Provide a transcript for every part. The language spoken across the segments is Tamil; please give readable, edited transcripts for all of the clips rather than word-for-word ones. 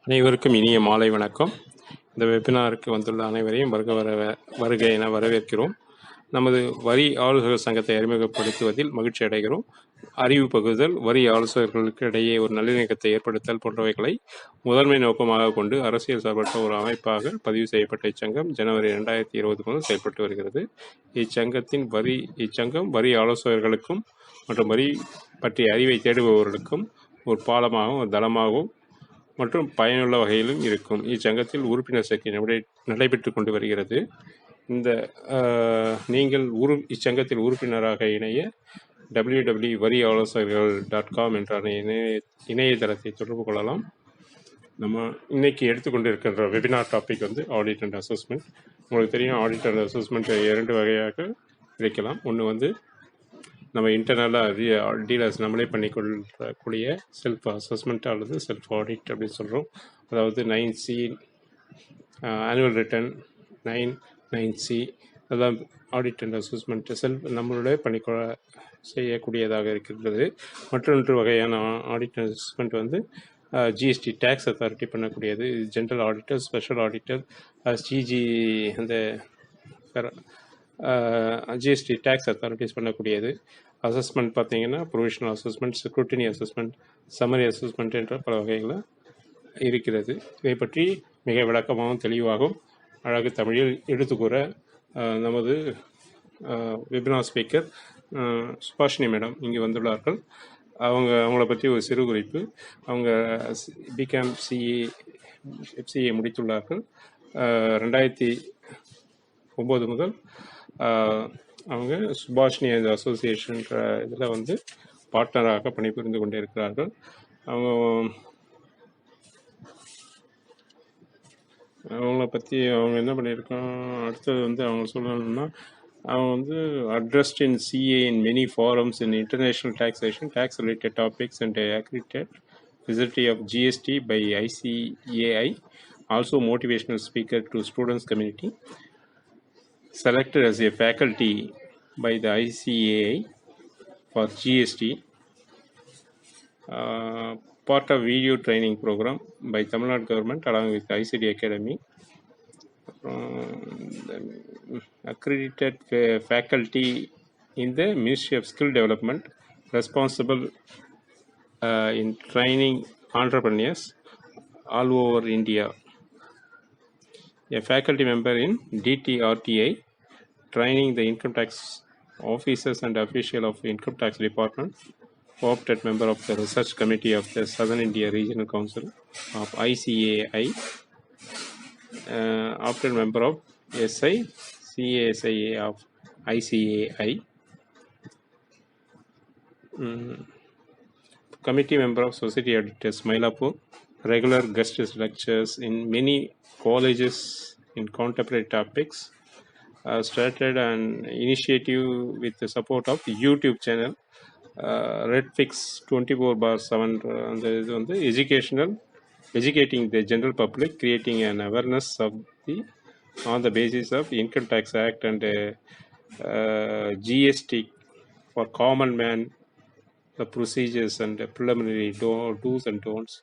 அனைவருக்கும் இனிய மாலை வணக்கம். இந்த வெபினாருக்கு வந்துள்ள அனைவரையும் வருக என வரவேற்கிறோம். நமது வரி ஆலோசகர் சங்கத்தை அறிமுகப்படுத்துவதில் மகிழ்ச்சி அடைகிறோம். அறிவு பகுதல், வரி ஆலோசகர்களுக்கு இடையே ஒரு நல்லிணக்கத்தை ஏற்படுத்தல் போன்றவைகளை முதன்மை நோக்கமாக கொண்டு அரசியல் சார்பற்ற ஒரு அமைப்பாக பதிவு செய்யப்பட்ட இச்சங்கம் ஜனவரி 2020 முதல் செயல்பட்டு வருகிறது. இச்சங்கம் வரி ஆலோசகர்களுக்கும் மற்றும் வரி பற்றிய அறிவை தேடுபவர்களுக்கும் ஒரு பாலமாகவும் ஒரு தளமாகவும் மற்றும் பயனுள்ள வகையிலும் இருக்கும். இச்சங்கத்தில் உறுப்பினர் சேர்க்கை நடைபெற்று கொண்டு வருகிறது. நீங்கள் இச்சங்கத்தில் உறுப்பினராக இணைய www.varialosargal.com என்ற இணையதளத்தை தொடர்பு கொள்ளலாம். நம்ம இன்னைக்கு எடுத்துக்கொண்டிருக்கின்ற webinar topic audit and assessment. உங்களுக்கு தெரியும், ஆடிட் அண்ட் அசஸ்மெண்ட் 2 வகையாக பிரிக்கலாம். ஒன்று நம்ம இன்டர்னலாக டீலர்ஸ் நம்மளே பண்ணிக்கொள்ளக்கூடிய செல்ஃப் அசஸ்மெண்ட் அல்லது செல்ஃப் ஆடிட் அப்படின்னு சொல்கிறோம். அதாவது 9C ஆனுவல் ரிட்டர்ன், 9C அதெல்லாம் ஆடிட் அண்ட் அசஸ்மெண்ட் நம்மளுடைய செய்யக்கூடியதாக இருக்கின்றது. மற்றொன்று வகையான audit and assessment GST tax authority பண்ணக்கூடியது. General auditor, special auditor, CG அந்த ஜிஎஸ்டி டேக்ஸ் அத்தாரிட்டிஸ் பண்ணக்கூடியது. அசஸ்மெண்ட் பார்த்தீங்கன்னா provisional assessment, scrutiny assessment, summary assessment என்ற பல வகைகளில் இருக்கிறது. இதை பற்றி மிக விளக்கமாகவும் தெளிவாகவும் அழகு தமிழில் எடுத்துக்கூற நமது வெபினார் ஸ்பீக்கர் சுபாஷினி மேடம் இங்கே வந்துள்ளார்கள். அவங்கள பற்றி ஒரு சிறு குறிப்பு. அவங்க பிகாம் எஃப்சிஏ முடித்துள்ளார்கள். 2009 முதல் அவங்க சுபாஷினி அசோசியேஷன் இதில் பார்ட்னராக பணிபுரிந்து கொண்டே இருக்கிறார்கள். அவங்கள பற்றி அவங்க என்ன பண்ணியிருக்காங்க, அடுத்தது அவங்க சொல்லணும்னா, அவங்க addressed in CA in many forums in international taxation, tax related topics and accredited visibility of GST by ICAI, also motivational speaker to students community, selected as a faculty by the ICAI for GST, part of video training program by Tamil Nadu government along with ICD Academy, accredited faculty in the Ministry of Skill Development, responsible in training entrepreneurs all over India, a faculty member in DTRTI, training the income tax officers and official of income tax department, opted member of the research committee of the Southern India Regional Council of ICAI, opted member of CASIA of ICAI, committee member of Society Editors Mylapore, regular guest lectures in many colleges in contemporary topics, started an initiative with the support of YouTube channel Redfix 24/7 and educating the general public, creating an awareness on the basis of Income Tax Act and GST for common man, the procedures and the preliminary do's and don'ts.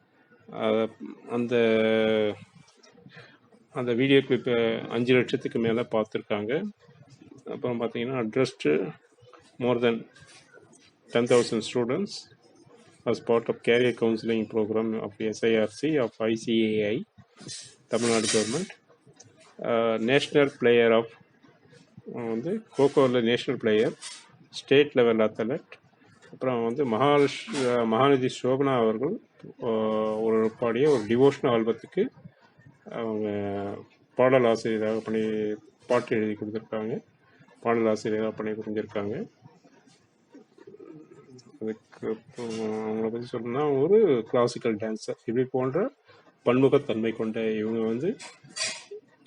அந்த வீடியோ கிளிப்பு 5 லட்சத்துக்கு மேலே பார்த்துருக்காங்க. அப்புறம் பார்த்தீங்கன்னா addressed more then 10,000 students as part of career counseling program of SIRC of ICAI, Tamil Nadu government, national player of கோகோவில் national player, state level athlete. அப்புறம் மகாநதி சோபனா அவர்கள் ஒரு பாடிய ஒரு டிவோஷனல் ஆல்பத்துக்கு அவங்க பாடல் ஆசிரியராக பாட்டு எழுதி கொடுத்துருக்காங்க, பாடல் ஆசிரியராக பணி புரிஞ்சிருக்காங்க. அதுக்கு அவங்கள பற்றி சொல்லணும்னா ஒரு கிளாசிக்கல் டான்ஸர். இப்படி போன்ற பன்முகத்தன்மை கொண்ட இவங்க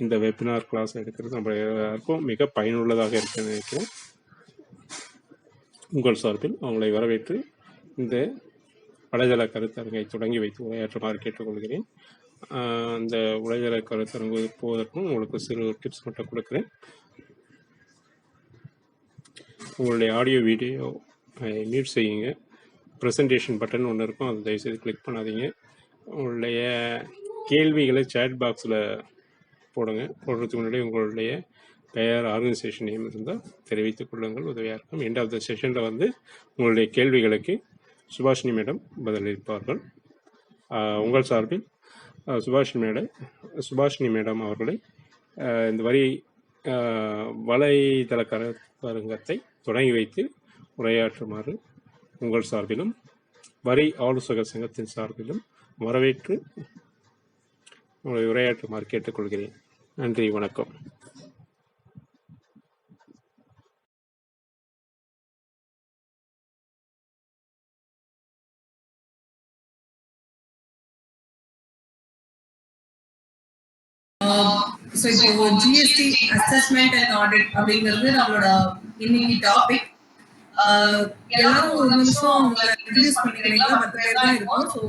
இந்த வெபினார் கிளாஸ் எடுக்கிறது நம்ம எல்லாருக்கும் மிக பயனுள்ளதாக இருக்குன்னு நினைக்கிறேன். உங்கள் சார்பில் அவங்களை வரவேற்று இந்த வலைதள கருத்தரங்கை தொடங்கி வைத்து உரையாற்றுமாறு கேட்டுக்கொள்கிறேன். அந்த வலைதள கருத்தரங்கு போவதற்கும் உங்களுக்கு சிறு டிப்ஸ் மட்டும் கொடுக்குறேன். உங்களுடைய ஆடியோ வீடியோ மியூட் செய்யுங்க. ப்ரெசன்டேஷன் பட்டன் ஒன்று இருக்கும், அதை தயவுசெய்து கிளிக் பண்ணாதீங்க. உங்களுடைய கேள்விகளை சேட் பாக்ஸில் போடுங்க. போடுறதுக்கு முன்னாடி உங்களுடைய பெயர், ஆர்கனைசேஷன் நேம் இருந்தால் தெரிவித்துக் கொள்ளுங்கள், உதவியாக இருக்கும். எண்ட் ஆஃப் த செஷனில் வந்து உங்களுடைய கேள்விகளுக்கு சுபாஷினி மேடம் பதிலளிப்பார்கள். உங்கள் சார்பில் சுபாஷினி மேடம் அவர்களை இந்த வலைதள கருத்தரங்கத்தை தொடங்கி வைத்து உரையாற்றுமாறு உங்கள் சார்பிலும் வரி ஆலோசகர் சங்கத்தின் சார்பிலும் வரவேற்று உங்களை உரையாற்றுமாறு கேட்டுக்கொள்கிறேன். நன்றி, வணக்கம். இப்போ ஜிஎஸ்டி அசஸ்மெண்ட் அண்ட் ஆடிட் அப்படிங்கிறது நம்மளோட இன்னைக்கு டாபிக். எல்லாரும் ஒரு நிமிஷம் இன்ட்ரோடியூஸ் பண்ணிக்கிறீங்களா? 10 பேர் தான் இருக்கும். ஸோ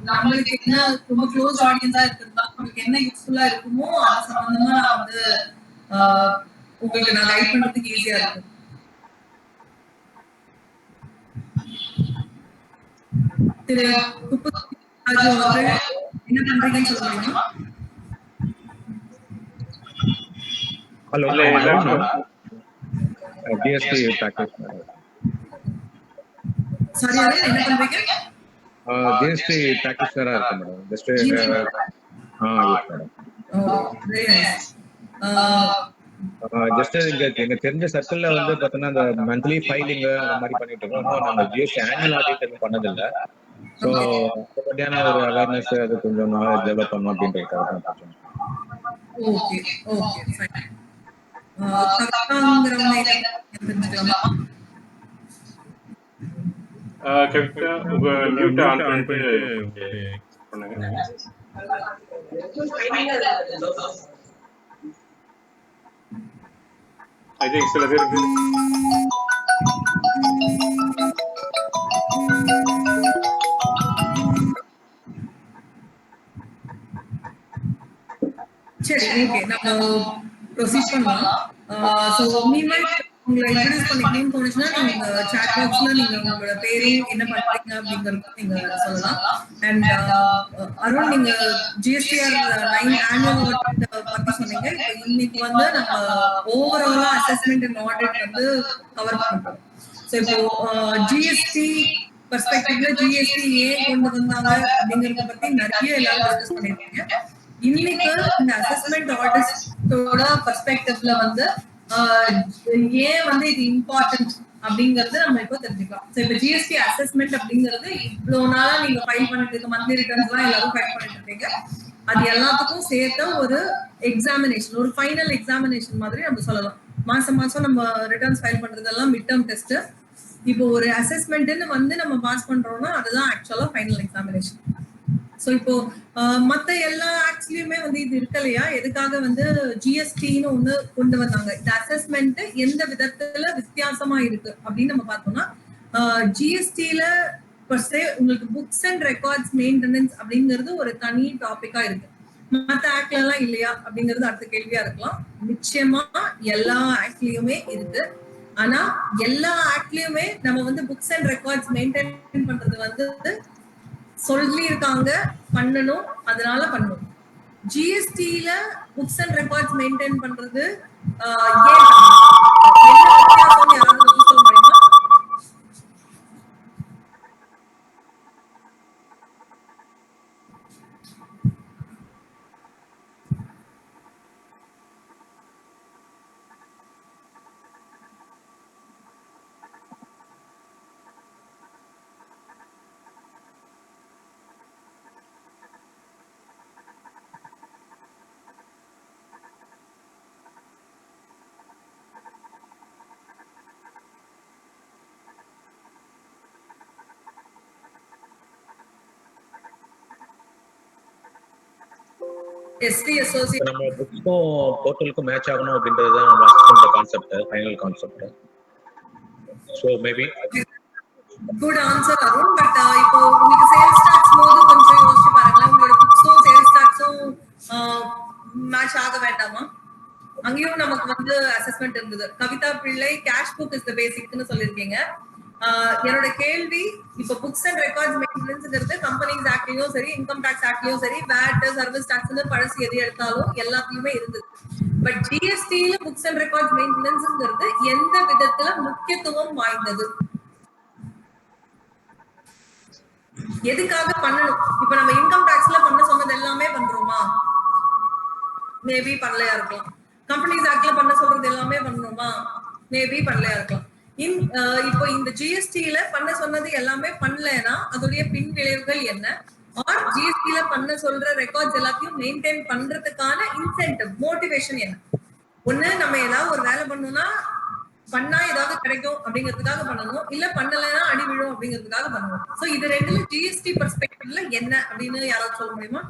நம்மளுக்கு என்ன ரொம்ப க்ளோஸ் ஆடியன்ஸா இருக்கிறதா உங்களுக்கு என்ன யூஸ்ஃபுல்லா இருக்குமோ அது சம்பந்தமா நான் வந்து உங்களுக்கு நான் கைட் பண்றதுக்கு ஈஸியா இருக்கும். திரு குப்புராஜு அவர்கள் என்ன பண்றீங்கன்னு சொல்லுங்க. Hello, GST package. Sorry, என்ன பண்றீங்க? GST package வேற இருக்கு madam. Just yes madam. Very nice. Just எங்க தெரிஞ்ச சர்க்கிள்ல வந்து பார்த்தோன்னா அந்த மந்த்லி ஃபைலிங் அந்த மாதிரி பண்ணிட்டு இருக்கோம். நம்ம ஜிஎஸ்டி ஆனுவல் ஆடிட் எதுவும் பண்ணதில்லை. ஸோ அதை பற்றியான ஒரு அவேர்னஸ் அது கொஞ்சம் நாலேஜ் டெவலப் பண்ணணும் அப்படின்றதுக்காக தான். Okay okay fine. கவிதா, உங்க மியூட் ஆன் பண்ணிட்டு பண்ணுங்க. ஐ திங்க் சில பேருக்கு சரி, ஓகே, நம்ம ப்ரொசீட் பண்ணலாம். சோ மீன்வைல் உங்களை இன்ட்ரோடியூஸ் பண்ணிக்கணும்னு தோணுச்சுன்னா நீங்க சாட் பாக்ஸ்ல நீங்க உங்களோட பேரு என்ன பண்றீங்க அப்படிங்கறது நீங்க சொல்லலாம். அண்ட் அருண், நீங்க ஜிஎஸ்டிஆர் 9 ஆனுவல் ஆடிட் பத்தி சொன்னீங்க. இப்போ இன்னைக்கு வந்து நம்ம ஓவராலா அசஸ்மெண்ட் அண்ட் ஆடிட் வந்து கவர் பண்றோம். சோ இப்போ ஜிஎஸ்டி பெர்ஸ்பெக்டிவ்ல ஜிஎஸ்டி ஏன் கொண்டு வந்தாங்க அப்படிங்கறத பத்தி நிறைய எல்லாரும் டிஸ்கஸ் பண்ணிருக்கீங்க. இன்னைக்கு இந்த அசஸ்மெண்ட் ஆடிட்டோட பெர்ஸ்பெக்டிவ்ல வந்து ஏன் வந்து இது இம்பார்ட்டன்ட் அப்படிங்கறது நம்ம இப்போ தெரிஞ்சுக்கலாம். சோ இப்போ ஜிஎஸ்டி அசஸ்மெண்ட் அப்படிங்கிறது இவ்வளவு நாளா நீங்க ஃபைல் பண்ணிட்டு இருக்க மந்த்லி ரிட்டர்ன்ஸ் எல்லாம் எல்லாரும் ஃபைல் பண்ணிட்டு இருக்கீங்க. அது எல்லாத்துக்கும் சேர்த்த ஒரு எக்ஸாமினேஷன், ஒரு ஃபைனல் எக்ஸாமினேஷன் மாதிரி நம்ம சொல்லலாம். மாசம் மாசம் நம்ம ரிட்டர்ன்ஸ் ஃபைல் பண்றதெல்லாம் மிட் டர்ம் டெஸ்ட். இப்போ ஒரு அசஸ்மெண்ட்னு வந்து நம்ம பாஸ் பண்றோம்னா அதுதான் ஆக்சுவலா ஃபைனல் எக்ஸாமினேஷன். சோ இப்போ மத்த எல்லா ஆக்ட்லயுமே வந்து இது இருக்கலையா? எதுக்காக வந்து ஜிஎஸ்டின்னு ஒண்ணு கொண்டு வந்தாங்க? இந்த அசஸ்மெண்ட் எந்த விதத்துல வித்தியாசமா இருக்கு அப்படின்னு நம்ம பார்த்தோம்னா, ஜிஎஸ்டில பர்சே உங்களுக்கு புக்ஸ் அண்ட் ரெக்கார்ட்ஸ் மெயின்டெனன்ஸ் அப்படிங்கிறது ஒரு தனி டாபிக்கா இருக்கு. மத்த ஆக்ட்ல எல்லாம் இல்லையா அப்படிங்கிறது அடுத்த கேள்வியா இருக்கலாம். நிச்சயமா எல்லா ஆக்ட்லயுமே இருக்கு. ஆனா எல்லா ஆக்ட்லயுமே நம்ம வந்து புக்ஸ் அண்ட் ரெக்கார்ட்ஸ் மெயின்டைன் பண்றது வந்து சொல்லி இருக்காங்க, பண்ணணும், அதனால பண்ணணும். ஜிஎஸ்டில புக்ஸ் அண்ட் ரெக்கார்ட்ஸ் மெயின்டைன் பண்றது ஏன் என்ன வித்தியாசம் யாராவது சொல்ல முடியுமா? நம்ம புக்ஸ்க்கும் போர்ட்டலுக்கும் மேட்ச் ஆகணும் அப்படின்றதுதான் நம்ம assessment concept, final concept. So maybe good answer Arun. But இப்போ உங்களுக்கு சேல்ஸ் டாக்ஸ் போது கொஞ்சம் யோசிச்சு பாருங்களேன். உங்களோட புக்ஸும் சேல்ஸ் டாக்ஸும் மேட்ச் ஆக வேண்டாமா? அங்கேயும் நமக்கு வந்து அசஸ்மெண்ட் இருந்தது. கவிதா பிள்ளை கேஷ் புக் இஸ் தி பேசிக்னு சொல்லிருக்கீங்க. என்னோட கேள்வி இப்ப புக்ஸ் அண்ட் ரெக்கார்ட்ஸ் மெயின்டெனன்ஸ்ங்கிறது கம்பெனிஸ் ஆக்ட்லயும் சரி, இன்கம் டாக்ஸ் ஆக்ட்லயும் சரி, வேட், சர்வீஸ் டாக்ஸ் பழசு எது எடுத்தாலும் எல்லாத்துலயுமே இருந்தது. பட் ஜிஎஸ்டில புக்ஸ் அண்ட் ரெக்கார்ட்ஸ் மெயின்டெனன்ஸ்ங்கிறது எந்த விதத்துல முக்கியத்துவம் வாய்ந்தது? எதுக்காக பண்ணணும்? இப்ப நம்ம இன்கம் டாக்ஸ்ல பண்ண சொன்னது எல்லாமே பண்றோமா? மேபி பண்ணலையா இருக்கலாம். கம்பெனிஸ் ஆக்ட்ல பண்ண சொல்றது எல்லாமே பண்ணணுமா? மேபி பண்ணலையா இருக்கலாம். இப்போ இந்த ஜிஎஸ்டில பண்ண சொன்னது எல்லாமே பண்ணலன்னா அதோடைய பின் விளைவுகள் என்ன? ஆர் ஜிஎஸ்டில பண்ண சொல்ற ரெக்கார்ட்ஸ் எல்லாத்தையும் மெயின்டைன் பண்றதுக்கான இன்சென்டிவ், மோட்டிவேஷன் என்ன? ஒண்ணு நம்ம ஏதாவது ஒரு வேலை பண்ணணும்னா பண்ணா ஏதாவது கிடைக்கும் அப்படிங்கிறதுக்காக பண்ணணும், இல்ல பண்ணலைன்னா அடி விழும் அப்படிங்கிறதுக்காக பண்ணணும். சோ இது ரெண்டுல ஜிஎஸ்டி பெர்ஸ்பெக்டிவ்ல என்ன அப்படின்னு யாராவது சொல்ல முடியுமா?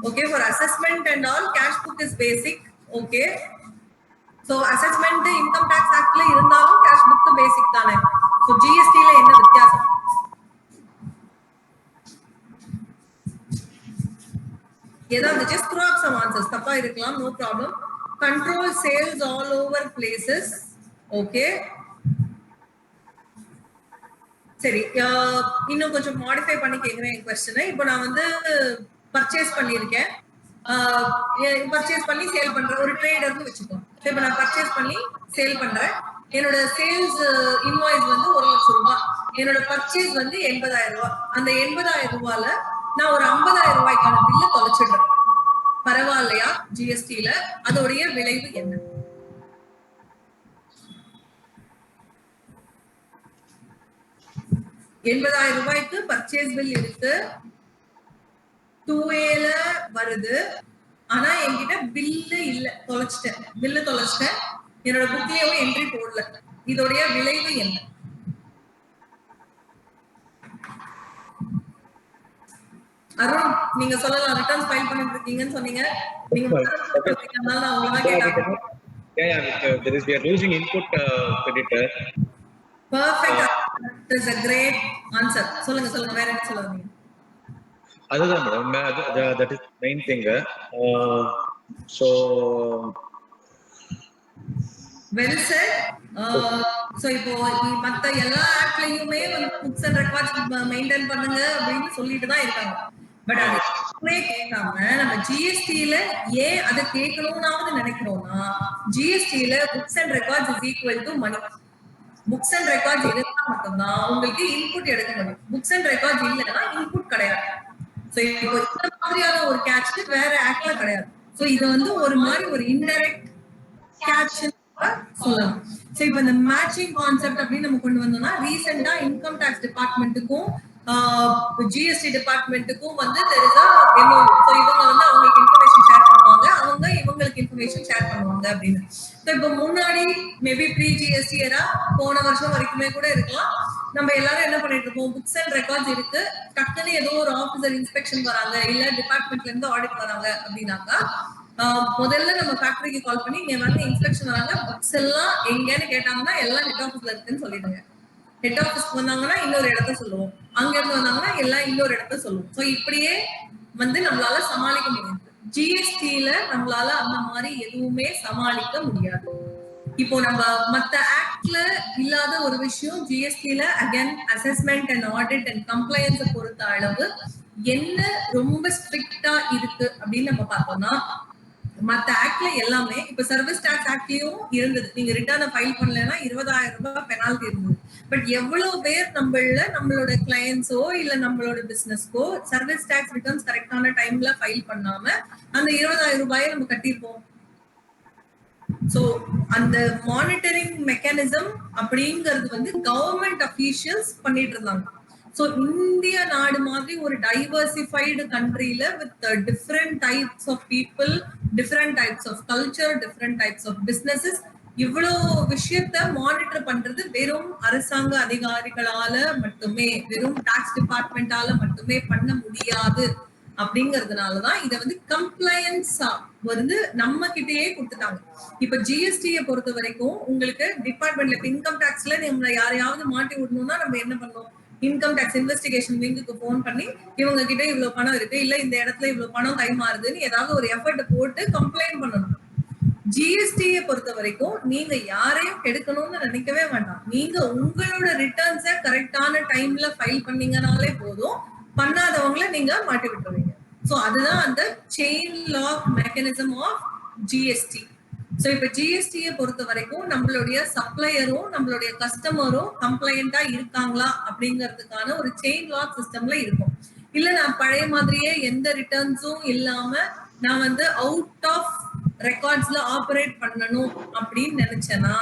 Okay, for assessment and all, cash book is basic. Okay. So assessment income tax act la irundhalum cash book basic தானே. So GST ல என்ன வித்தியாசம்? ஏதாவது just throw up some answers. தப்பா இருக்கலாம், no problem. Control sales all over places. Okay. சரி, இன்னும் கொஞ்சம் மாடிஃபை பண்ணி கேக்குறேன் क्वेश्चन. இப்போ நான் வந்து பர்ச்சேஸ் பண்ணிருக்கேன், பர்ச்சேஸ் பண்ணி சேல் பண்றேன். ஒரு ட்ரேடர்னு வச்சுக்கோங்க. இப்போ நான் பர்ச்சேஸ் பண்ணி சேல் பண்றேன். என்னோட சேல்ஸ் இன்வாய்ஸ் வந்து 1 லட்சம் ரூபாய், என்னோட பர்ச்சேஸ் வந்து 80,000 ரூபாய். அந்த 80,000 ரூபாயில நான் ஒரு 50,000 ரூபாய்க்கான பில்ல தொலைச்சிடுறேன். பரவாயில்லையா ஜிஎஸ்டில? அதோடைய விளைவு என்ன? ரூபாய்க்கு பர்ச்சேஸ் பில் இருக்கு, 2A வருது. ஆனா என்கிட்ட பில்லு இல்ல, தொலைச்சிட்டேன். பில்லு தொலைச்சிட்டேன், என்னோட புக்லயும் என்ட்ரி போடல. இதோடைய விளைவு என்ன? அருண், நீங்க சொல்லலாம். ரிட்டர்ன்ஸ் ஃபைல் பண்ணிட்டு இருக்கீங்கன்னு சொன்னீங்க. நீங்க அதனால நான் உங்களை கேட்டேன். there is we are losing input creditor. Perfect. That is a great answer. சொல்லுங்க சொல்லுங்க, வேற என்ன சொல்ல வந்தீங்க? அதுதான் madam, that is main thing. So well said. So இப்போ மத்த எல்லா ஆக்ட்லயுமே வந்து புக்ஸ் அண்ட் ரெக்கார்ட்ஸ் மெயின்டைன் பண்ணுங்க அப்படின்னு சொல்லிட்டு தான் இருக்காங்க. பட் அது கேட்காம நம்ம ஜிஎஸ்டில ஏன் அதை கேட்கணும்னாவது நினைக்கிறோம்னா, ஜிஎஸ்டில books and records is equal to money. Books and records இருந்தா மட்டும்தான் உங்களுக்கு இன்புட் எடுக்க முடியும். புக்ஸ் அண்ட் ரெக்கார்ட்ஸ் இல்லைன்னா இன்புட் கிடையாது. சோ இப்போ இந்த மாதிரியான ஒரு கேட்ச் வேற ஆக்ட்ல கிடையாது. சோ இது வந்து ஒரு மாதிரி ஒரு இன்டைரக்ட் கேட்ச் சொல்லலாம். சோ இப்போ இந்த மேட்சிங் கான்செப்ட் அப்படின்னு நம்ம கொண்டு வந்தோம்னா, ரீசெண்டா இன்கம் டாக்ஸ் டிபார்ட்மெண்ட்டுக்கும் ஜிஎஸ்டி டிபார்ட்மெண்ட்டுக்கும் வந்து தெரிஞ்சா MOU. சோ இவங்க வந்து அவங்களுக்கு இன்ஃபர்மேஷன் ஷேர் பண்ணுவாங்க, அவங்க இவங்களுக்கு இன்ஃபர்மேஷன் ஷேர் பண்ணுவாங்க அப்படின்னு. சோ இப்போ முன்னாடி மேபி ப்ரீ ஜிஎஸ்டி ஏரா போன வருஷம் வரைக்குமே கூட இருக்கலாம். நம்ம எல்லாரும் என்ன பண்ணிட்டு இருக்கோம், புக்ஸ் அண்ட் ரெக்கார்ட்ஸ் இருக்கு, டக்குன்னு ஏதோ ஒரு ஆபீசர் இன்ஸ்பெக்ஷன் வராங்க, இல்ல டிபார்ட்மெண்ட்ல இருந்து ஆடிட் வராங்க அப்படின்னாக்கா, முதல்ல நம்ம ஃபேக்டரிக்கு கால் பண்ணி இங்க வந்து இன்ஸ்பெக்ஷன் வராங்க, புக்ஸ் எல்லாம் எங்கன்னு கேட்டாங்கன்னா எல்லாம் ஹெட் ஆஃபீஸ்ல இருக்குன்னு சொல்லிடுங்க. ஹெட் ஆஃபீஸ்க்கு வந்தாங்கன்னா இன்னொரு இடத்த சொல்லுவோம், அங்க இருந்து வந்தாங்கன்னா எல்லாம் இன்னொரு இடத்த சொல்லுவோம். சோ இப்படியே வந்து நம்மளால சமாளிக்க முடியாது. ஜிஎஸ்டில நம்மளால அந்த மாதிரி எதுவுமே சமாளிக்க முடியாது. இப்போ நம்ம மத்த ஆக்ட்ல இல்லாத ஒரு விஷயம் ஜிஎஸ்டில again assessment and audit and compliance பொறுத்த அளவு என்ன ரொம்ப ஸ்ட்ரிக்டா இருக்கு அப்படின்னு நம்ம பார்த்தோம்னா, மத்த ஆக்ட்ல எல்லாமே இப்ப சர்வீஸ் டாக்ஸ் ஆக்ட்லயும் இருந்தது, நீங்க ரிட்டர்னை ஃபைல் பண்ணலன்னா 20,000 ரூபாய் பெனால்டி இருந்தது. பட் எவ்வளவு பேர் நம்மளோட கிளையன்ஸோ இல்ல நம்மளோட பிசினஸ்க்கோ சர்வீஸ் டாக்ஸ் ரிட்டர்ன்ஸ் கரெக்டான டைம்ல ஃபைல் பண்ணாம அந்த 20,000 ரூபாயை நம்ம கட்டிருப்போம். சோ அந்த மானிட்டரிங் மெக்கானிசம் அப்படிங்கிறது வந்து கவர்மெண்ட் அபிஷியல்ஸ் பண்ணிட்டு இருந்தாங்க. சோ இந்திய நாடு மாதிரி ஒரு டைவர்சிஃபைடு கண்ட்ரில with different types of people, different types of culture, different types of businesses, இவ்வளவு விஷயத்த மானிட்டர் பண்றது வெறும் அரசாங்க அதிகாரிகளால மட்டுமே, வெறும் டாக்ஸ் டிபார்ட்மெண்டால மட்டுமே பண்ண முடியாது. அப்படிங்கறதுனாலதான் இத வந்து கம்ப்ளையன்ஸா வந்து நம்ம கிட்டயே கொடுத்துட்டாங்க. இப்ப ஜிஎஸ்டியை பொறுத்த வரைக்கும் உங்களுக்கு டிபார்ட்மெண்ட்ல இப்ப இன்கம் டாக்ஸ்ல நம்ம யாரையாவது மாட்டி விடணும்னா நம்ம என்ன பண்ணோம், இன்கம் டாக்ஸ் இன்வெஸ்டிகேஷன் விங்குக்கு போன் பண்ணி இவங்க கிட்ட இவ்வளவு பணம் இருக்கு, இல்ல இந்த இடத்துல இவ்வளவு பணம் கைமாறுதுன்னு ஏதாவது ஒரு எஃபர்ட் போட்டு கம்ப்ளைண்ட் பண்ணணும். ஜிஎஸ்டியை பொறுத்த வரைக்கும் நீங்க யாரையும் கெடுக்கணும்னு நினைக்கவே வேண்டாம். நீங்க உங்களோட ரிட்டர்ன்ஸை கரெக்டான டைம்ல ஃபைல் பண்ணீங்கனாலே போதும், பண்ணாதவங்கள நீங்க மாட்டி விட்டுருவீங்க. ஸோ அதுதான் அந்த chain lock mechanism of GST. So இப்ப ஜிஎஸ்டியை பொறுத்த வரைக்கும் நம்மளுடைய சப்ளையரும் நம்மளுடைய கஸ்டமரும் கம்ப்ளைண்டா இருக்காங்களா அப்படிங்கிறதுக்கான ஒரு செயின் லாக் சிஸ்டம்ல இருக்கும். இல்ல நான் பழைய மாதிரியே எந்த ரிட்டர்ன்ஸும் இல்லாம நான் வந்து அவுட் ஆஃப் ரெக்கார்ட்ஸ்ல ஆபரேட் பண்ணணும் அப்படின்னு நினைச்சேன்னா,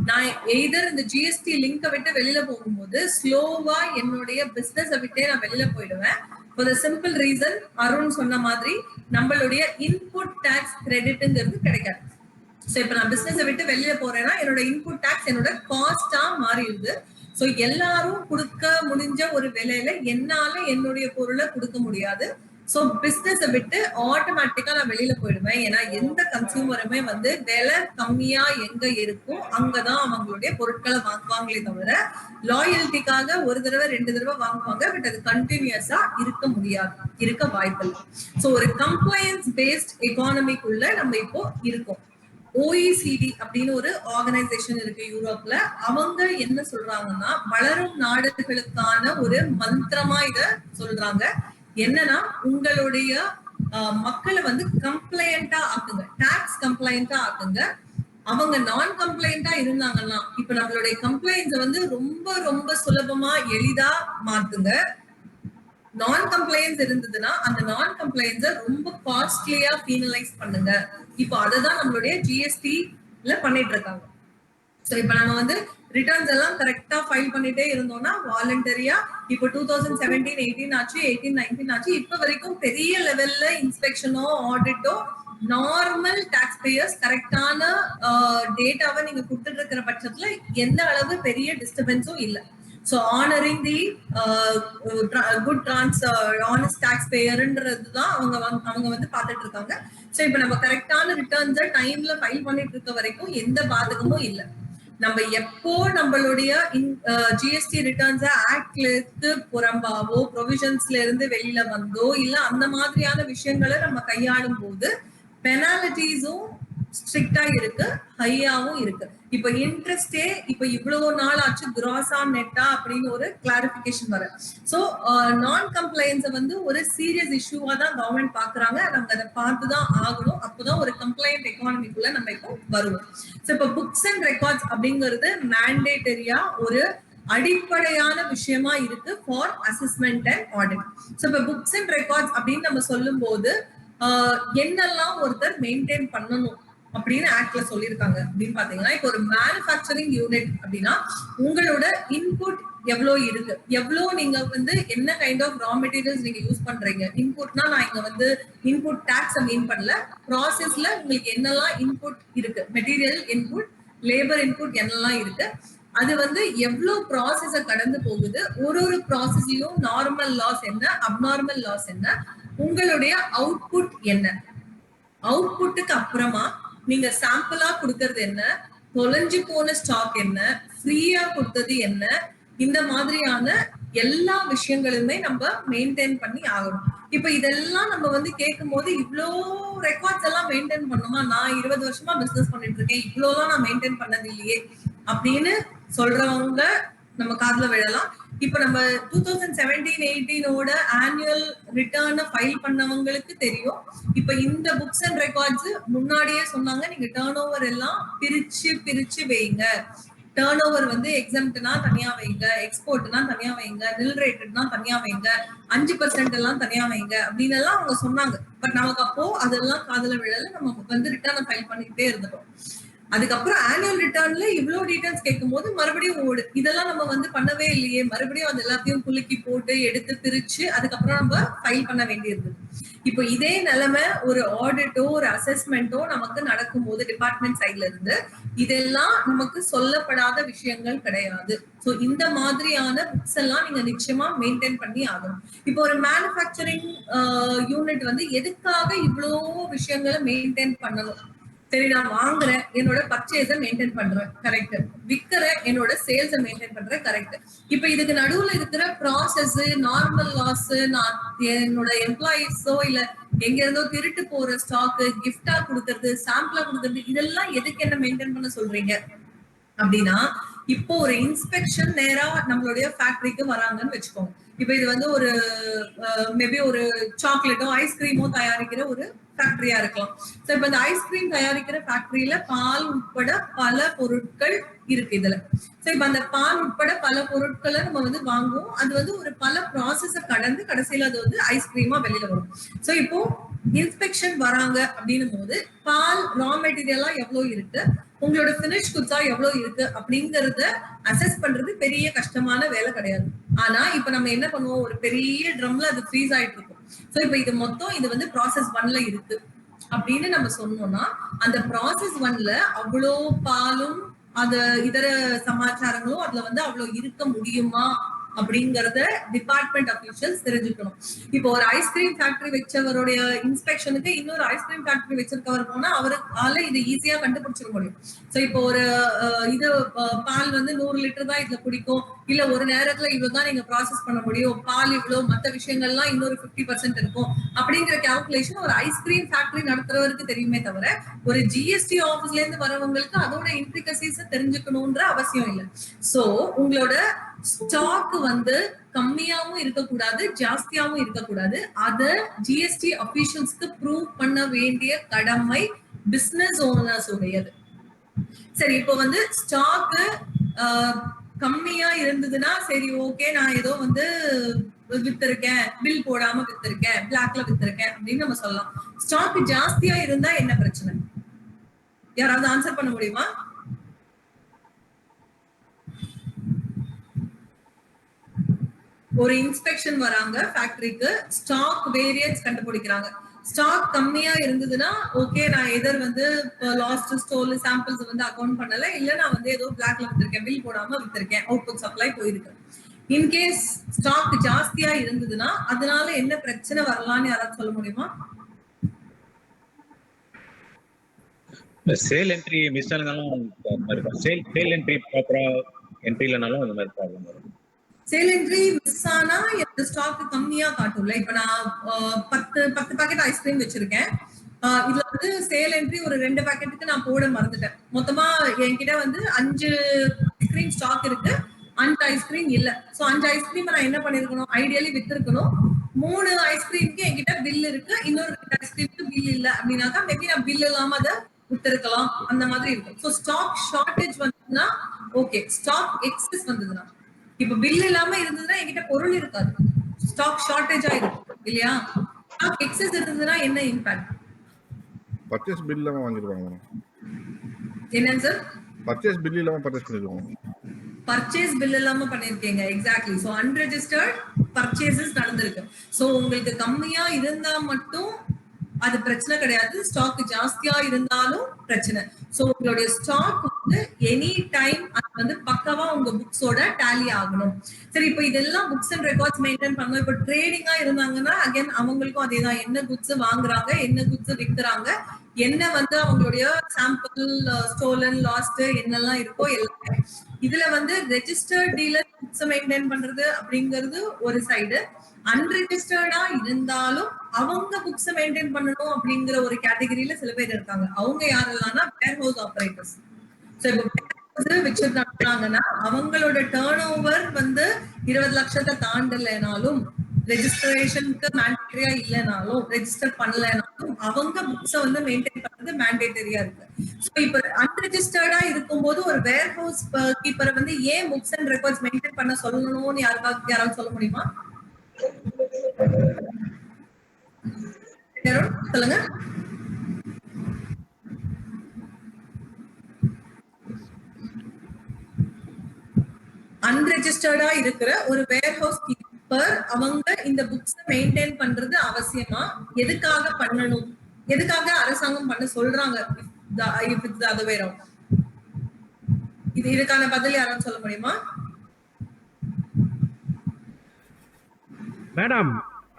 நான் எய்தர் இந்த ஜிஎஸ்டி லிங்கை விட்டு வெளியில போகும்போது ஸ்லோவா என்னுடைய பிசினஸை விட்டே நான் வெளியில போயிடுவேன். For the simple reason, Arun சொன்ன மாதிரி நம்மளுடைய இன்புட் டாக்ஸ் கிரெடிட்ங்கிறது கிடைக்காது. ஸோ இப்ப நான் பிசினஸை விட்டு வெளியில போறேன்னா என்னோட இன்புட் டாக்ஸ் என்னோட காஸ்டா மாறிடுது. ஸோ எல்லாரும் கொடுக்க முடிஞ்ச ஒரு விலையில என்னால என்னுடைய பொருளை கொடுக்க முடியாது. ஸோ பிசினஸை விட்டு ஆட்டோமேட்டிக்கா நான் வெளியில போயிடுவேன். ஏன்னா எந்த கன்சியூமருமே வந்து விலை கம்மியா எங்க இருக்கும் அங்கதான் அவங்களுடைய பொருட்களை வாங்குவாங்களே தவிர லாயல்ட்டிக்காக ஒரு தடவை 2 தடவை வாங்குவாங்க. பட் அது கண்டினியூஸா இருக்க முடியாது, இருக்க வாய்ப்பில்லை. ஸோ ஒரு கம்ப்ளையன்ஸ் பேஸ்ட் எக்கானமிக்குள்ள நம்ம இப்போ இருக்கோம். OECD அப்படின்னு ஒரு ஆர்கனைசேஷன் இருக்கு யூரோப்ல. அவங்க என்ன சொல்றாங்கன்னா, வளரும் நாடுகளுக்கான ஒரு மந்திரமா இத சொல்றாங்க. என்னன்னா, உங்களுடைய மக்களை வந்து கம்ப்ளைண்டா ஆக்குங்க, டாக்ஸ் கம்ப்ளைண்டா ஆக்குங்க. அவங்க நான் கம்ப்ளைண்டா இருந்தாங்கன்னா, இப்ப நம்மளுடைய கம்ப்ளைண்ட்ஸை வந்து ரொம்ப ரொம்ப சுலபமா எளிதா மாத்துங்க. நான் கம்ப்ளைன்ஸ் இருந்ததுன்னா அந்த நான் கம்ப்ளைன்ஸை ரொம்ப காஸ்ட்லியா பீனலைஸ் பண்ணுங்க. இப்போ அததான் நம்மளுடைய ஜிஎஸ்டில பண்ணிட்டு இருக்காங்க. ஸோ இப்போ நம்ம வந்து ரிட்டர்ன்ஸ் எல்லாம் கரெக்டா ஃபைல் பண்ணிட்டே இருந்தோம்னா வாலண்டரியா இப்போ 2017-18 ஆச்சு, 18-19 ஆச்சு. இப்ப வரைக்கும் பெரிய லெவல்ல இன்ஸ்பெக்ஷனோ ஆடிட்டோ நார்மல் டாக்ஸ் பேயர்ஸ் கரெக்டான டேட்டாவை நீங்க கொடுத்துட்டு இருக்கிற பட்சத்துல எந்த அளவு பெரிய டிஸ்டர்பன்ஸும் இல்லை. So honoring the good honest taxpayer-ன்றதுதான் அவங்க வந்து பார்த்துட்டு இருக்காங்க. ஸோ இப்போ நம்ம கரெக்டான ரிட்டர்ன்ஸை டைம்ல ஃபைல் பண்ணிட்டு இருக்க வரைக்கும் எந்த பாதகமும் இல்லை. நம்ம எப்போ நம்மளுடைய ஜிஎஸ்டி ரிட்டர்ன்ஸை ஆக்ட்க்கு புறம்பாவோ ப்ரொவிஷன்ஸ்ல இருந்து வெளியில வந்தோ இல்ல அந்த மாதிரியான விஷயங்களை நம்ம கையாளும் போது பெனாலிட்டிஸும் ஸ்ட்ரிக்டா இருக்கு, ஹையாவும் இருக்கு. இப்ப இன்ட்ரெஸ்டே இப்ப இவ்வளவு நாள் ஆச்சு கிராஸா நெட்டா அப்படின்னு ஒரு கிளாரிபிகேஷன் வர. சோ நான் கம்ப்ளைன்ஸை வந்து ஒரு சீரியஸ் இஷ்யூவா தான் கவர்மெண்ட் பாக்குறாங்க. நம்ம அதை பார்த்துதான் ஆகணும். அப்போதான் ஒரு கம்ப்ளைண்ட் எக்கானமிக்குள்ள நம்ம இப்போ வருவோம். சோ இப்ப புக்ஸ் அண்ட் ரெக்கார்ட்ஸ் அப்படிங்கிறது மேண்டேட்டரியா ஒரு அடிப்படையான விஷயமா இருக்கு for assessment and audit. So இப்ப புக்ஸ் அண்ட் ரெக்கார்ட்ஸ் அப்படின்னு நம்ம சொல்லும் போது என்னெல்லாம் ஒருத்தர் மெயின்டைன் பண்ணணும் அப்படின்னு ஆக்ட்ல சொல்லியிருக்காங்க அப்படின்னு பாத்தீங்கன்னா, இப்போ ஒரு மேனுஃபேக்சரிங் யூனிட் அப்படின்னா உங்களோட இன்புட் எவ்வளவு இருக்கு, எவ்வளவு நீங்க வந்து என்ன கைண்ட் ஆஃப் ரா மெட்டீரியல்ஸ் நீங்க யூஸ் பண்றீங்க. இன்புட்னா நான் இங்க வந்து இன்புட் டாக்ஸ் மீன் பண்ணல, ப்ராசஸ்ல உங்களுக்கு என்னெல்லாம் இன்புட் இருக்கு, மெட்டீரியல் இன்புட், லேபர் இன்புட் என்னெல்லாம் இருக்கு, அது வந்து எவ்வளவு ப்ராசஸ கடந்து போகுது, ஒரு ப்ராசஸ்லயும் நார்மல் லாஸ் என்ன, அப்நார்மல் லாஸ் என்ன, உங்களுடைய அவுட்புட் என்ன, அவுட்புட்டுக்கு அப்புறமா நீங்க சாம்பிளா கொடுக்கறது என்ன, தொலைஞ்சு போன ஸ்டாக் என்ன, ஃப்ரீயா கொடுத்தது என்ன, இந்த மாதிரியான எல்லா விஷயங்களுமே நம்ம மெயின்டைன் பண்ணி ஆகணும். இப்ப இதெல்லாம் நம்ம வந்து கேட்கும் போது இவ்வளோ ரெக்கார்ட்ஸ் எல்லாம் மெயின்டைன் பண்ணுமா, நான் 20 வருஷமா பிசினஸ் பண்ணிட்டு இருக்கேன், இவ்வளோலாம் நான் மெயின்டைன் பண்ணது இல்லையே அப்படின்னு சொல்றவங்க நம்ம காதுல விழலாம். இப்ப நம்ம 2017-18 ஆனுவல் ரிட்டர்ன் ஃபைல் பண்ணவங்களுக்கு தெரியும். இப்ப இந்த புக்ஸ் அண்ட் ரெக்கார்ட்ஸ் முன்னாடியே சொன்னாங்க, நீங்க டர்ன் ஓவர் எல்லாம் பிரிச்சு வைங்க. டர்ன் ஓவர் வந்து எக்ஸம்ட்னா தனியா வைங்க, எக்ஸ்போர்ட்னா தனியா வைங்க, நில் ரேட்டட்னா தனியா வைங்க, 5% எல்லாம் தனியா வைங்க அப்படின்னு எல்லாம் அவங்க சொன்னாங்க. பட் நமக்கு அப்போ அதெல்லாம் காதுல விழல, நம்ம வந்து ரிட்டர்ன் ஃபைல் பண்ணிக்கிட்டே இருந்துட்டோம். அதுக்கப்புறம் ஆனுவல் ரிட்டர்ன்ல இவ்வளவு டீடைல்ஸ் கேட்கும் போது மறுபடியும் ஓடு, இதெல்லாம் நம்ம வந்து பண்ணவே இல்லையே, மறுபடியும் அது எல்லாத்தையும் குலுக்கி போட்டு எடுத்து பிரிச்சு அதுக்கப்புறம் நம்ம ஃபைல் பண்ண வேண்டியிருந்தது. இப்போ இதே நிலைமை ஒரு ஆடிட்டோ ஒரு அசஸ்மெண்டோ நமக்கு நடக்கும் போது டிபார்ட்மெண்ட் சைட்ல இருந்து இதெல்லாம் நமக்கு சொல்லப்படாத விஷயங்கள் கிடையாது. ஸோ இந்த மாதிரியான புக்ஸ் எல்லாம் நீங்க நிச்சயமா மெயின்டைன் பண்ணி ஆகணும். இப்போ ஒரு மேனுஃபேக்சரிங் யூனிட் வந்து எதுக்காக இவ்வளோ விஷயங்களை மெயின்டைன் பண்ணணும்? சரி, நான் வாங்குறேன், என்னோட பர்ச்சேஸ மெயின்டைன் பண்றேன், கரெக்ட். விக்கிறேன், என்னோட சேல்ஸ மெயின்டைன் பண்றேன், கரெக்ட். இப்ப இதுக்கு நடுவுல இருக்கிற ப்ராசஸ், நார்மல் லாஸ், நான் என்னோட எம்ப்ளாயிஸோ இல்ல எங்க இருந்தோ திருட்டு போற ஸ்டாக், கிஃப்டா கொடுக்கறது, சாம்பிளா கொடுக்கறது, இதெல்லாம் எதுக்கு என்ன மெயின்டைன் பண்ண சொல்றீங்க அப்படின்னா, இப்போ ஒரு இன்ஸ்பெக்ஷன் நேரா நம்மளுடைய ஃபேக்டரிக்கு வராங்கன்னு வச்சுக்கோங்க. இப்ப இது வந்து ஒரு மேபி ஒரு சாக்லேட்டோ ஐஸ்கிரீமோ தயாரிக்கிற ஒரு ஃபேக்டரியா இருக்கலாம். சோ இப்ப இந்த ஐஸ்கிரீம் தயாரிக்கிற ஃபேக்டரியில பால் உட்பட பல பொருட்கள் இருக்கு இதுல. சோ இப்ப அந்த பால் உட்பட பல பொருட்களை நம்ம வந்து வாங்குவோம். அது வந்து ஒரு பல ப்ராசஸ கடந்து கடைசியில அது வந்து ஐஸ்கிரீமா வெளியில வரும். சோ இப்போ இன்ஸ்பெக்ஷன் வராங்க அப்படின்னும் போது பால் ரா மெட்டீரியலா எவ்வளவு இருக்கு, உங்களோட பினிஷ் குட்ஸா எவ்வளவு இருக்கு அப்படிங்கறத அசஸ் பண்றது பெரிய கஷ்டமான வேலை கிடையாது. ஆனா இப்ப நம்ம என்ன பண்ணுவோம், ஒரு பெரிய ட்ரம்ல அது ஃப்ரீஸ் ஆயிட்டு இருக்கும். சோ இப்ப இது மொத்தம் இது வந்து ப்ராசஸ் 1ல இருக்கு அப்படின்னு நம்ம சொன்னோம்னா, அந்த ப்ராசஸ் 1ல அவ்வளோ பாலும் அது இதர சமாச்சாரங்களும் அதுல வந்து அவ்வளவு இருக்க முடியுமா அப்படிங்கறத டிபார்ட்மெண்ட் அபிஷியல்ஸ் தெரிஞ்சுக்கணும். இப்போ ஒரு ஐஸ்கிரீம் ஃபேக்டரி வச்சவருடைய இன்ஸ்பெக்ஷனுக்கு இன்னொரு ஐஸ்கிரீம் ஃபேக்டரி வச்சிருக்கவர் போனா அவரால இது ஈஸியா கண்டுபிடிச்சிட முடியும். சோ இப்போ ஒரு இது பால் வந்து 100 லிட்டர் தான் இதுல குடிக்கும், இல்ல ஒரு நேரத்துல இவ்வளவுதான் நீங்க ப்ராசஸ் பண்ண முடியும், பால் இவ்வளவு, மத்த விஷயங்கள்லாம் இன்னொரு 50% இருக்கும் அப்படிங்கிற கால்குலேஷன் ஒரு ஐஸ்கிரீம் ஃபேக்டரி நடத்துறவருக்கு தெரியுமே தவிர, ஒரு ஜிஎஸ்டி ஆபீஸ்ல இருந்து வரவங்களுக்கு அதோட இன்ட்ரிகசிஸ தெரிஞ்சுக்கணும்ன்ற அவசியம் இல்லை. சோ உங்களோட ஸ்டாக் வந்து கம்மியாவும் இருக்கக்கூடாது, ஜாஸ்தியாவும் இருக்கக்கூடாது. அத ஜிஎஸ்டி அபிஷியல்ஸ்க்கு ப்ரூவ் பண்ண வேண்டிய கடமை பிசினஸ் ஓனர்ஸ் உடையது. சரி, இப்போ வந்து ஸ்டாக் கம்மியா இருந்ததுன்னா சரி ஓகே, நான் ஏதோ வந்து வித்திருக்கேன், பில் போடாம வித்திருக்கேன், பிளாக்ல வித்திருக்கேன் அப்படின்னு நம்ம சொல்லலாம். ஸ்டாக் ஜாஸ்தியா இருந்தா என்ன பிரச்சனை? யாராவது ஆன்சர் பண்ண முடியுமா? ஒரு இன்ஸ்பெக்ஷன் வராங்க ஃபேக்டரிக்கு, ஸ்டாக் வேரியன்ஸ் கண்டுபிடிக்கிறாங்க. ஸ்டாக் கம்மியா இருந்ததுன்னா ஓகே, நான் எதர் வந்து லாஸ்ட் ஸ்டோல் சாம்பிள்ஸ் வந்து அக்கவுண்ட் பண்ணல, இல்ல நான் வந்து ஏதோ பிளாக்ல வித்திருக்கேன், பில் போடாம வித்திருக்கேன், அவுட்புட் சப்ளை போயிருக்கு. இன்கேஸ் ஸ்டாக் ஜாஸ்தியா இருந்ததுன்னா அதனால என்ன பிரச்சனை வரலாம்னு யாராவது சொல்ல முடியுமா? சேல் என்ட்ரி மிஸ் ஆனாலும் சேல் என்ட்ரி ப்ராப்பரா என்ட்ரி இல்லனாலும் அந்த மாதிரி ப்ராப்ளம் வரும். சேல் என்ட்ரி மிஸ் ஆனா இந்த ஸ்டாக் கம்மியா காட்டும்ல. இப்ப நான் 10 பாக்கெட் ஐஸ்கிரீம் வச்சிருக்கேன், இதுல வந்து சேல் என்ட்ரி ஒரு 2 பாக்கெட்டுக்கு நான் போட மறந்துட்டேன். மொத்தமா என்கிட்ட வந்து 5 ஐஸ்கிரீம் ஸ்டாக் இருக்கு, 5 ஐஸ்கிரீம் இல்ல. சோ 5 ஐஸ்கிரீம் நான் என்ன பண்ணிருக்கணும், ஐடியலி வித்திருக்கணும். 3 ஐஸ்கிரீம்க்கு என்கிட்ட பில் இருக்கு, இன்னொரு 2 ஐஸ்கிரீம்க்கு பில் இல்ல அப்படின்னாக்கா மேபி நான் பில் இல்லாம அதை வித்திருக்கலாம், அந்த மாதிரி இருக்கும். சோ ஸ்டாக் ஷார்டேஜ் வந்ததுன்னா ஓகே, ஸ்டாக் எக்ஸஸ் வந்ததுன்னா, இப்ப பில் இல்லாம இருந்ததுன்னா என்கிட்ட பொருள் இருக்காது, ஸ்டாக் ஷார்டேஜா இருக்கும் இல்லையா? ஸ்டாக் எக்ஸஸ் இருந்ததுன்னா என்ன இம்பாக்ட்? பர்ச்சேஸ் பில் இல்லாம வாங்கிடுவாங்க. என்னங்க சார்? பர்ச்சேஸ் பில் இல்லாம பர்ச்சேஸ் பண்ணிடுவாங்க. பர்ச்சேஸ் பில் இல்லாம பண்ணிருக்கீங்க, எக்ஸாக்ட்லி. சோ அன்ரெஜிஸ்டர்ட் பர்ச்சேசஸ் நடந்திருக்கு. சோ உங்களுக்கு கம்மியா இருந்தா மட்டும் அது பிரச்சனை கிடையாது, ஸ்டாக் ஜாஸ்தியா இருந்தாலும் பிரச்சனை. சோ உங்களுடைய ஸ்டாக் வந்து எனி டைம் அது வந்து பக்கவா உங்க புக்ஸோட டேலி ஆகணும். சரி, இப்போ இதெல்லாம் புக்ஸ் அண்ட் ரெக்கார்ட்ஸ் மெயின்டைன் பண்ணணும். இப்போ ட்ரேடிங்கா இருந்தாங்கன்னா அகைன் அவங்களுக்கும் அதேதான், என்ன குட்ஸ் வாங்குறாங்க, என்ன குட்ஸ் விற்கிறாங்க, என்ன வந்து அவங்களுடைய சாம்பிள் ஸ்டோலன் லாஸ்ட் என்னெல்லாம் இருக்கோ எல்லாமே. இதுல வந்து ரெஜிஸ்டர்ட் டீலர் புக்ஸ் மெயின்டைன் பண்றது அப்படிங்கிறது ஒரு சைடு, அன்ரெஜிஸ்டர்டா இருந்தாலும் அவங்க புக்ஸ் மெயின்டைன் பண்ணணும் அப்படிங்கிற ஒரு கேட்டகரியில சில பேர் இருக்காங்க. அவங்க யாரெல்லாம்னா வேர் ஹவுஸ் ஆபரேட்டர்ஸ். சோ இப்போ வச்சு நடத்துறாங்கன்னா அவங்களோட டர்ன் ஓவர் வந்து 20 லட்சத்தை தாண்டலைனாலும், ரெஜிஸ்ட்ரேஷனுக்கு மேண்டேட்டரியா இல்லைனாலும், ரெஜிஸ்டர் பண்ணலைனாலும் அவங்க புக்ஸை வந்து மெயின்டைன் பண்றது மேண்டேட்டரியா இருக்கு. சோ இப்ப அன்ரெஜிஸ்டர்டா இருக்கும்போது ஒரு வேர் ஹவுஸ் கீப்பரை வந்து ஏன் புக்ஸ் அண்ட் ரெக்கார்ட்ஸ் மெயின்டைன் பண்ண சொல்லணும்னு யாராவது சொல்ல முடியுமா? சொல்லுங்க. அன்ரெஜிஸ்டர்டா இருக்கிற ஒரு வேர் ஹவுஸ் கீப்பர் அவங்க இந்த புக்ஸ் மெயின்டைன் பண்றது அவசியமா? எதுக்காக பண்ணணும்? எதுக்காக அரசாங்கம் பண்ண சொல்றாங்க? இதுக்கான பதில் யாராவது சொல்ல முடியுமா? மேடம்,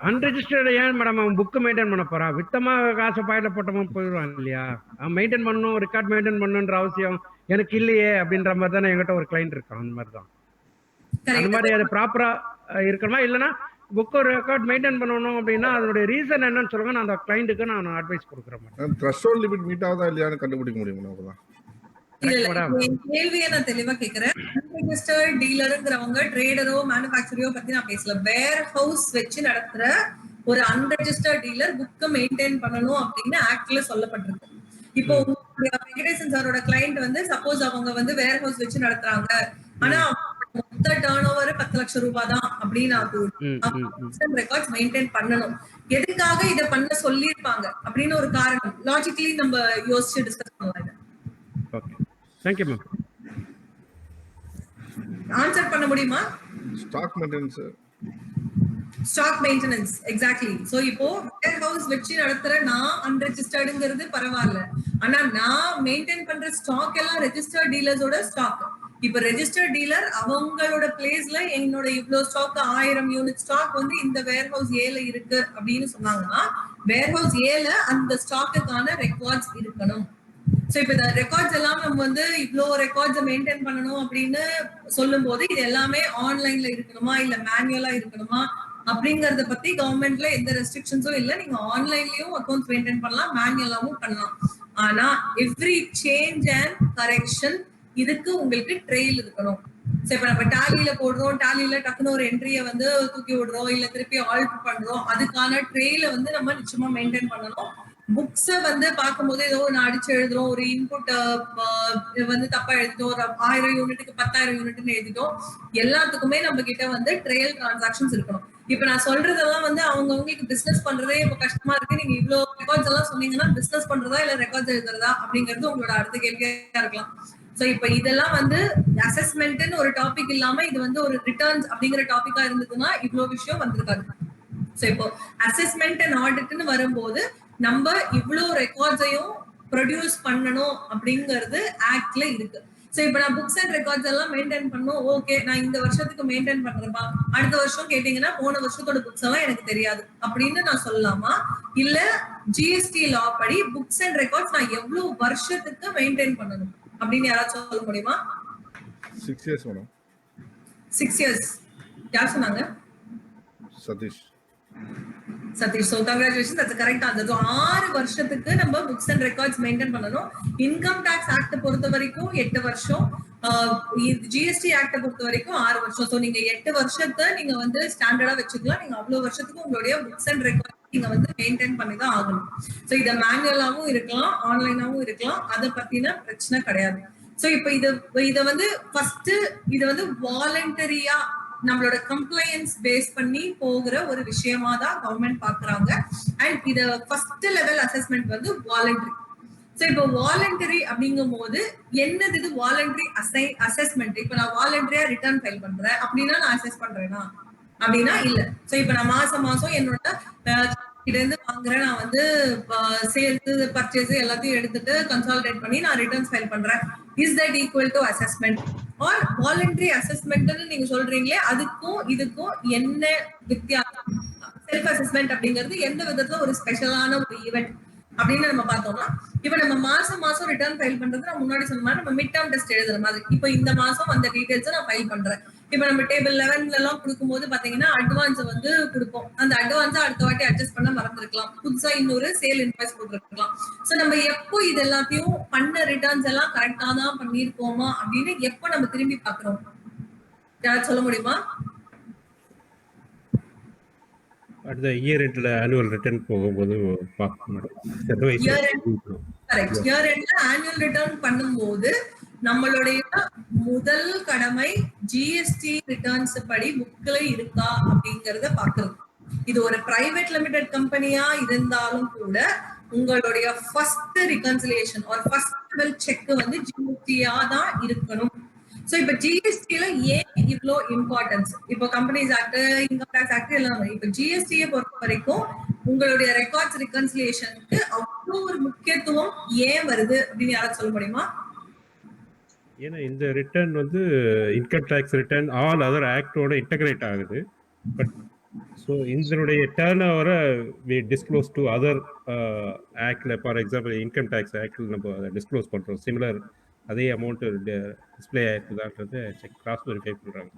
அன்ரெஜிஸ்டர்டு ஏன் மேடம் அவன் புக்கு மெயின்டைன் பண்ண போறான்? வித்தமா காசை பாயில போட்டமா போயிடுவான் இல்லையா? அவன் மெயின்டைன் பண்ணணும், ரெக்கார்ட் மெயின்டைன் பண்ணணுன்ற அவசியம் எனக்கு இல்லையே அப்படின்ற மாதிரி தானே என்கிட்ட ஒரு கிளைண்ட் இருக்கான். அந்த மாதிரி தான். அந்த மாதிரி அது ப்ராப்பரா இருக்கணுமா? இல்லைன்னா புக்கு ரெக்கார்ட் மெயின்டைன் பண்ணணும் அப்படின்னா அதனுடைய ரீசன் என்னன்னு சொல்லுங்க. நான் அந்த கிளைண்ட்டுக்கு நான் அட்வைஸ் கொடுக்குறேன். த்ரெஷோல்ட் லிமிட் மீட் ஆகுதா இல்லையான்னு கண்டுபிடிக்க முடியும் அப்பதான். கேள்வியை நான் தெளிவா கேக்குறேன். அன்ரெஜிஸ்டர்ட் டீலருங்கிறவங்க ட்ரேடரோ மேனுஃபேக்சரையோ பத்தி நான் பேசல. வேர் ஹவுஸ் வச்சு நடத்துற ஒரு அன்ரெஜிஸ்டர்ட் டீலர் புக்க மெயின்டைன் பண்ணணும் அப்படின்னு ஆக்ட்ல சொல்லப்பட்டிருக்கு. இப்போ வெங்கடேசன் சாரோட கிளைண்ட் வந்து சப்போஸ் அவங்க வந்து வேர் ஹவுஸ் வச்சு நடத்துறாங்க, ஆனா மொத்த டர்ன் ஓவர் 10 லட்சம் ரூபாய் தான் அப்படின்னு ரெக்கார்ட்ஸ் மெயின்டைன் பண்ணணும். எதுக்காக இதை பண்ண சொல்லியிருப்பாங்க அப்படின்னு ஒரு காரணம் லாஜிக்கலி நம்ம யோசிச்சு டிஸ்கஸ் பண்ணலாம். Okay, thank you ma'am. ஆன்சர் பண்ண முடியுமா? Stock maintenance. Stock maintenance exactly. So இப்போ வேர் ஹவுஸ் வச்சு நடத்துற நான் அன்ரெஜிஸ்டர்டுங்கிறது பரவாயில்ல, ஆனா நான் மெயின்டைன் பண்ற ஸ்டாக் எல்லாம் ரெஜிஸ்டர்ட் டீலர்ஸோட ஸ்டாக். இப்ப ரெஜிஸ்டர்ட் டீலர் அவங்களோட பிளேஸ்ல என்னோட இவ்வளவு ஸ்டாக் 1000 யூனிட் ஸ்டாக் வந்து இந்த வேர் ஹவுஸ் ஏல இருக்கு அப்படின்னு சொன்னாங்கன்னா வேர் ஹவுஸ் ஏல அந்த ஸ்டாக்குக்கான ரெக்கார்ட்ஸ் இருக்கணும். சோ இப்ப இந்த ரெக்கார்ட்ஸ் எல்லாம் நம்ம வந்து இவ்வளோ ரெக்கார்ட்ஸ் மெயின்டைன் பண்ணணும் அப்படின்னு சொல்லும் போது இது எல்லாமே ஆன்லைன்ல இருக்கணுமா இல்ல மேனுவலா இருக்கணுமா அப்படிங்கறத பத்தி கவர்மெண்ட்ல எந்த ரெஸ்ட்ரிக்ஷன்ஸும் இல்ல. நீங்க ஆன்லைன்லயும் அக்கௌண்ட்ஸ் மெயின்டைன் பண்ணலாம், மேனுவலாவும் பண்ணலாம். ஆனா எவ்ரி சேஞ்ச் அண்ட் கரெக்ஷன் இதுக்கு உங்களுக்கு ட்ரெயில் இருக்கணும். சோ இப்ப நம்ம டாலியில போடுறோம், டாலியில டக்குன்னு ஒரு என்ட்ரியை வந்து தூக்கி விடுறோம் இல்ல திருப்பி ஆல்டர் பண்றோம், அதுக்கான ட்ரெயில வந்து நம்ம நிச்சயமா மெயின்டைன் பண்ணணும். புக்ஸ வந்து பார்க்கும்போது ஏதோ ஒன்று அடிச்சு எழுதுறோம், ஒரு இன்புட் வந்து தப்பா எழுதிட்டோம், ஒரு 1000 யூனிட்டுக்கு 10,000 யூனிட்னு எழுதிட்டோம், எல்லாத்துக்குமே நம்ம கிட்ட வந்து ட்ரையல் டிரான்சாக்ஷன்ஸ் இருக்கணும். இப்ப நான் சொல்றதெல்லாம் வந்து அவங்களுக்கு பிசினஸ் பண்றதே இப்ப கஷ்டமா இருக்கு, நீங்க இவ்வளவு ரெக்கார்ட்ஸ் எல்லாம் சொன்னீங்கன்னா பிசினஸ் பண்றதா இல்ல ரெக்கார்ட்ஸ் எழுதுறதா அப்படிங்கிறது உங்களோட அடுத்த கேள்வியா இருக்கலாம். சோ இப்ப இதெல்லாம் வந்து அசஸ்மெண்ட்னு ஒரு டாபிக் இல்லாம இது வந்து ஒரு ரிட்டர்ன்ஸ் அப்படிங்கிற டாபிக்கா இருந்ததுன்னா இவ்வளவு விஷயம் வந்திருக்காது. சோ இப்போ அசஸ்மெண்ட் அண்ட் ஆடிட்னு வரும்போது நம்ம இவ்வளவு ரெக்கார்ட்ஸையும் ப்ரொடியூஸ் பண்ணணும் அப்படிங்கிறது ஆக்ட்ல இருக்கு. சோ இப்ப நான் புக்ஸ் அண்ட் ரெக்கார்ட்ஸ் எல்லாம் மெயின்டைன் பண்ணும், ஓகே நான் இந்த வருஷத்துக்கு மெயின்டைன் பண்றேன்ப்பா, அடுத்த வருஷம் கேட்டீங்கன்னா போன வருஷத்தோட புக்ஸ் எல்லாம் எனக்கு தெரியாது அப்படின்னு நான் சொல்லலாமா? இல்ல ஜிஎஸ்டி லா படி புக்ஸ் அண்ட் ரெக்கார்ட்ஸ் நான் எவ்வளவு வருஷத்துக்கு மெயின்டைன் பண்ணணும் அப்படின்னு யாராச்சும் சொல்ல முடியுமா? 6 years மேடம். 6 years யார் சொன்னாங்க? Satish. So congratulation, that's correct answer. So 6 வருஷத்துக்கு நம்ம புக்ஸ் அண்ட் ரெக்கார்ட்ஸ் மெயின்டைன் பண்ணணும். இன்கம் டாக்ஸ் ஆக்ட் பொறுத்த வரைக்கும் 8 வருஷம், ஜிஎஸ்டி ஆக்ட பொறுத்த வரைக்கும் 6 வருஷம். சோ நீங்க 8 வருஷத்தை நீங்க வந்து ஸ்டாண்டர்டா வச்சுக்கலாம். நீங்க அவ்வளவு வருஷத்துக்கு உங்களுடைய புக்ஸ் அண்ட் ரெக்கார்ட் நீங்க வந்து மெயின்டைன் பண்ணி தான் ஆகணும். சோ இத மேனுவலாவும் இருக்கலாம், ஆன்லைனாவும் இருக்கலாம், அதை பத்தின பிரச்சனை கிடையாது. சோ இப்ப இத வந்து ஃபர்ஸ்ட் இது வந்து வாலண்டரியா நம்மளோட கம்ப்ளையன்ஸ் பேஸ் பண்ணி போகிற ஒரு விஷயமா தான் கவர்மெண்ட் பாக்குறாங்க. அண்ட் இத ஃபர்ஸ்ட் லெவல் அசஸ்மெண்ட் வந்து வாலண்டரி. சோ இப்போ வாலண்டரி அப்படிங்கும் போது என்னது இது வாலண்டரி அசஸ்மெண்ட்? இப்ப நான் வாலண்டரியா ரிட்டர்ன் ஃபைல் பண்றேன் அப்படின்னா நான் அசஸ் பண்றேனா அப்படின்னா இல்ல. சோ இப்ப நான் மாசம் மாசம் என்னோட கிட்ட இருந்து வாங்குறேன், நான் வந்து சேல்ஸ் பர்ச்சேஸ் எல்லாத்தையும் எடுத்துட்டு கன்சாலிடேட் பண்ணி நான் ரிட்டர்ன்ஸ் ஃபைல் பண்றேன். Is that equal to assessment or voluntary அசஸ்மெண்ட்னு நீங்க சொல்றீங்களே, அதுக்கும் இதுக்கும் என்ன வித்தியாசம்? செல்ஃப் அசஸ்மெண்ட் அப்படிங்கிறது எந்த விதத்துல ஒரு ஸ்பெஷலான ஒரு ஈவெண்ட் அப்படின்னு நம்ம பார்த்தோம்னா, இப்ப நம்ம மாசம் மாசம் ரிட்டர்ன் ஃபைல் பண்றது நான் முன்னாடி சொன்ன மாதிரி நம்ம மிட் டேர்ம் டெஸ்ட் எழுதுற மாதிரி. இப்ப இந்த மாசம் அந்த டீடைல்ஸ் நான் ஃபைல் பண்றேன். இப்ப நம்ம டேபிள் 11 எல்லாம் கொடுக்கும்போது பாத்தீங்கன்னா அட்வான்ஸ் வந்து கொடுப்போம். அந்த அட்வான்ஸ் அடுத்த வாட்டி அட்ஜஸ்ட் பண்ண மறந்துருக்கலாம், புதுசா இன்னொரு சேல் இன்வாய்ஸ் போட்டுருக்கலாம். சோ நம்ம எப்போ இது எல்லாத்தையும் பண்ண ரிட்டர்ன்ஸ் எல்லாம் கரெக்டா தான் பண்ணிருக்கோமா அப்படின்னு எப்போ நம்ம திரும்பி பாக்குறோம்? யாராவது சொல்ல முடியுமா? அடுத்த இயர் எண்ட்ல ஆனுவல் ரிட்டர்ன் போகும்போது பார்க்கணும். கரெக்ட். இயர் எண்ட்ல ஆனுவல் ரிட்டர்ன் பண்ணும்போது நம்மளுடைய முதல் கடமை ஜிஎஸ்டி ரிட்டர்ன்ஸ் படி புக்ல இருக்கா அப்படிங்கறத பாக்குறது. இது ஒரு பிரைவேட் லிமிடெட் கம்பெனியா இருந்தாலும் கூட உங்களுடைய first reconciliation or first level check வந்து ஜிஎஸ்டியா தான் இருக்கணும். சோ இப்ப ஜிஎஸ்டில ஏன் இவ்வளோ இம்பார்ட்டன்ஸ்? இப்போ companies act, income tax act எல்லாம், இப்ப ஜிஎஸ்டியை பொறுத்த வரைக்கும் உங்களுடைய ரெக்கார்ட்ஸ் ரிகன்சிலியேஷனுக்கு அவ்வளோ ஒரு முக்கியத்துவம் ஏன் வருது அப்படின்னு யாராவது சொல்ல முடியுமா? ஏன்னா இந்த ரிட்டர்ன் வந்து income tax return all other ஆக்டோட இன்டகிரேட் ஆகுது. பட் ஸோ இதனுடைய டேர்ன் ஓவரை வி டிஸ்க்ளோஸ் டு அதர் ஆக்டில், ஃபார் எக்ஸாம்பிள் இன்கம் டேக்ஸ் ஆக்டில் நம்ம அதை டிஸ்க்ளோஸ் பண்ணுறோம். சிமிலர் அதே அமௌண்ட்டு டிஸ்பிளே ஆகிருக்குதான்றதை கிராஸ் வெரிஃபை பண்ணுறாங்க.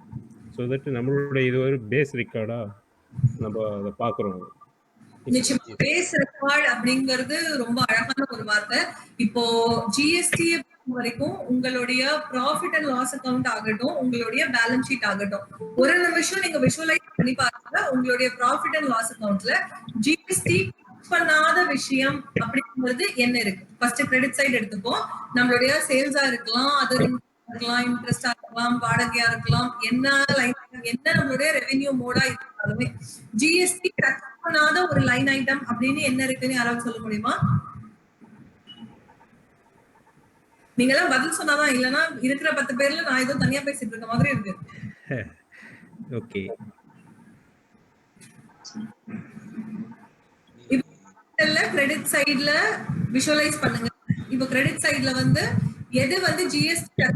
ஸோ தட் நம்மளுடைய இது ஒரு பேஸ் ரெக்கார்டாக நம்ம அதை பார்க்குறோம். நிச்சயமா பேஸ் ரெக்கார்ட் அப்படிங்கிறது ரொம்ப அழகான ஒரு வார்த்தை. இப்போ ஜிஎஸ்டி வரைக்கும் உங்களுடைய ப்ராஃபிட் அண்ட் லாஸ் அக்கவுண்ட் ஆகட்டும், உங்களுடைய பேலன்ஸ் ஷீட் ஆகட்டும், ஒரு நிமிஷம் நீங்க விஷுவலைஸ் பண்ணி பாருங்க. உங்களுடைய ப்ராஃபிட் அண்ட் லாஸ் அக்கவுண்ட்ல ஜிஎஸ்டி பண்ணாத விஷயம் அப்படிங்கிறது என்ன இருக்கு? ஃபர்ஸ்ட் கிரெடிட் சைடு எடுத்துப்போம். நம்மளுடைய சேல்ஸா இருக்கலாம், அதர் இருக்கலாம், இன்ட்ரெஸ்டா இருக்கலாம், வாடகையா இருக்கலாம், என்ன லைன் என்ன நம்மளுடைய ரெவென்யூ மோடா இருந்தாலுமே ஜிஎஸ்டி டச் பண்ணாத ஒரு லைன் ஐட்டம் அப்படின்னு என்ன இருக்குன்னு யாராவது சொல்ல முடியுமா? நீங்க எல்லாம் பதில் சொன்னாதான், இல்லைன்னா இருக்கிற 10 பேர்ல நான் ஏதோ தனியா பேசிட்டு இருக்க மாதிரி இருக்கு. ஓகே, கிரெடிட் சைடுல விஷுவலைஸ் பண்ணுங்க. இப்போ கிரெடிட் சைடுல வந்து எது வந்து ஜிஎஸ்டி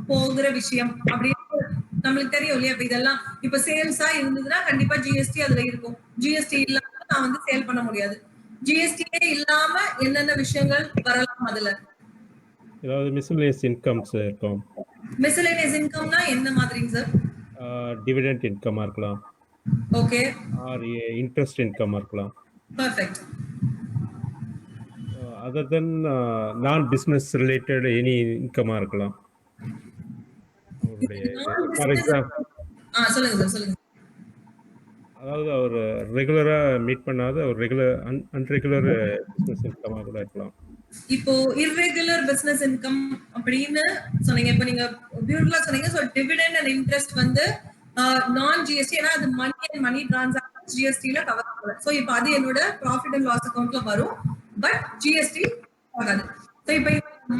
போகிற விஷயம் அப்படின்னு நம்மளுக்கு தெரியும் இல்லையா? இப்ப இதெல்லாம் இப்ப சேல்ஸா இருந்ததுன்னா கண்டிப்பா ஜிஎஸ்டி அதுல இருக்கும். ஜிஎஸ்டி இல்லாம நான் வந்து சேல் பண்ண முடியாது. ஜிஎஸ்டியே இல்லாம என்னென்ன விஷயங்கள் வரலாம் அதுல? ஏதாவது மிஸ்லேனியஸ் இன்கம்ஸ் இருக்கும். மிஸ்லேனியஸ் இன்கம்னா என்ன மாதிரிங்க சார்? டிவிடெண்ட் இன்கமா இருக்கலாம். ஓகே. ஆர் இன்ட்ரெஸ்ட் இன்கமா இருக்கலாம். பெர்ஃபெக்ட். அதர் தென் நான் பிஸ்னஸ் ரிலேட்டட் எனி இன்கமா இருக்கலாம். ஃபார் எக்ஸாம்பிள் சொல்லுங்க சார், சொல்லுங்க. அதாவது அவர் ரெகுலரா மீட் பண்ணாத ஒரு ரெகுலர் அன்ரெகுலர் பிசினஸ் இன்கமா கூட இருக்கலாம். இப்போ இர்ரெகுலர் பிசினஸ் இன்கம் அப்படின்னு சொன்னீங்க. இப்போ நீங்க பியூட்டிஃபுல்லா சொன்னீங்க. ஸோ டிவிடெண்ட் அண்ட் இன்ட்ரெஸ்ட் வந்து நான் ஜிஎஸ்டி, ஏன்னா அது மணி அண்ட் மணி டிரான்சாக்ஷன் ஜிஎஸ்டில கவர் ஆகல. ஸோ இப்போ அது என்னோட ப்ராஃபிட் அண்ட் லாஸ் அக்கௌண்ட்ல வரும், பட் ஜிஎஸ்டி ஆகாது. ஸோ இப்போ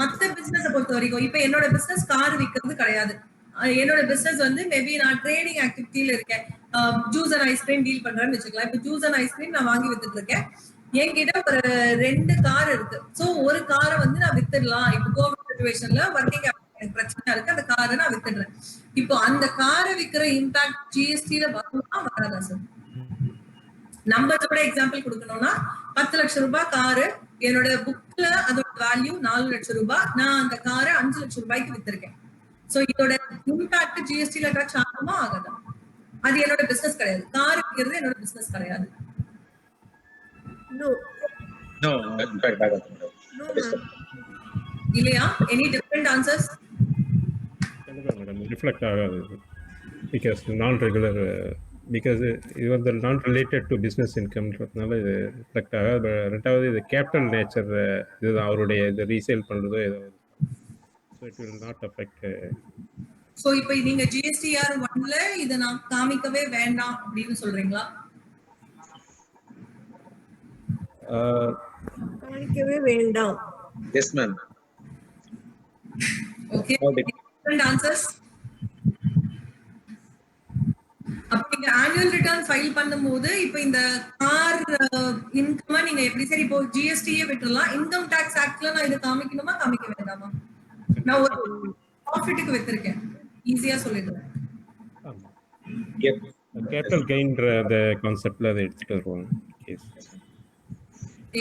மற்ற பிசினஸை பொறுத்த வரைக்கும், இப்போ என்னோட பிசினஸ் கார் விற்கிறது கிடையாது. என்னோட பிசினஸ் வந்து மேபி நான் ட்ரேடிங் ஆக்டிவிட்டியில இருக்கேன். ஜூஸ் அண்ட் ஐஸ்கிரீம் டீல் பண்றேன்னு வச்சுக்கலாம். இப்போ ஜூஸ் அண்ட் ஐஸ்கிரீம் நான் வாங்கி வித்துட்டு இருக்கேன். என்கிட்ட ஒரு 2 கார் இருக்கு. சோ ஒரு காரை வந்து நான் வித்துடலாம். இப்போ கோவிட் சிச்சுவேஷன்ல ஒர்க்கிங் எனக்கு பிரச்சனை இருக்கு, அந்த காரை நான் வித்துடுறேன். இப்போ அந்த காரை விக்கிற இம்பாக்ட் ஜிஎஸ்டில வருமா வராதா சார்? நம்பர்ஸோட எக்ஸாம்பிள் கொடுக்கணும்னா 10 லட்சம் ரூபாய் காரு, என்னோட புக்ல அதோட வேல்யூ 4 லட்சம் ரூபாய். நான் அந்த காரை 5 லட்சம் ரூபாய்க்கு வித்திருக்கேன். சோ இதோட இம்பாக்ட் ஜிஎஸ்டில டச் ஆகுமா ஆகாதா? அது என்னோட பிசினஸ் கிடையாது. கார் விற்கிறது என்னோட பிசினஸ் கிடையாது. No. No, in fact, I don't know. No, ma'am. இல்லையா? Any different answers? கண்டிப்பாக மேடம் ரிஃப்ளெக்ட் ஆகாது. பிகாஸ் நான் ரெகுலர், பிகாஸ் இது வந்து நான் ரிலேட்டட் டு பிஸ்னஸ் இன்கம்ன்றதுனால இது ரிஃப்ளெக்ட் ஆகாது. ரெண்டாவது இது கேபிட்டல் நேச்சர், இதுதான் அவருடைய இது ரீசேல் பண்ணுறதோ ஏதாவது. So it will not affect. So இப்போ நீங்க ஜிஎஸ்டிஆர் 1ல இத நான் காமிக்கவே வேண்டாம் அப்படின்னு சொல்றீங்களா? காணிக்கவே வேண்டாம். Yes, ma'am. Okay, different answers. அப்ப நீங்க ஆனுவல் ரிட்டர்ன் ஃபைல் பண்ணும்போது இப்போ இந்த கார் இன்கம் நீங்க எப்படி சரி இப்போ ஜிஎஸ்டியே விட்டுறலாம், இன்கம் டாக்ஸ் ஆக்ட்ல நான் இத காமிக்கணுமா காமிக்க வேண்டாமா? நான் ஒரு ப்ராஃபிட்டுக்கு வித்திருக்கேன், ஈஸியா சொல்லிடுறேன். Yes. கேபிட்டல் கெயின்ற அந்த கான்செப்ட்ல அதை எடுத்துட்டு வருவாங்க. Case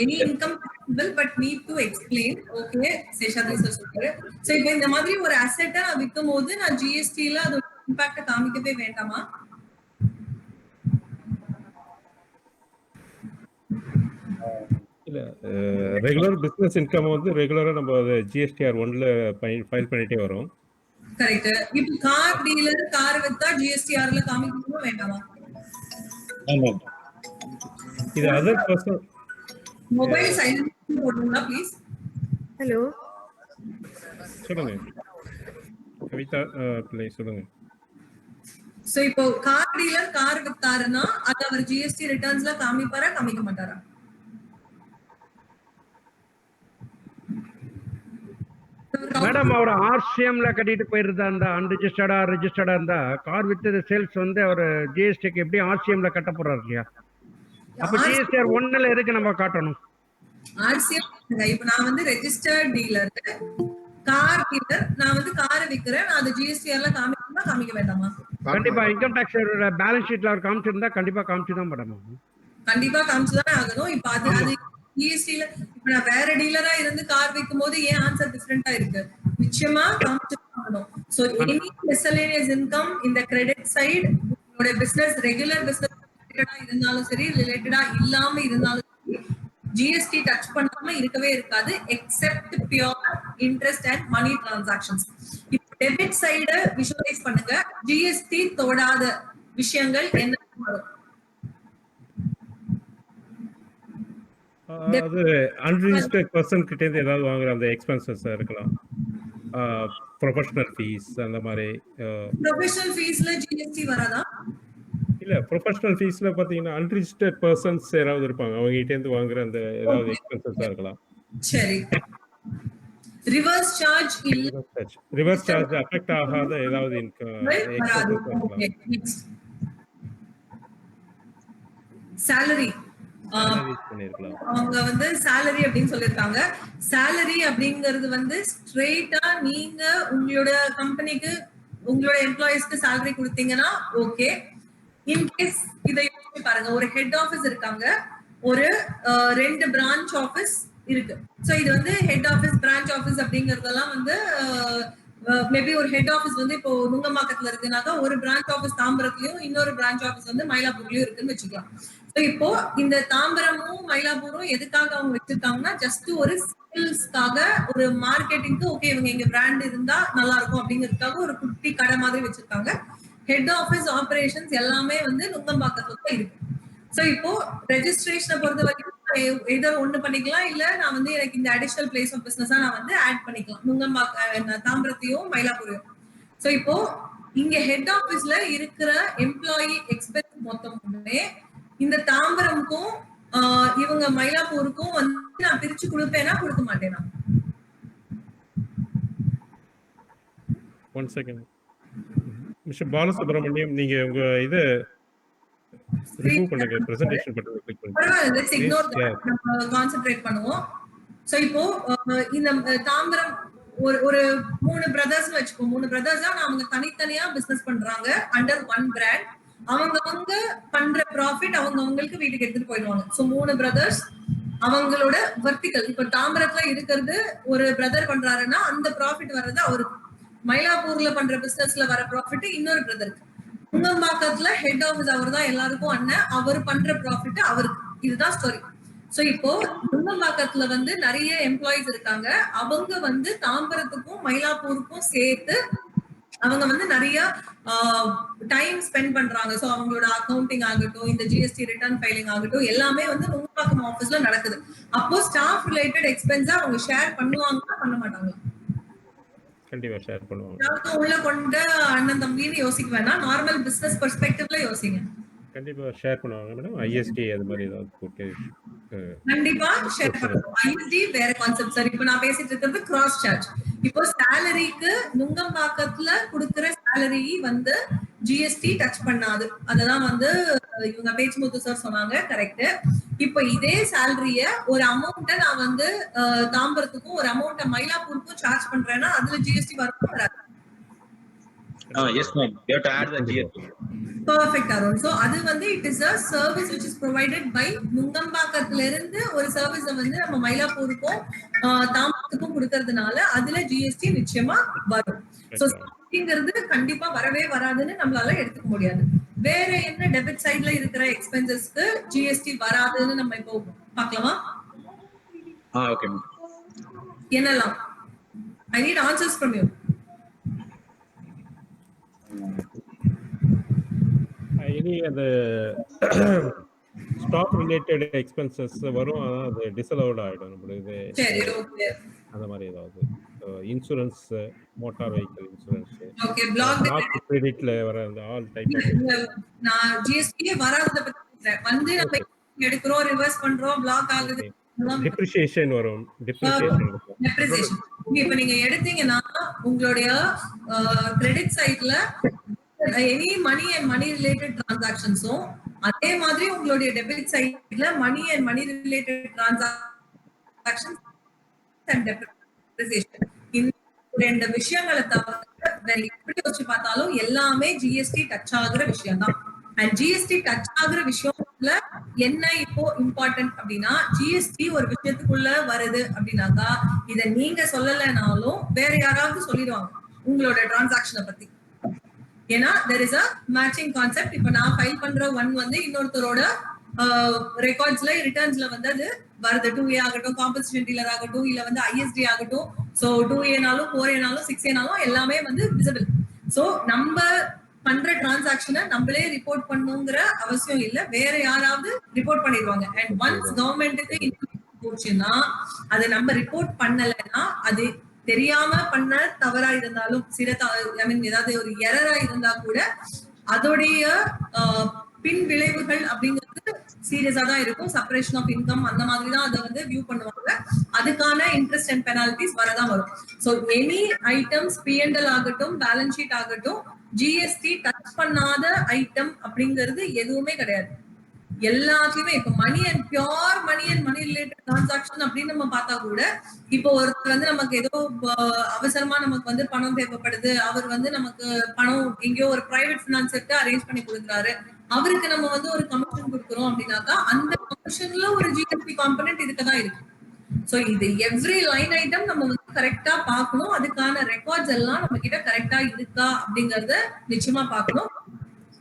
any income taxable but need to explain. Okay, Seshadri sir சொல்றாரு. சோ இப்போ இந்த மாதிரி ஒரு அசெட்டை நான் விக்கும்போது நான் ஜிஎஸ்டில அதோட இம்பாக்ட் காமிக்கவே வேண்டாமா? இல்ல, ரெகுலர் பிசினஸ் இன்கம் வந்து ரெகுலரா நம்ம ஜிஎஸ்டிஆர் 1ல ஃபைல் பண்ணிட்டே வரோம். கரெக்ட். இப்போ கார் டீலர் கார் வித்தா ஜிஎஸ்டிஆர்ல காமிக்கணுமா வேண்டாமா? ஆமா. இது அதர் பர்சன். மொபைல் சைலன்ட் போடுங்க ப்ளீஸ். ஹலோ, சொல்லுங்க கவிதா பிள்ளை, சொல்லுங்க. சோ இப்போ கார் டீலர் கார் வித்தாருன்னா அது அவர் ஜிஎஸ்டி ரிட்டர்ன்ஸ்ல காமிப்பாரா காமிக்க மாட்டாரா? மேடம் அவர் ஆர்சிஎம்ல கட்டிட்டு போயிருந்தா இருந்தா அன்ரிஜிஸ்டர்டா ரெஜிஸ்டர்டா இருந்தா கார் வித் சேல்ஸ் வந்து அவர் ஜிஎஸ்டிக்கு எப்படி ஆர்சிஎம்ல கட்ட போறாரு இல்லையா? அப்ப ஜிஎஸ்டிஆர் 1ல எதுக்கு நம்ம காட்டணும்? ஆர்சிஎம் இப்போ நான் வந்து ரெஜிஸ்டர்ட் டீலர், கார் டீலர், நான் வந்து காரை விக்கிறேன், நான் அது ஜிஎஸ்டிஆர்ல காமிக்கணுமா காமிக்க வேண்டாமா? கண்டிப்பா இன்கம் டாக்ஸ் பேலன்ஸ் ஷீட்ல அவர் காமிச்சிருந்தா கண்டிப்பா காமிச்சுதான் மேடம் ஆகும். கண்டிப்பா காமிச்சுதானே ஆகணும். இப்ப அது ஜிஎஸ்டில இப்ப நான் வேற டீலரா இருந்து கார் விற்கும் போது ஏன் ஆன்சர் டிஃபரெண்டா இருக்கு? நிச்சயமா காமிச்சுதான் ஆகணும். சோ எனி மிஸ்செலேனியஸ் இன்கம் இந்த கிரெடிட் சைடு உங்களோட பிசினஸ் ரெகுலர் பிசினஸ் ரிலேட்டடா இருந்தாலும் சரி, ரிலேட்டடா இல்லாம இருந்தாலும் சரி, ஜிஎஸ்டி டச் பண்ணாம இருக்கவே இருக்காது except pure interest and money transactions. இப்போ டெபிட் சைடு விஷுவலைஸ் பண்ணுங்க. ஜிஎஸ்டி தொடாத விஷயங்கள் என்ன வரும்? அது அன்ரிஜிஸ்டர்ட் பர்சன் கிட்ட இருந்து ஏதாவது வாங்குற அந்த எக்ஸ்பென்சஸ் இருக்கலாம், ப்ரொஃபஷனல் ஃபீஸ் அந்த மாதிரி. ப்ரொஃபஷனல் ஃபீஸ்ல ஜிஎஸ்டி வராதா? இல்ல ப்ரொஃபஷனல் ஃபீஸ்ல பாத்தீங்கன்னா அன்ரிஜிஸ்டர்ட் பர்சன்ஸ் யாராவது இருப்பாங்க, அவங்க கிட்ட இருந்து வாங்குற அந்த ஏதாவது எக்ஸ்பென்சஸா இருக்கலாம். சரி. ரிவர்ஸ் சார்ஜ் இல்ல, ரிவர்ஸ் சார்ஜ் அஃபெக்ட் ஆகாத ஏதாவது வராது. சேலரி அவங்க வந்து சேலரி அப்படின்னு சொல்லிருக்காங்க. சேலரி அப்படிங்கிறது வந்து ஸ்ட்ரெயிட்டா நீங்க உங்களோட கம்பெனிக்கு உங்களோட எம்ப்ளாயிஸ்க்கு சேலரி கொடுத்தீங்கன்னா ஓகே. இன்கேஸ் இதை யோசிச்சு பாருங்க, ஒரு ஹெட் ஆபீஸ் இருக்காங்க, ஒரு 2 பிரான்ச் ஆபீஸ் இருக்கு. சோ இது வந்து ஹெட் ஆபீஸ் பிரான்ச் ஆபீஸ் அப்படிங்கறதெல்லாம் வந்து மேபி ஒரு ஹெட் ஆபீஸ் வந்து இப்போ நுங்கம்பாக்கத்துல இருக்குனாக்கா ஒரு பிரான்ச் ஆபீஸ் தாம்பரத்துலயும் இன்னொரு பிரான்ச் ஆபீஸ் வந்து மயிலாப்பூர்லயும் இருக்குன்னு வச்சுக்கலாம். இப்போ இந்த தாம்பரமும் மயிலாப்பூரும் எதுக்காக அவங்க வச்சிருக்காங்கன்னா ஜஸ்ட் ஒரு சேல்ஸ்க்காக, ஒரு மார்க்கெட்டிங்க்கு ஓகே இவங்க எங்க பிராண்ட் இருந்தா நல்லா இருக்கும் அப்படிங்கிறதுக்காக ஒரு குட்டி கடை மாதிரி வச்சிருக்காங்க. ஹெட் ஆபீஸ் ஆபரேஷன்ஸ் எல்லாமே வந்து நுங்கம்பாக்கத்துல தான் இருக்கு. சோ இப்போ ரெஜிஸ்ட்ரேஷனை பொறுத்த வரைக்கும் எதர் ஒண்ணு பண்ணிக்கலாம், இல்ல நான் வந்து எனக்கு இந்த அடிஷனல் பிளேஸ் ஆஃப் பிசினஸா நான் வந்து ஆட் பண்ணிக்கலாம் நுங்கம்பாக்க தாம்பரத்தையும் மயிலாப்பூரையும். சோ இப்போ இங்க ஹெட் ஆபீஸ்ல இருக்கிற எம்ப்ளாயி எக்ஸ்பென்ஸ் மொத்தமுமே இந்த தாம்பரமுக்கும் இவங்க மயிலாப்பூருக்கும் வந்து நான் பிரிச்சு கொடுப்பேனா கொடுக்க மாட்டேனா? ஒன் செகண்ட் மிஸ்டர் பாலசுப்ரமணியம், நீங்க உங்க இத ரிமூவ் பண்ணுங்க, பிரசன்டேஷன் பட்டனை கிளிக் பண்ணுங்க. பரவாயில்லை, லெட்ஸ் இக்னோர் தட், நம்ம கான்சென்ட்ரேட் பண்ணுவோம். சோ இப்போ இந்த தாம்பரம் ஒரு 3 பிரதர்ஸ் வச்சுக்கோ. 3 பிரதர்ஸா அவங்க தனித்தனியா பிசினஸ் பண்றாங்க அண்டர் ஒன் பிராண்ட். அவங்க பண்ற ப்ராஃபிட் அவங்களுக்கு வீட்டுக்கு எடுத்துட்டு போயிடுவாங்க. சோ 3 பிரதர்ஸ் அவங்களோட வெர்டிகல். இப்ப தாம்பரத்துல இருக்கிறது ஒரு பிரதர் பண்றாருன்னா அந்த ப்ராஃபிட் வர்றது அவருக்கு. மயிலாப்பூர்ல பண்ற பிசினஸ்ல வர ப்ராஃபிட் இன்னொரு பிரதருக்கு. நுங்கம்பாக்கத்துல ஹெட் ஆபீஸ் அவர் தான் எல்லாருக்கும் அண்ணன், அவர் பண்ற ப்ராஃபிட் அவருக்கு. இதுதான் ஸ்டோரி. சோ இப்போ நுங்கம்பாக்கத்துல வந்து நிறைய எம்ப்ளாயிஸ் இருக்காங்க. அவங்க வந்து தாம்பரத்துக்கும் மயிலாப்பூருக்கும் சேர்த்து அவங்க வந்து நிறைய டைம் ஸ்பெண்ட் பண்றாங்க. சோ அவங்களோட அக்கவுண்டிங் ஆகட்டும், இந்த ஜிஎஸ்டி ரிட்டர்ன் ஃபைலிங் ஆகட்டும், எல்லாமே வந்து நுங்கம்பாக்கம் ஆபீஸ்ல நடக்குது. அப்போ ஸ்டாஃப் ரிலேட்டட் எக்ஸ்பென்ஸா அவங்க ஷேர் பண்ணுவாங்களா பண்ண மாட்டாங்க? கண்டிப்பா ஷேர் பண்ணுவாங்க. எல்லாருக்கும் உள்ள கொண்ட அண்ணன் தம்பின்னு யோசிக்க வேணாம், நார்மல் பிசினஸ் பெர்ஸ்பெக்டிவ்ல யோசிங்க. கண்டிப்பா ஷேர் பண்ணுவாங்க மேடம். ஐஎஸ்டி அது மாதிரி ஏதாவது போட்டு கண்டிப்பா ஷேர் பண்ணுவோம். ஐஎஸ்டி வேற கான்செப்ட் சார். இப்போ நான் பேசிட்டு இருக்கிறது கிராஸ் சார்ஜ். இப்போ சேலரிக்கு நுங்கம்பாக்கத்துல கொடுக்கிற சேலரி வந்து ஜிஎஸ்டி டச் பண்ணாது. அததான் வந்து இவங்க பேச்சுமுத்து சார் சொன்னாங்க, கரெக்ட். இப்போ இதே சேலரிய ஒரு அமௌண்ட்டை நான் வந்து தாம்பரத்துக்கும் ஒரு அமௌண்ட்டை மயிலாப்பூருக்கும் சார்ஜ் பண்றேன்னா அதுல ஜிஎஸ்டி வராது. Yes ma'am, you have to add the GST. Perfect Arun. So அது வந்து it is a service which is provided by நுங்கம்பாக்கத்துல இருந்து ஒரு சர்வீஸ் வந்து நம்ம மயிலாப்பூருக்கும் தாம்பரத்துக்கும் கொடுக்கறதுனால அதுல ஜிஎஸ்டி நிச்சயமா வரும். சோ அப்படிங்கிறது கண்டிப்பா வரவே வராதுன்னு நம்மளால எடுத்துக்க முடியாது. வேற என்ன டெபிட் சைடுல இருக்கிற எக்ஸ்பென்சஸ்க்கு ஜிஎஸ்டி வராதுன்னு நம்ம இப்போ பார்க்கலாமா? Okay ma'am. என்னலாம்? I need answers from you. இனி அந்த ஸ்டாக் ரிலேட்டட் எக்ஸ்பென்சஸ் வரும், அது டிஸ்அலவுட் ஆயிடும் நம்மளுக்கு. சரி, ஓகே. அந்த மாதிரி ஏதாவது insurance, motor vehicle insurance, okay. Block கிரெடிட்ல வர அந்த all type of non GST வராதத பத்தி பேசுறேன். வந்து நம்ம எடுக்கிறோம், ரிவர்ஸ் பண்றோம், பிளாக் ஆகுது, டிப்ரிசியேஷன் வரும். டிப்ரிசியேஷன் இப்ப நீங்க எடுத்தீங்கன்னா உங்களுடைய கிரெடிட் சைட்ல any money and money related டிரான்சாக்ஷன்ஸும், அதே மாதிரி உங்களுடைய டெபிட் சைட்ல money and money related transactions and depreciation, இந்த 2 விஷயங்களை தவிர வேற எப்படி எப்படி யோசிச்சு பார்த்தாலும் எல்லாமே ஜிஎஸ்டி டச் ஆகுற விஷயம் தான். அண்ட் ஜிஎஸ்டி டச் ஆகுற விஷயத்துல என்ன இப்போ இம்பார்ட்டன்ட் அப்படின்னா, ஜிஎஸ்டி ஒரு விஷயத்துக்குள்ள வருது அப்படின்னாக்கா இத நீங்க சொல்லலைனாலும் வேற யாராவது சொல்லிடுவாங்க உங்களோட டிரான்சாக்ஷனை பத்தி. ஏன்னா there is a matching concept. இப்ப நான் ஃபைல் பண்ற ஒன் வந்து இன்னொருத்தரோட ரெக்கார்ட்ஸ்ல ரிட்டர்ன்ஸ்ல வந்து அது வருது. 2A ஆகட்டும், காம்பன்சேஷன் டீலர் ஆகட்டும், இல்ல வந்து ஐஎஸ்டி ஆகட்டும். சோ 2Aனாலும் 4Aனாலும் 6Aனாலும் எல்லாமே வந்து விசிபிள். சோ நம்ம பண்ற டிரான்சாக்ஷனை நம்மளே ரிப்போர்ட் பண்ணுங்கிற அவசியம் இல்ல, வேற யாராவது ரிப்போர்ட் பண்ணிடுவாங்க. அண்ட் ஒன்ஸ் கவர்மெண்ட்டுக்கு போச்சுன்னா அது நம்ம ரிப்போர்ட் பண்ணலைன்னா அது தெரியாம பண்ண தவறா இருந்தாலும் ஏதாவது ஒரு எரரா இருந்தா கூட அதோடைய பின் விளைவுகள் அப்படிங்கிறது சீரியஸா தான் இருக்கும். செப்பரேஷன் ஆஃப் இன்கம் அந்த மாதிரி தான் அதை வந்து வியூ பண்ணுவாங்க. அதுக்கான இன்ட்ரெஸ்ட் அண்ட் பெனால்டிஸ் வரதான் வரும். ஸோ எனி ஐட்டம்ஸ் P&L ஆகட்டும், பேலன்ஸ் ஷீட் ஆகட்டும், ஜிஎஸ்டி டச் பண்ணாத ஐட்டம் அப்படிங்கிறது எதுவுமே கிடையாது. எல்லாத்தையுமே இப்ப money and pure money and money related transaction அப்படின்னு நம்ம பார்த்தா கூட, இப்போ ஒருத்தர் வந்து நமக்கு ஏதோ அவசரமா நமக்கு வந்து பணம் தேவைப்படுது, அவர் வந்து நமக்கு பணம் எங்கேயோ ஒரு பிரைவேட் பினான்சர்ட்ட அரேஞ்ச் பண்ணி கொடுக்குறாரு, அவருக்கு நம்ம வந்து ஒரு கமிஷன் கொடுக்குறோம் அப்படின்னாக்கா அந்த கமிஷன்ல ஒரு ஜிஎஸ்டி காம்பனன்ட் இருக்கதான் இருக்கு. சோ இது எவ்ரி லைன் ஐட்டம் நம்ம வந்து கரெக்டா பார்க்கணும். அதுக்கான ரெக்கார்ட்ஸ் எல்லாம் நம்ம கிட்ட கரெக்டா இருக்கா அப்படிங்கறத நிச்சயமா பார்க்கணும்.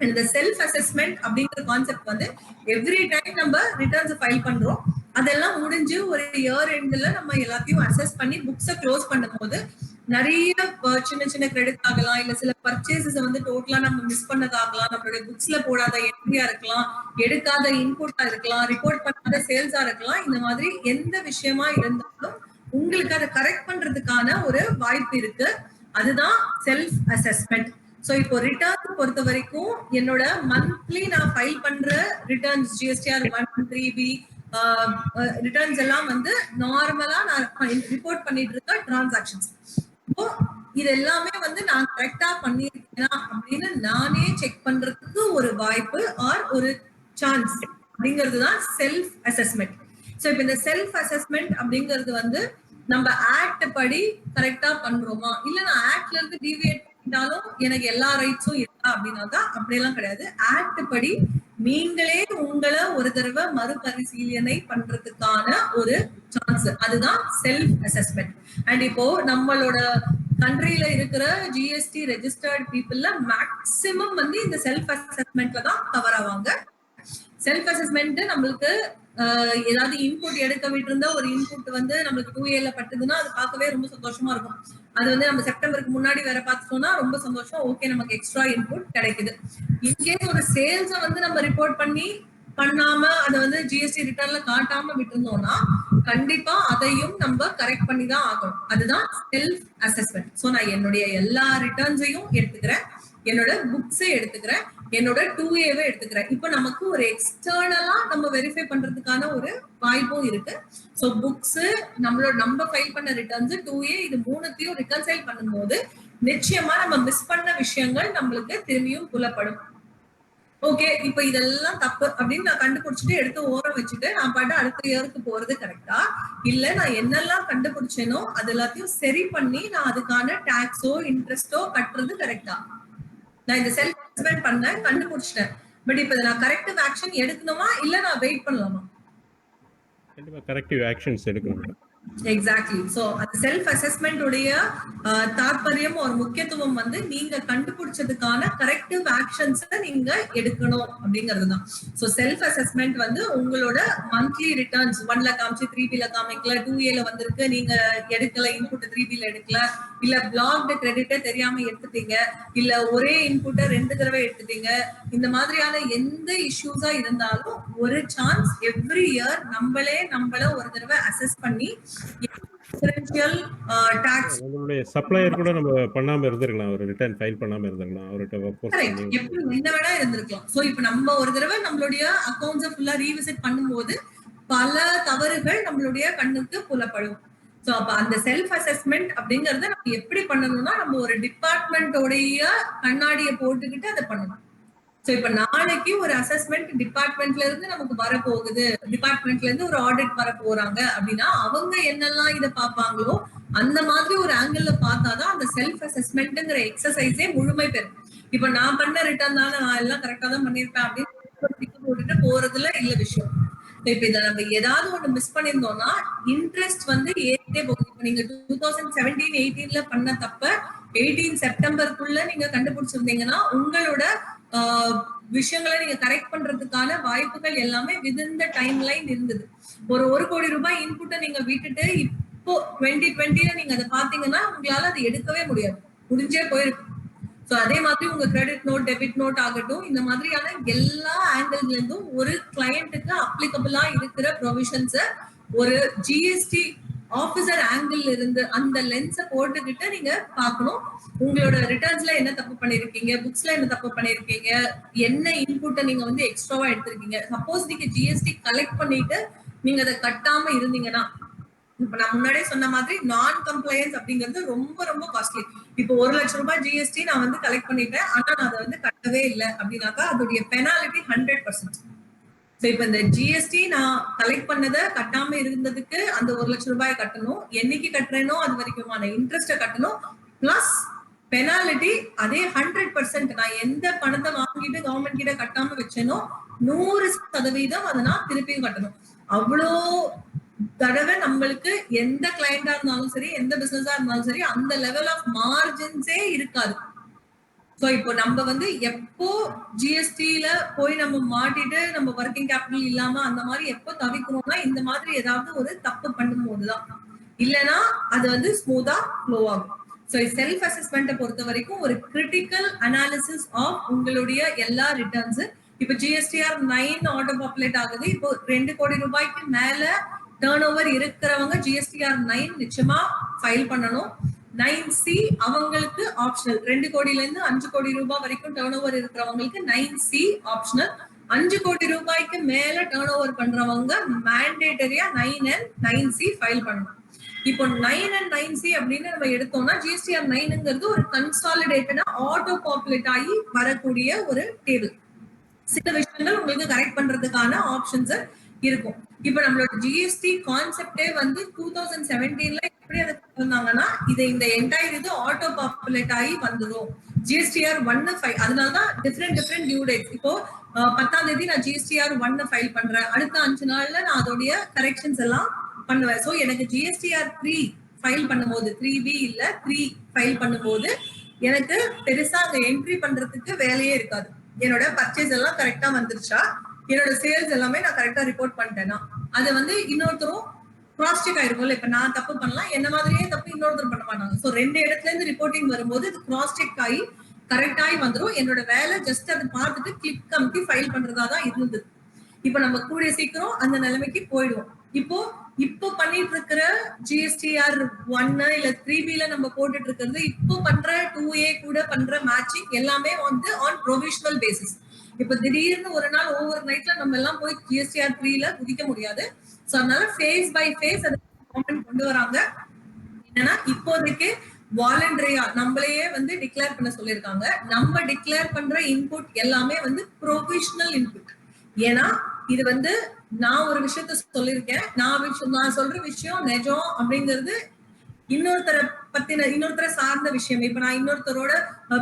இந்த செல்ஃப் அசஸ்மெண்ட் அப்படிங்கிற கான்செப்ட் வந்து எவ்ரி டைம் நம்ம ரிட்டர்ன்ஸ் ஃபைல் பண்றோம், அதெல்லாம் முடிஞ்சு ஒரு இயர் எண்ட்ல நம்ம எல்லாத்தையும் அசஸ் பண்ணி புக்ஸை க்ளோஸ் பண்ணும்போது நிறைய சின்ன சின்ன கிரெடிட் ஆகலாம், இல்ல சில பர்ச்சேசஸ் வந்து டோட்டலா நம்ம மிஸ் பண்ணதாகலாம், நம்மளுடைய புக்ஸ்ல போடாத என்ட்ரியா இருக்கலாம், எடுக்காத இன்புட்டா இருக்கலாம், ரிப்போர்ட் பண்ணாத சேல்ஸா இருக்கலாம். இந்த மாதிரி எந்த விஷயமா இருந்தாலும் உங்களுக்கு அதை கரெக்ட் பண்றதுக்கான ஒரு வாய்ப்பு இருக்கு. அதுதான் செல்ஃப் அசஸ்மெண்ட். சோ இப்போ ரிட்டர்ன் பொறுத்த வரைக்கும் என்னோட மந்த்லி நான் ஃபைல் பண்ற ரிட்டர்ன்ஸ் ஜிஎஸ்டிஆர் 1, 3B ரிட்டர்ன்ஸ் எல்லாம் வந்து நார்மலா நான் ரிப்போர்ட் பண்ணிட்டு இருக்க டிரான்சாக்ஷன்ஸ். இப்போ இது எல்லாமே வந்து நான் கரெக்டா பண்ணிருக்கேனா அப்படின்னு நானே செக் பண்றதுக்கு ஒரு வாய்ப்பு ஆர் ஒரு சான்ஸ் அப்படிங்கிறது தான் செல்ஃப் அசஸ்மெண்ட். சோ இப்போ இந்த செல்ஃப் அசஸ்மெண்ட் அப்படிங்கிறது வந்து நம்ம ஆக்ட் படி கரெக்டா பண்றோமா, இல்ல நான் ஆக்ட்ல இருந்து டீவியேட் பண்ணிட்டாலும் எனக்கு எல்லா ரைட்ஸும் இருக்கா அப்படின்னாக்கா அப்படியெல்லாம் கிடையாது. ஆக்ட் படி நீங்களே உங்களை ஒரு தடவை மறுபரிசீலனை பண்றதுக்கான ஒரு சான்ஸ், அதுதான் செல்ஃப் அசஸ்மெண்ட். அண்ட் இப்போ நம்மளோட கண்ட்ரியில இருக்கிற ஜிஎஸ்டி ரெஜிஸ்டர்ட் பீப்புள்ல மேக்சிமம் வந்து இந்த செல்ஃப் அசஸ்மெண்ட்ல தான் கவர் ஆவாங்க. செல்ஃப் அசஸ்மெண்ட் நம்மளுக்கு ஏதாவது இன்புட் எடுக்க விட்டு இருந்தா ஒரு இன்புட் வந்து நம்மளுக்கு 2Aல பட்டுதுன்னா அது பார்க்கவே ரொம்ப சந்தோஷமா இருக்கும். அது வந்து நம்ம செப்டம்பருக்கு முன்னாடி வேற பார்த்துட்டோம்னா ரொம்ப சந்தோஷம், ஓகே நமக்கு எக்ஸ்ட்ரா இன்புட் கிடைக்குது. இன்கேஸ் ஒரு சேல்ஸை வந்து நம்ம ரிப்போர்ட் பண்ணாம அதை வந்து ஜிஎஸ்டி ரிட்டர்ன்ல காட்டாம விட்டுருந்தோம்னா கண்டிப்பா அதையும் நம்ம கரெக்ட் பண்ணி தான் ஆகணும். அதுதான் செல்ஃப் அசஸ்மெண்ட். ஸோ நான் என்னுடைய எல்லா ரிட்டர்ன்ஸையும் எடுத்துக்கிறேன், என்னோட புக்ஸை எடுத்துக்கிறேன், என்னோட 2Aவை எடுத்துக்கிறேன். இப்போ நமக்கு ஒரு எக்ஸ்டர்னலா நம்ம வெரிஃபை பண்றதுக்கான ஒரு வாய்ப்பும் இருக்கு. ஸோ புக்ஸ் நம்ம ஃபைல் பண்ண ரிட்டர்ன்ஸ் 2A இது மூணுத்தையும் ரிகன்சைல் பண்ணும்போது நிச்சயமா நம்ம மிஸ் பண்ண விஷயங்கள் நம்மளுக்கு திரும்பியும் புலப்படும். ஓகே இப்ப இதெல்லாம் தப்பு அப்படின்னு நான் கண்டுபிடிச்சிட்டு எடுத்து ஓரம் வச்சுட்டு நான் பாட்டு அடுத்த இயருக்கு போறது கரெக்டா, இல்ல நான் என்னெல்லாம் கண்டுபிடிச்சேனோ அது எல்லாத்தையும் சரி பண்ணி நான் அதுக்கான டாக்ஸோ இன்ட்ரெஸ்டோ கட்டுறது கரெக்டா? நான் இந்த செல்ஃப் அசஸ்மெண்ட் பண்ணேன், கண்டுபிடிச்சிட்டேன், பட் இப்ப நான் கரெக்டிவ் ஆக்ஷன் எடுக்கணுமா இல்ல நான் வெயிட் பண்ணலாமா? கண்டிப்பா கரெக்டிவ் ஆக்ஷன்ஸ் எடுக்கணும். எக்ஸாக்ட்லி. சோ அந்த செல்ஃப் அசஸ்மெண்ட் உடைய தாற்பயம் ஒரு முக்கியத்துவம் வந்து நீங்க கண்டுபிடிச்சதுக்கான கரெக்டிவ் ஆக்ஷன்ஸ் நீங்க எடுக்கணும் அப்படிங்கிறதுதான். சோ செல்ஃப் அசஸ்மெண்ட் வந்து உங்களோட மந்த்லி ரிட்டர்ன்ஸ் 1ல காமிச்சு 3Bல காமிக்கல, 2Aல வந்திருக்கு, நீங்க எடுக்கல இன்புட் 3Bல எடுக்கல, இல்ல பிளாக்டு கிரெடிட்டை தெரியாம எடுத்துட்டீங்க, இல்ல ஒரே இன்புட்டை 2 தடவை எடுத்துட்டீங்க, இந்த மாதிரியான எந்த இஷ்யூஸா இருந்தாலும் ஒரு சான்ஸ் எவ்ரி இயர் நம்மள ஒரு தடவை அசஸ் பண்ணி உங்களுடைய சப்ளையர் கூட நம்ம பண்ணாம இருந்திருக்கலாம், ஒரு ரிட்டர்ன் ஃபைல் பண்ணாம இருந்திருக்கலாம், அவர்கிட்ட என்ன வேணா இருந்திருக்கலாம். சோ இப்போ நம்ம ஒரு தடவை நம்மளுடைய அக்கவுண்ட்ஸை ஃபுல்லா ரீவிசிட் பண்ணும்போது பல தவறுகள் நம்மளுடைய கண்ணுக்கு புலப்படும். சோ அப்ப அந்த செல்ஃப் அசஸ்மெண்ட் அப்படிங்கறத நம்ம எப்படி பண்ணணும்னா நம்ம ஒரு டிபார்ட்மெண்டோடைய கண்ணாடியை போட்டுக்கிட்டு அதை பண்ணணும். சோ இப்ப நாளைக்கு ஒரு அசஸ்மெண்ட் டிபார்ட்மெண்ட்ல இருந்து நமக்கு வரப்போகுது, டிபார்ட்மெண்ட்ல இருந்து ஒரு ஆடிட் வர போறாங்க அப்படின்னா அவங்க என்னெல்லாம் இதை பார்ப்பாங்களோ அந்த மாதிரி ஒரு ஆங்கிள் பார்த்தாதான் அந்த செல்ஃப் அசஸ்மெண்ட்ங்கிற எக்ஸசைஸே முழுமை பெறும். இப்ப நான் பண்ண ரிட்டர்ன் தான் நான் எல்லாம் கரெக்டா தான் பண்ணிருப்பேன் அப்படின்னு போட்டுட்டு போறதுல இல்ல விஷயம். இப்ப இதை நம்ம ஏதாவது ஒண்ணு மிஸ் பண்ணிருந்தோம்னா இன்ட்ரெஸ்ட் வந்து ஏறிட்டே போகுது. இப்ப நீங்க 2017-18 பண்ண தப்ப 18 செப்டம்பருக்குள்ள நீங்க கண்டுபிடிச்சிருந்தீங்கன்னா உங்களோட விஷயங்களை நீங்க கரெக்ட் பண்றதுக்கான வாய்ப்புகள் எல்லாமே விதின் த டைம் லைன் இருந்தது. ஒரு 1 கோடி ரூபாய் இன்புட்டை நீங்க விட்டுட்டு இப்போ 2020 நீங்க அதை பாத்தீங்கன்னா உங்களால அதை எடுக்கவே முடியாது, முடிஞ்சே போயிருக்கு. சோ அதே மாதிரி உங்க கிரெடிட் நோட், டெபிட் நோட் ஆகட்டும், இந்த மாதிரியான எல்லா ஆங்கிள் இருந்தும் ஒரு கிளையண்ட்டுக்கு அப்ளிகபிளா இருக்கிற ப்ரொவிஷன்ஸ் ஒரு ஜிஎஸ்டி ஆபீசர் ஆங்கிள் இருந்து அந்த லென்ஸை போட்டுக்கிட்டு நீங்க பாக்கணும். உங்களோட ரிட்டர்ன்ஸ்ல என்ன தப்பு பண்ணிருக்கீங்க, புக்ஸ்ல என்ன தப்பு பண்ணிருக்கீங்க, என்ன இன்புட்டை நீங்க வந்து எக்ஸ்ட்ராவா எடுத்திருக்கீங்க. சப்போஸ் நீங்க ஜிஎஸ்டி கலெக்ட் பண்ணிட்டு நீங்க அதை கட்டாம இருந்தீங்கன்னா, இப்ப நான் முன்னாடியே சொன்ன மாதிரி நான் கம்ப்ளையன்ஸ் அப்படிங்கிறது ரொம்ப ரொம்ப காஸ்ட்லி. இப்போ 1 லட்சம் ரூபாய் ஜிஎஸ்டி நான் வந்து கலெக்ட் பண்ணிட்டேன், ஆனா நான் அதை வந்து கட்டவே இல்லை அப்படின்னாக்கா அதோடைய பெனாலிட்டி 100%. சோ இப்ப இந்த ஜிஎஸ்டி நான் கலெக்ட் பண்ணதை கட்டாம இருந்ததுக்கு அந்த 1 லட்சம் ரூபாய் கட்டணும், என்னைக்கு கட்டுறேனோ அது வரைக்குமான இன்ட்ரெஸ்ட கட்டணும், பிளஸ் பெனாலிட்டி அதே 100%. நான் எந்த பணத்தை வாங்கிட்டு கவர்மெண்ட் கிட்ட கட்டாம வச்சேனோ 100% அதை நான் திருப்பியும் கட்டணும். அவ்வளோ தடவை நம்மளுக்கு எந்த கிளையண்டா இருந்தாலும் சரி, எந்த பிசினஸா இருந்தாலும் சரி, அந்த லெவல் ஆஃப் மார்ஜின்ஸே இருக்காது. சோ இப்போ நம்ம வந்து எப்போ ஜிஎஸ்டில போய் நம்ம மாட்டிட்டு நம்ம ஒர்க்கிங் கேபிட்டல் இல்லாம அந்த மாதிரி எப்போ தவிக்கணும்னா இந்த மாதிரி ஏதாவது ஒரு தப்பு பண்ணும் போதுதான், இல்லைன்னா அது வந்து ஸ்மூத்தா ஃப்ளோ ஆகும். சோ செல்ஃப் அசஸ்மெண்ட்டை பொறுத்த வரைக்கும் ஒரு கிரிட்டிக்கல் அனாலிசிஸ் ஆஃப் உங்களுடைய எல்லா ரிட்டர்ன்ஸ். இப்போ ஜிஎஸ்டிஆர் 9 ஆட்டோ பாப்புலேட் ஆகுது. இப்போ 2 கோடி ரூபாய்க்கு மேல டர்ன் ஓவர் இருக்கிறவங்க ஜிஎஸ்டிஆர் 9 நிச்சயமா ஃபைல் பண்ணணும். 9C அவங்களுக்கு ஆப்ஷனல். 2 கோடியில இருந்து 5 கோடி ரூபாய் வரைக்கும் டர்ன் ஓவர் இருக்கிறவங்களுக்கு 9C ஆப்ஷனல். 5 கோடி ரூபாய்க்கு மேல டர்ன் ஓவர் பண்றவங்க மேண்டேட்டரியா 9 and 9C ஃபைல் பண்ணணும். இப்போ 9 and 9C அப்படின்னு நம்ம எடுத்தோம்னா ஜிஎஸ்டிஆர் 9ங்கிறது ஒரு கன்சாலிடேட்டடா ஆட்டோ பாப்புலேட் ஆகி வரக்கூடிய ஒரு டேபிள். சில விஷயங்கள் உங்களுக்கு கரெக்ட் பண்றதுக்கான ஆப்ஷன்ஸ் இருக்கும். இப்ப நம்மளோட ஜிஎஸ்டி கான்செப்டே வந்து 2017ல எப்படி அதை கொண்டாங்கன்னா இந்த என்டையர் இது ஆட்டோ பாப்புலேட் ஆகி வந்துடும். ஜிஎஸ்டிஆர் 1 அதனாலதான் டிஃப்ரெண்ட் டியூ டேட். இப்போ 10ஆம் தேதி நான் ஜிஎஸ்டிஆர் 1 ஃபைல் பண்றேன், அடுத்த 5 நாள்ல நான் அதோடைய கரெக்ஷன்ஸ் எல்லாம் பண்ணுவேன். சோ எனக்கு ஜிஎஸ்டிஆர் 3 ஃபைல் பண்ணும்போது 3B இல்ல 3 ஃபைல் பண்ணும்போது எனக்கு பெருசா அங்க என்ட்ரி பண்றதுக்கு வேலையே இருக்காது. என்னோட பர்ச்சேஸ் எல்லாம் கரெக்டா வந்துருச்சா, என்னோட சேல்ஸ் எல்லாமே நான் கரெக்டா ரிப்போர்ட் பண்ணிட்டேன்னா அது வந்து இன்னொருத்தரும் கிராஸ் செக் ஆயிருக்கும்ல. இப்ப நான் தப்பு பண்ணலாம், என்ன மாதிரியே தப்பு இன்னொருத்தர் பண்ண மாட்டாங்க. சோ 2 இடத்துல இருந்து ரிப்போர்ட்டிங் வரும்போது இது கிராஸ் செக் ஆகி கரெக்ட் ஆகி வந்துடும். என்னோட வேலை ஜஸ்ட் அதை பார்த்துட்டு கிளிக் அமுத்தி ஃபைல் பண்றதா தான் இருந்தது. இப்ப நம்ம கூடிய சீக்கிரம் அந்த நிலைமைக்கு போயிடுவோம். இப்போ பண்ணிட்டு இருக்கிற ஜிஎஸ்டிஆர் 1 இல்ல 3Bல நம்ம போட்டுட்டு இருக்கிறது, இப்போ பண்ற 2A கூட பண்ற மேட்சிங் எல்லாமே வந்து ஆன் ப்ரொவிஷனல் பேசிஸ். இப்ப திடீர்னு ஒரு நாள் ஓவர் நைட்ல நம்ம எல்லாம் போய் ஜிஎஸ்டிஆர் 3ல குதிக்க முடியாது. சோ அதனால ஃபேஸ் பை ஃபேஸ் அதை கொண்டு வராங்க. என்னன்னா இப்போதைக்கு வாலண்டரியா நம்மளையே வந்து டிக்ளேர் பண்ண சொல்லியிருக்காங்க. நம்ம டிக்ளேர் பண்ற இன்புட் எல்லாமே வந்து ப்ரொவிஷனல் இன்புட். ஏன்னா இது வந்து நான் ஒரு விஷயத்த சொல்லியிருக்கேன், நான் சொல்ற விஷயம் நிஜம் அப்படிங்கிறது இன்னொருத்தரை சார்ந்த விஷயம். இப்ப நான் இன்னொருத்தரோட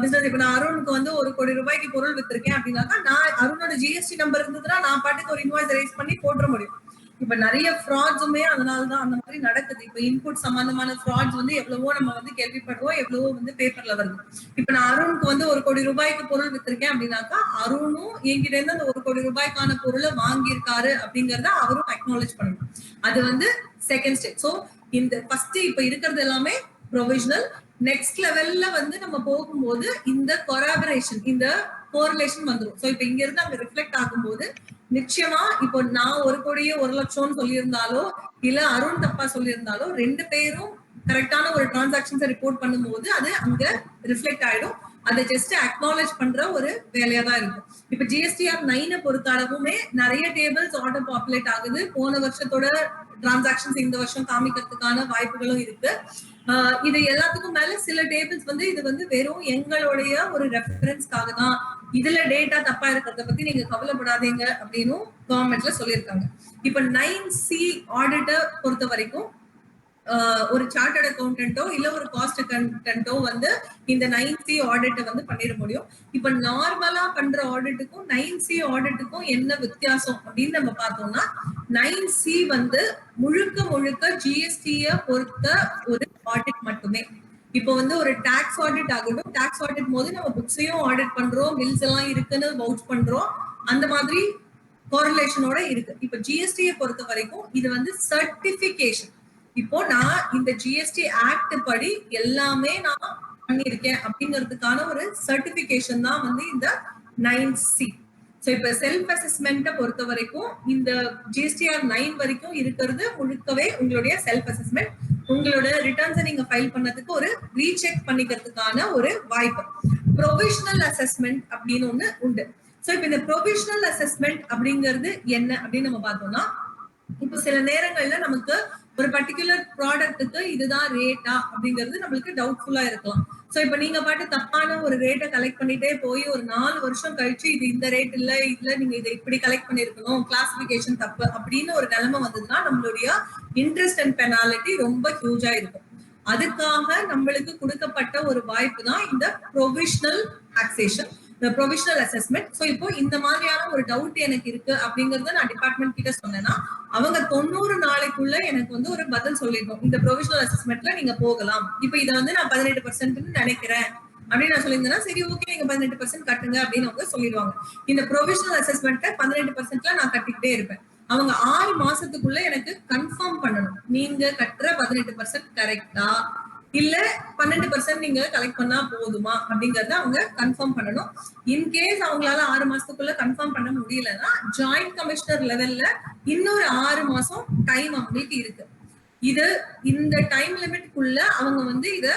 பிசினஸ், இப்ப நான் அருணுக்கு வந்து 1 கோடி ரூபாய்க்கு பொருள் வித்திருக்கேன் அப்படின்னாக்கா நான் அருணோட ஜிஎஸ்டி நம்பர் இருந்ததுன்னா நான் பாட்டுக்கு ஒரு இன்வாய்ஸ் ரைஸ் பண்ணி போட்டுற முடியும். இப்ப நிறைய ஃப்ராட்ஸுமே அதனாலதான் அந்த மாதிரி நடக்குது. இப்ப இன்புட் சம்பந்தமான ஃப்ராட்ஸ் வந்து எவ்வளவோ நம்ம வந்து கேள்விப்படுவோம், எவ்வளவோ வந்து பேப்பர்ல வருது. இப்ப நான் அருணுக்கு வந்து 1 கோடி ரூபாய்க்கு பொருள் வித்திருக்கேன் அப்படின்னாக்கா அருணும் என்கிட்ட இருந்து அந்த 1 கோடி ரூபாய்க்கான பொருளை வாங்கியிருக்காரு அப்படிங்கறத அவரும் அக்னாலேஜ் பண்ணணும். அது வந்து செகண்ட் ஸ்டெப். சோ இந்த ஃபர்ஸ்ட் இப்ப இருக்கிறது எல்லாமே ப்ரொவிஷனல். நெக்ஸ்ட் லெவல்ல வந்து நம்ம போகும்போது இந்த கொராபரேஷன், இந்த கோரிலேஷன் வந்துடும். சோ இப்ப இங்க இருந்து அங்க ரிஃப்ளெக்ட் ஆகும்போது நிச்சயமா இப்போ நான் 1 கோடியே 1 லட்சம்னு சொல்லியிருந்தாலோ இல்ல அருண் தப்பா சொல்லியிருந்தாலோ 2 பேரும் கரெக்டான ஒரு டிரான்சாக்ஷன்ஸை ரிப்போர்ட் பண்ணும்போது அது அங்க ரிஃப்ளெக்ட் ஆயிடும். அதை ஜஸ்ட் அக்னாலேஜ் பண்ற ஒரு வேலையா தான் இருக்கும். இப்ப ஜிஎஸ்டிஆர் 9 பொறுத்த அளவுமே நிறைய டேபிள்ஸ் ஆட்டோ பாப்புலேட் ஆகுது. போன வருஷத்தோட டிரான்சாக்ஷன்ஸ் இந்த வருஷம் காமிக்கிறதுக்கான வாய்ப்புகளும் இருக்கு. இது எல்லாத்துக்கும் மேல சில டேபிள்ஸ் வந்து இது வந்து வெறும் எங்களுடைய ஒரு ரெஃபரன்ஸ்க்காக தான், இதுல டேட்டா தப்பா இருக்கிறத பத்தி நீங்க கவலைப்படாதீங்க அப்படின்னு கவர்மெண்ட்ல சொல்லியிருக்காங்க. இப்ப 9C ஆடிட்டர் பொறுத்த வரைக்கும் ஒரு சார்ட்டர்ட் அக்கௌண்டன்ட்டோ இல்ல ஒரு காஸ்ட் அக்கௌண்டன்ட்டோ வந்து இந்த 9C ஆடிட் வந்து பண்ணிட முடியும். இப்ப நார்மலா பண்ற ஆடிட்டுக்கும் 9C ஆடிட்டுக்கும் என்ன வித்தியாசம் அப்படின்னு நம்ம பார்த்தோம்னா 9C வந்து முழுக்க ஜிஎஸ்டிய பொறுத்த ஒரு ஆடிட் மட்டுமே. இப்போ வந்து ஒரு டாக்ஸ் ஆடிட் ஆகட்டும், டாக்ஸ் ஆடிட் போது நம்ம புக்ஸையும் ஆடிட் பண்றோம், பில்ஸ் எல்லாம் இருக்குன்னு வவுச் பண்றோம், அந்த மாதிரி கோரிலேஷனோட இருக்கு. இப்ப ஜிஎஸ்டியை பொறுத்த வரைக்கும் இது வந்து சர்டிபிகேஷன். இப்போ நான் இந்த ஜிஎஸ்டி ஆக்ட் படி எல்லாமே நான் பண்ணிருக்கேன் அப்படிங்கிறதுக்கான ஒரு சர்டிபிகேஷன் தான் வந்து இந்த 9C. சோ இப்ப செல்ஃப் அசஸ்மெண்ட்டை பொறுத்த வரைக்கும் இந்த ஜிஎஸ்டிஆர் 9 வரைக்கும் இருக்கிறது முழுக்கவே உங்களுடைய செல்ஃப் அசஸ்மெண்ட். உங்களோட ரிட்டர்ன்ஸை நீங்க ஃபைல் பண்ணதுக்கு ஒரு ரீசெக் பண்ணிக்கிறதுக்கான ஒரு வாய்ப்பு. ப்ரொவிஷனல் அசஸ்மெண்ட் அப்படின்னு ஒண்ணு உண்டு. சோ இப்ப இந்த ப்ரொவிஷனல் அசஸ்மெண்ட் அப்படிங்கிறது என்ன அப்படின்னு நம்ம பார்த்தோம்னா, இப்போ சில நேரங்கள்ல நமக்கு ஒரு பர்டிகுலர் ப்ராடக்ட்டுக்கு இதுதான் ரேட்டா அப்படிங்கிறது நம்மளுக்கு டவுட்ஃபுல்லா இருக்கலாம். சோ இப்ப நீங்க பாட்டு தப்பான ஒரு ரேட்டை கலெக்ட் பண்ணிட்டே போய் ஒரு 4 வருஷம் கழிச்சு இது இந்த ரேட் இல்ல, இதுல நீங்க இதை இப்படி கலெக்ட் பண்ணிருக்கணும், கிளாசிபிகேஷன் தப்பு அப்படின்னு ஒரு நிலைமை வந்ததுன்னா நம்மளுடைய இன்ட்ரெஸ்ட் அண்ட் பெனாலிட்டி ரொம்ப ஹியூஜா இருக்கும். அதுக்காக நம்மளுக்கு கொடுக்கப்பட்ட ஒரு வாய்ப்பு தான் இந்த provisional taxation, provisional assessment. So இப்போ இந்த மாதிரியான ஒரு டவுட் எனக்கு இருக்கு அப்படிங்கறத நான் டிபார்ட்மெண்ட் கிட்ட சொன்னேன்னா அவங்க 90 நாளைக்குள்ள எனக்கு வந்து ஒரு பதில் சொல்லிடணும். இந்த ப்ரொவிஷனல் அசஸ்மெண்ட்ல நீங்க போகலாம், இப்ப இதை வந்து நான் 18% நினைக்கிறேன் அப்படின்னு நான் சொல்லியிருந்தேன்னா சரி ஓகே நீங்க 18% கட்டுங்க அப்படின்னு அவங்க சொல்லிடுவாங்க. இந்த ப்ரொவிஷனல் அசஸ்மெண்ட்டை 18%ல நான் கட்டிக்கிட்டே இருப்பேன். அவங்க 6 மாசத்துக்குள்ள எனக்கு கன்ஃபார்ம் பண்ணணும் நீங்க கட்டுற 18% கரெக்டா இல்ல 12% நீங்க கலெக்ட் பண்ணா போதுமா அப்படிங்கறத அவங்க கன்ஃபார்ம் பண்ணணும். இன்கேஸ் அவங்களால 6 மாசத்துக்குள்ள கன்ஃபார்ம் பண்ண முடியலன்னா ஜாயிண்ட் கமிஷனர் லெவல்ல இன்னொரு 6 மாசம் டைம் அவங்களுக்கு இருக்கு. இது இந்த டைம் லிமிட்குள்ள அவங்க வந்து இத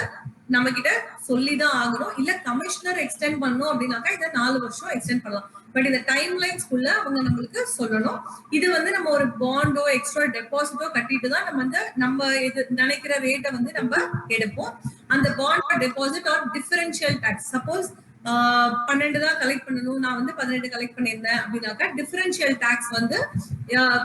நம்ம கிட்ட சொல்லிதான் ஆகணும். இல்ல கமிஷனர் எக்ஸ்டெண்ட் பண்ணணும் அப்படின்னாக்கா இதை 4 வருஷம் எக்ஸ்டெண்ட் பண்ணலாம். பட் இந்த டைம் லைன்ஸ்குள்ள அவங்க நம்மளுக்கு சொல்லணும். இது வந்து நம்ம ஒரு பாண்டோ எக்ஸ்ட்ரா டெபாசிட்டோ கட்டிட்டு தான் நம்ம வந்து நம்ம இது நினைக்கிற ரேட்டை வந்து நம்ம எடுப்போம். அந்த bond deposit or differential tax, suppose 12 தான் கலெக்ட் பண்ணணும், நான் வந்து 18 கலெக்ட் பண்ணியிருந்தேன் அப்படின்னாக்கா டிஃபரன்ஷியல் டாக்ஸ் வந்து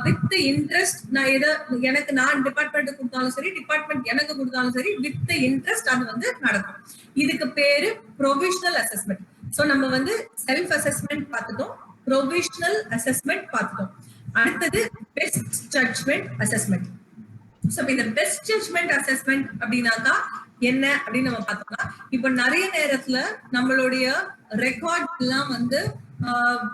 வித் இன்ட்ரெஸ்ட் நான் எதை எனக்கு நான் டிபார்ட்மெண்ட் கொடுத்தாலும் சரி டிபார்ட்மெண்ட் எனக்கு கொடுத்தாலும் சரி வித் இன்ட்ரெஸ்ட் அது வந்து நடக்கும். இதுக்கு பேரு ப்ரொவிஷனல் அசஸ்மெண்ட். சோ நம்ம வந்து செல்ஃப் அசஸ்மெண்ட் பார்த்துட்டோம், ப்ரொவிஷனல் அசஸ்மெண்ட் பார்த்துட்டோம். அடுத்தது பெஸ்ட் ஜட்ஜ்மெண்ட் அசஸ்மெண்ட். சோ இந்த பெஸ்ட் ஜட்ஜ்மெண்ட் அசஸ்மெண்ட் அப்படின்னாக்கா என்ன அப்படின்னு நம்ம பார்த்தோம்னா, இப்ப நிறைய நேரத்துல நம்மளுடைய ரெக்கார்ட் எல்லாம் வந்து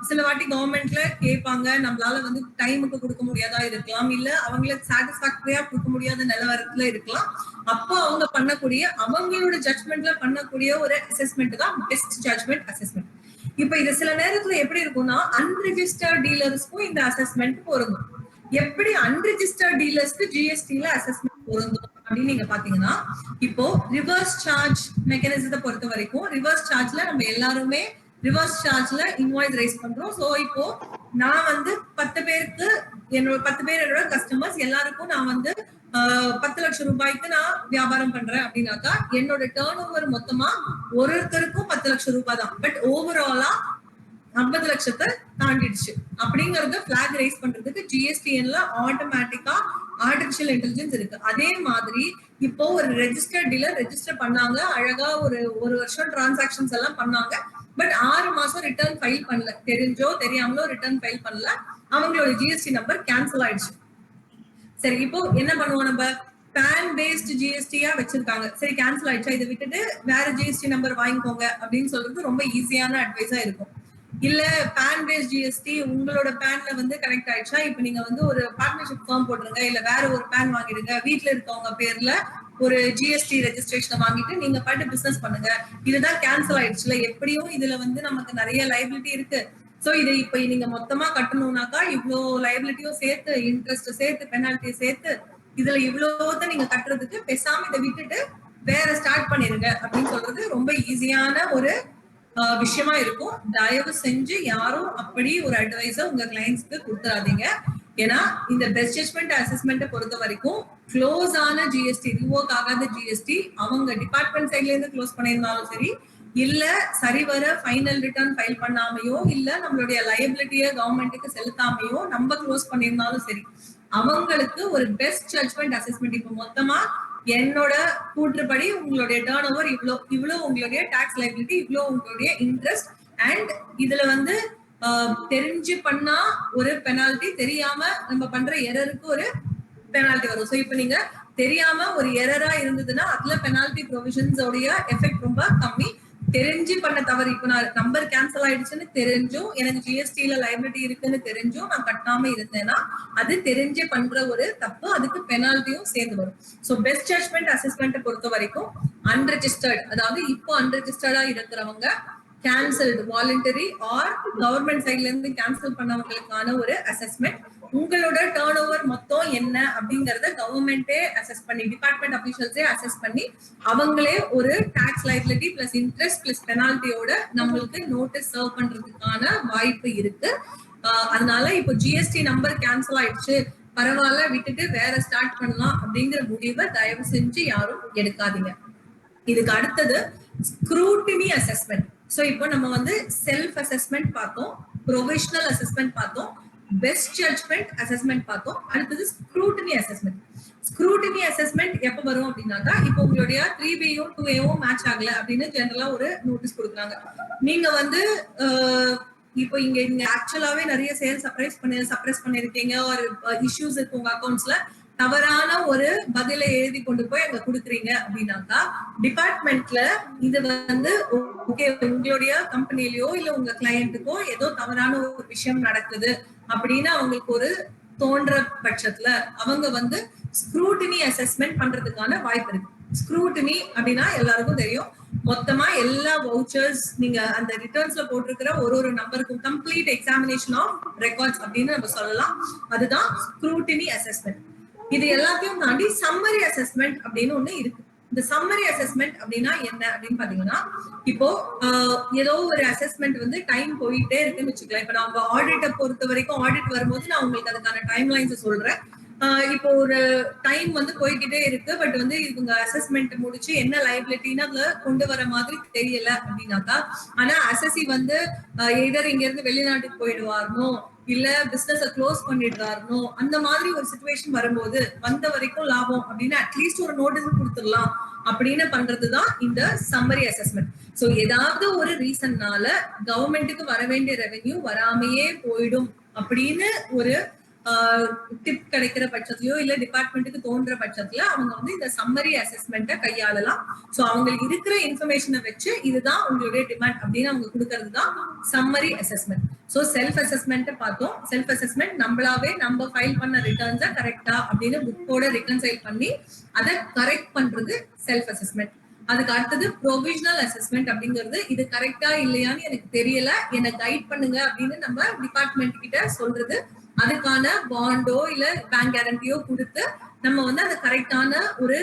சில வாட்டி கவர்மெண்ட்ல கேட்பாங்க, நம்மளால வந்து டைமுக்கு கொடுக்க முடியாதா இருக்கலாம், இல்ல அவங்களுக்கு சாட்டிஸ்பாக்டரியா கொடுக்க முடியாத நிலவரத்துல இருக்கலாம். அப்போ அவங்க பண்ணக்கூடிய அவங்களோட ஜட்ஜ்மெண்ட்ல பண்ணக்கூடிய ஒரு அசஸ்மெண்ட் தான் பெஸ்ட் ஜட்ஜ்மெண்ட் அசஸ்மெண்ட். இப்ப இது சில நேரத்துல எப்படி இருக்கும்னா அன்ரிஜிஸ்டர்ட் டீலர்ஸ்க்கும் இந்த அசஸ்மெண்ட் பொருந்தும். எப்படி அன்ரிஜிஸ்டர்ட் டீலர்ஸ்க்கு ஜிஎஸ்டில அசஸ்மெண்ட் பொருந்தும் அப்படின்னு நீங்க பாத்தீங்கன்னா, இப்போ ரிவர்ஸ் சார்ஜ் மெக்கானிசத்தை பொறுத்த வரைக்கும் ரிவர்ஸ் சார்ஜ்ல நம்ம எல்லாருமே ரிவர்ஸ் சார்ஜ்ல இன்வாய்ஸ் ரைஸ் பண்றோம். சோ இப்போ நான் வந்து 10 பேருக்கு என்னோட கஸ்டமர்ஸ் எல்லாருக்கும் நான் வந்து 10 லட்சம் ரூபாய்க்கு நான் வியாபாரம் பண்றேன் அப்படின்னாக்கா என்னோட டர்ன் ஓவர் மொத்தமா ஒருத்தருக்கும் 10 லட்சம் ரூபாய் தான். பட் ஓவராலா 50 லட்சத்தை தாண்டிடுச்சு அப்படிங்கறத பிளாக் ரைஸ் பண்றதுக்கு ஜிஎஸ்டிஎன்ல ஆட்டோமேட்டிக்கா ஆர்டிபிஷியல் இன்டெலிஜென்ஸ் இருக்கு. அதே மாதிரி இப்போ ஒரு ரெஜிஸ்டர்ட் டீலர் ரெஜிஸ்டர் பண்ணாங்க, அழகா ஒரு வருஷம் டிரான்சாக்ஷன்ஸ் எல்லாம் பண்ணாங்க. பட் 6 மாசம் ரிட்டர்ன் ஃபைல் பண்ணல, தெரிஞ்சோ தெரியாமலோ ரிட்டர்ன் ஃபைல் பண்ணல, அவங்களோட ஜிஎஸ்டி நம்பர் கேன்சல் ஆயிடுச்சு. சரி இப்போ என்ன பண்ணுவோம், நம்ம பேன் பேஸ்ட் ஜிஎஸ்டியா வச்சிருக்காங்க, சரி கேன்சல் ஆயிடுச்சா இதை விட்டுட்டு வேற ஜிஎஸ்டி நம்பர் வாங்கிக்கோங்க அப்படின்னு சொல்றது ரொம்ப ஈஸியான அட்வைஸா இருக்கும். இல்ல பேன் பேஸ்ட் ஜிஎஸ்டி உங்களோட பேன்ல வந்து கனெக்ட் ஆயிடுச்சா, இப்ப நீங்க வந்து ஒரு பார்ட்னர்ஷிப் ஃபார்ம் போட்டுருங்க, இல்ல வேற ஒரு பேன் வாங்கிடுங்க, வீட்டுல இருக்கவங்க பேர்ல ஒரு ஜிஎஸ்டி ரெஜிஸ்ட்ரேஷனை வாங்கிட்டு நீங்க பாட்டு பிசினஸ் பண்ணுங்க, இதுதான் கேன்சல் ஆயிடுச்சுல, எப்படியும் இதுல வந்து நமக்கு நிறைய லைபிலிட்டி இருக்கு. சோ இதை இப்ப நீங்க மொத்தமா கட்டணும்னாக்கா இவ்வளோ லைபிலிட்டியும் சேர்த்து இன்ட்ரெஸ்ட் சேர்த்து பெனால்ட்டி சேர்த்து இதுல இவ்வளோதான் நீங்க கட்டுறதுக்கு பேசாம இதை விட்டுட்டு வேற ஸ்டார்ட் பண்ணிருங்க அப்படின்னு சொல்றது ரொம்ப ஈஸியான ஒரு விஷயமா இருக்கும். தயவு செஞ்சு யாரும் அப்படி ஒரு அட்வைஸ உங்க கிளைண்ட்ஸ்க்கு கொடுத்துறாதீங்க. ஏன்னா இந்த பெஸ்ட் ஜட்ஜ்மெண்ட் அசஸ்மெண்ட்டை பொறுத்த வரைக்கும் க்ளோஸ் ஆன ஜிஎஸ்டி, ரிவோக் ஆகாத ஜிஎஸ்டி அவங்க டிபார்ட்மெண்ட் சைட்ல இருந்து க்ளோஸ் பண்ணியிருந்தாலும் சரி, இல்ல சரிவர ஃபைனல் ரிட்டர்ன் ஃபைல் பண்ணாமையோ இல்ல நம்மளுடைய லயபிலிட்டியை கவர்மெண்ட்டுக்கு செலுத்தாமையோ நம்ம க்ளோஸ் பண்ணியிருந்தாலும் சரி, அவங்களுக்கு ஒரு பெஸ்ட் ஜட்ஜ்மெண்ட் அசஸ்மெண்ட். இப்போ மொத்தமா என்னோட கூற்றுப்படி உங்களுடைய டர்ன் ஓவர் இவ்வளவு உங்களுடைய டாக்ஸ் லைபிலிட்டி, இவ்வளவு உங்களுடைய இன்ட்ரெஸ்ட், அண்ட் இதுல வந்து தெரிஞ்சு பண்ணா ஒரு பெனால்டி, தெரியாம நம்ம பண்ற எரருக்கு ஒரு பெனால்டி வரும். சோ இப்போ நீங்க தெரியாம ஒரு எரரா இருந்ததுன்னா அதுல பெனால்டி ப்ரொவிஷன்ஸ் உடைய எஃபெக்ட் ரொம்ப கம்மி. தெரிஞ்சு பண்ண தவறு, இப்போ நான் நம்பர் கேன்சல் ஆயிடுச்சுன்னு தெரிஞ்சும் எனக்கு ஜிஎஸ்டில லைபிலிட்டி இருக்குன்னு தெரிஞ்சும் நான் கட்டாம இருந்தேன்னா அது தெரிஞ்சு பண்ற ஒரு தப்பு, அதுக்கு பெனால்ட்டியும் சேர்ந்து வரும். ஸோ பெஸ்ட் ஜட்ஜ்மெண்ட் அசஸ்மெண்ட் பொறுத்த வரைக்கும் அன்ரெஜிஸ்டர்ட், அதாவது இப்போ அன்ரெஜிஸ்டர்டா இருக்கிறவங்க, கேன்சல்டு வாலண்டரி ஆர் கவர்மெண்ட் சைட்ல இருந்து கேன்சல் பண்ணவங்களுக்கான ஒரு அசஸ்மெண்ட். உங்களோட டர்ன் ஓவர் மொத்தம் என்ன அப்படிங்கறத கவர்மெண்டே அசஸ் பண்ணி, டிபார்ட்மெண்ட் அபிஷியல்ஸே அசஸ் பண்ணி அவங்களே ஒரு tax liability plus interest plus பெனால்ட்டியோட நம்மளுக்கு நோட்டீஸ் சர்வ் பண்றதுக்கான வாய்ப்பு இருக்கு. அதனால இப்போ ஜிஎஸ்டி நம்பர் கேன்சல் ஆயிடுச்சு, பரவாயில்ல விட்டுட்டு வேற ஸ்டார்ட் பண்ணலாம் அப்படிங்கிற முடிவை தயவு செஞ்சு யாரும் எடுக்காதீங்க. இதுக்கு அடுத்தது ஸ்க்ரூட்டினி அசஸ்மெண்ட். சோ இப்போ நம்ம வந்து செல்ஃப் அசஸ்மெண்ட் பார்த்தோம், ப்ரொவிஷனல் அசஸ்மெண்ட் பார்த்தோம், பெஸ்ட் ஜட்ஜ்மெண்ட் அசஸ்மெண்ட் பார்த்தோம். அடுத்தது ஸ்க்ரூட்டினி அசஸ்மெண்ட். ஸ்க்ரூட்டினி அசஸ்மெண்ட் எப்ப வரும் அப்படின்னாக்கா, இப்போ உங்களுடைய 3Bயும் 2Aவும் மேட்ச் ஆகல அப்படின்னு ஜெனரலா ஒரு நோட்டீஸ் கொடுக்குறாங்க. நீங்க வந்து இப்போ இங்க ஆக்சுவலாவே நிறைய சேல் சப்ரஸ் பண்ணிருக்கீங்க, ஒரு இஷ்யூஸ் இருக்கு உங்க அக்கௌண்ட்ஸ்ல, தவறான ஒரு பதிலை எழுதி கொண்டு போய் அங்க கொடுக்குறீங்க அப்படின்னாக்கா டிபார்ட்மெண்ட்ல இது வந்து ஓகே உங்களுடைய கம்பெனிலயோ இல்ல உங்க கிளையண்ட்டுக்கோ ஏதோ தவறான ஒரு விஷயம் நடக்குது அப்படின்னு அவங்களுக்கு ஒரு தோன்ற பட்சத்துல அவங்க வந்து ஸ்க்ரூட்டினி அசஸ்மெண்ட் பண்றதுக்கான வாய்ப்பு இருக்கு. ஸ்க்ரூட்டினி அப்படின்னா எல்லாருக்கும் தெரியும், மொத்தமா எல்லா வவுச்சர்ஸ் நீங்க அந்த ரிட்டர்ன்ஸ்ல போட்டிருக்கிற ஒரு நம்பருக்கும் கம்ப்ளீட் எக்ஸாமினேஷன் ஆஃப் ரெக்கார்ட்ஸ் அப்படின்னு நம்ம சொல்லலாம். அதுதான் ஸ்க்ரூட்டினி அசஸ்மெண்ட். இது எல்லாத்தையும் தாண்டி சம்மரி அசஸ்மெண்ட் அப்படின்னு ஒண்ணு இருக்கு. இந்த சம்மரி அசஸ்மெண்ட் அப்படின்னா என்ன அப்படின்னு பாத்தீங்கன்னா, இப்போ ஏதோ ஒரு அசஸ்மெண்ட் வந்து டைம் போயிட்டே இருக்குன்னு வச்சுக்கலாம். இப்ப நம்ம ஆடிட்டை பொறுத்த வரைக்கும் ஆடிட் வரும்போது நான் உங்களுக்கு அதுக்கான டைம் லைன்ஸ் சொல்றேன். இப்போ ஒரு டைம் வந்து போய்கிட்டே இருக்கு, பட் வந்து இவங்க அசஸ்மெண்ட் முடிச்சு என்ன லைபிலிட்டின்னு அதுல கொண்டு வர மாதிரி தெரியல அப்படின்னாக்கா, ஆனா அசஸி வந்து எதர் இங்க இருந்து வெளிநாட்டுக்கு போயிடுவாருனோ இல்ல பிசினஸ் க்ளோஸ் பண்ணிடுறாருனோ அந்த மாதிரி ஒரு சிச்சுவேஷன் வரும்போது வந்த வரைக்கும் லாபம் அப்படின்னு அட்லீஸ்ட் ஒரு நோட்டீஸ் கொடுத்துடலாம் அப்படின்னு பண்றதுதான் இந்த சம்மரி அசஸ்மெண்ட். சோ ஏதாவது ஒரு ரீசன்னால கவர்மெண்ட்டுக்கு வர வேண்டிய ரெவென்யூ வராமையே போயிடும் அப்படின்னு ஒரு டிப் கிடைக்கிற பட்சத்திலயோ இல்ல டிபார்ட்மெண்ட்டுக்கு தோன்ற பட்சத்துல அவங்க வந்து இந்த சம்மரி அசஸ்மெண்ட்டை கையாளலாம். சோ அவங்களுக்கு இருக்கிற இன்ஃபர்மேஷனை வச்சு இதுதான் உங்களுடைய டிமாண்ட் அப்படின்னு அவங்க கொடுக்கறது தான் summary assessment. So self assessment பார்த்தோம். செல்ஃப் அசஸ்மெண்ட் நம்மளாவே நம்ம ஃபைல் பண்ண ரிட்டர்ன்ஸை கரெக்டா அப்படின்னு புக்கோட ரிகன்சைல் பண்ணி அதை கரெக்ட் பண்றது செல்ஃப் அசஸ்மெண்ட். அதுக்கு அடுத்தது ப்ரொவிஷனல் அசஸ்மெண்ட் அப்படிங்கிறது, இது கரெக்டா இல்லையான்னு எனக்கு தெரியல, என்னை கைட் பண்ணுங்க அப்படின்னு நம்ம டிபார்ட்மெண்ட் கிட்ட சொல்றது. அதுக்கான பாண்டோ இல்ல பேங்க் கேரண்டியோ கொடுத்து நம்ம வந்து அந்த கரெக்டான ஒரு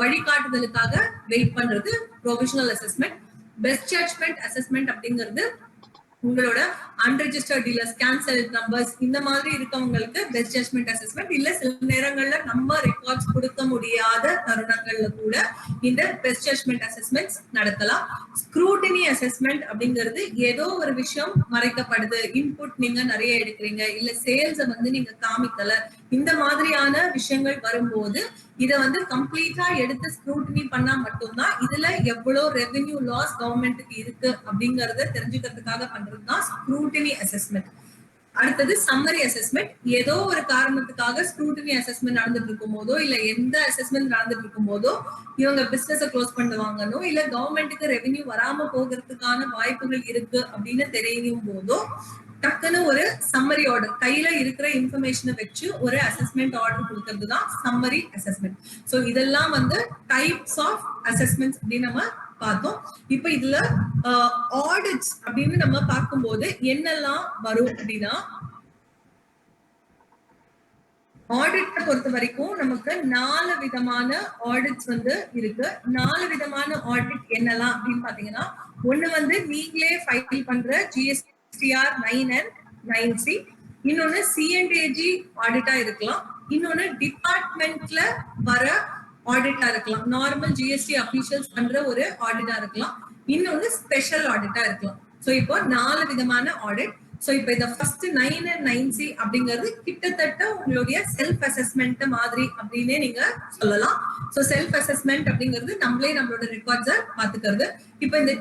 வழிகாட்டுதலுக்காக வெயிட் பண்றது provisional assessment. Best judgement assessment அப்படிங்கிறது உங்களோட அன்ரெஜிஸ்டர்ட் டீலர்ஸ், கேன்சல் நம்பர்ஸ் இந்த மாதிரி இருக்கவங்களுக்கு பெஸ்ட் ஜட்ஜ்மெண்ட் அசஸ்மெண்ட். இல்ல சில நேரங்கள்ல நம்ம ரெக்கார்ட்ஸ் கொடுக்க முடியாத தருணங்கள்ல கூட இந்த பெஸ்ட் ஜட்ஜ்மெண்ட் அசஸ்மெண்ட்ஸ் நடத்தலாம். ஸ்க்ரூட்டினி அசஸ்மெண்ட் அப்படிங்கிறது ஏதோ ஒரு விஷயம் மறைக்கப்படுது, இன்புட் நீங்க நிறைய எடுக்கிறீங்க இல்ல சேல்ஸை வந்து நீங்க காமிக்கல, இந்த மாதிரியான விஷயங்கள் வரும்போது இதை வந்து கம்ப்ளீட்டா எடுத்து ஸ்க்ரூட்டினி பண்ணா மட்டும்தான் இதுல எவ்வளவு ரெவென்யூ லாஸ் கவர்மெண்ட்டுக்கு இருக்கு அப்படிங்கறத தெரிஞ்சுக்கிறதுக்காக பண்றதுதான் ஸ்க்ரூட்டினி அசஸ்மெண்ட். அடுத்தது சம்மரி அசஸ்மெண்ட். ஏதோ ஒரு காரணத்துக்காக ஸ்க்ரூட்டினி அசஸ்மெண்ட் நடந்துட்டு இருக்கும் போதோ இல்ல எந்த அசஸ்மெண்ட் நடந்துட்டு இருக்கும் போதோ இவங்க பிசினஸை க்ளோஸ் பண்ணுவாங்கன்னோ இல்ல கவர்மெண்ட்டுக்கு ரெவென்யூ வராம போகிறதுக்கான வாய்ப்புகள் இருக்கு அப்படின்னு தெரியும் போதோ டக்குன்னு ஒரு சம்மரி ஆர்டர், கையில இருக்கிற இன்ஃபர்மேஷனை வச்சு ஒரு அசஸ்மெண்ட் ஆர்டர் கொடுக்கறது தான் சம்மரி அசஸ்மெண்ட். சோ இதெல்லாம் வந்து டைப்ஸ் ஆஃப் அசஸ்மெண்ட்ஸ் அப்படின்னு நம்ம பார்த்தோம். இப்ப இதுல ஆடிட்ஸ் அப்படின்னு நம்ம பார்க்கும்போது என்னெல்லாம் வரும் அப்படின்னா, ஆடிட்டை பொறுத்த வரைக்கும் நமக்கு 4 விதமான ஆடிட்ஸ் வந்து இருக்கு. 4 விதமான ஆடிட் என்னெல்லாம் அப்படின்னு பாத்தீங்கன்னா, ஒண்ணு வந்து நீங்களே ஃபைல் பண்ற GSTR 9 and 9C, இன்னொன்னு CNDAG ஆடிட்டா இருக்கலாம், இன்னொன்னு டிபார்ட்மெண்ட்ல வர ஆடிட்டா இருக்கலாம், நார்மல் GST அபிஷியல்ஸ் பண்ற ஒரு ஆடிட்டா இருக்கலாம், இன்னொன்னு ஸ்பெஷல் ஆடிட்டா இருக்கலாம். சோ இப்போ 4 விதமான ஆடிட். சோ இப்போ இந்த ஃபர்ஸ்ட் 9 and 9C அப்படிங்கிறது கிட்டத்தட்ட உங்களுடைய செல்ஃப் அசஸ்மெண்ட் மாதிரி அப்படின்னே நீங்க சொல்லலாம். சோ செல்ஃப் அசஸ்மெண்ட் அப்படிங்கிறது நம்மளே நம்மளோட ரெக்கார்ட்ஸை பாத்துக்கிறது. இப்போ இந்த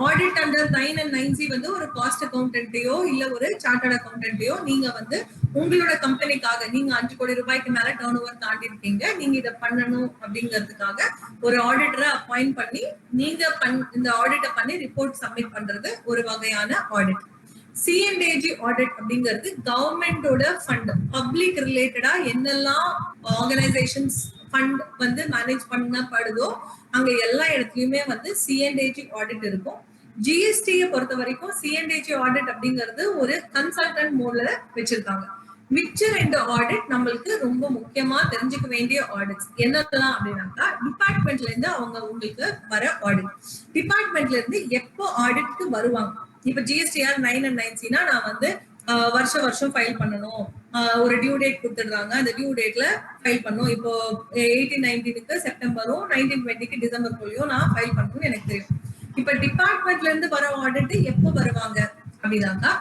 ஆடிட் அண்டர் 9 and 9C வந்து ஒரு காஸ்ட் அக்கௌண்டன்ட்டையோ இல்ல ஒரு சார்ட்டர்ட் அக்கௌண்டன்ட்டையோ நீங்க வந்து உங்களோட கம்பெனிக்காக நீங்க 5 கோடி ரூபாய்க்கு மேல டர்ன் ஓவர் தாண்டி இருக்கீங்க, நீங்க இதை பண்ணணும் அப்படிங்கிறதுக்காக ஒரு ஆடிட்டரை அப்பாயிண்ட் பண்ணி நீங்க இந்த ஆடிட்டை பண்ணி ரிப்போர்ட் சப்மிட் பண்றது ஒரு வகையான ஆடிட். C&AG ஆடிட் அப்படிங்கிறது கவர்மெண்டோட ஃபண்ட், பப்ளிக் ரிலேட்டடா என்னெல்லாம் ஆர்கனைசேஷன்ஸ் ஃபண்ட் வந்து மேனேஜ் பண்ணப்படுதோ அங்க எல்லா இடத்துலயுமே வந்து C&AG ஆடிட் இருக்கும். ஜிஎஸ்டியை பொறுத்த வரைக்கும் C&AG ஆடிட் அப்படிங்கிறது ஒரு கன்சல்டன்ட் மோட்ல வச்சிருக்காங்க. மிச்ச 2 ஆடிட் நம்மளுக்கு ரொம்ப முக்கியமா தெரிஞ்சுக்க வேண்டிய ஆடிட்ஸ் என்னெல்லாம் அப்படின்னாக்கா, டிபார்ட்மெண்ட்ல இருந்து அவங்க உங்களுக்கு வர ஆடிட். டிபார்ட்மெண்ட்ல இருந்து எப்போ ஆடிட்க்கு வருவாங்க. இப்ப GSTR 9 and 9Cனா நான் வந்து வருஷம் ஃபைல் பண்ணணும், ஒரு டியூ டேட் கொடுத்துடுறாங்க, அந்த டியூ டேட்ல ஃபைல் பண்ணணும். இப்போ 18-19க்கு செப்டம்பரும் 19-20க்கு டிசம்பருக்குள்ளயும் நான் ஃபைல் பண்ணணும்னு எனக்கு தெரியும். இப்ப டிபார்ட்மெண்ட்ல இருந்து வர ஆடிட் எப்போ வருவாங்க அப்படின்னாக்கா,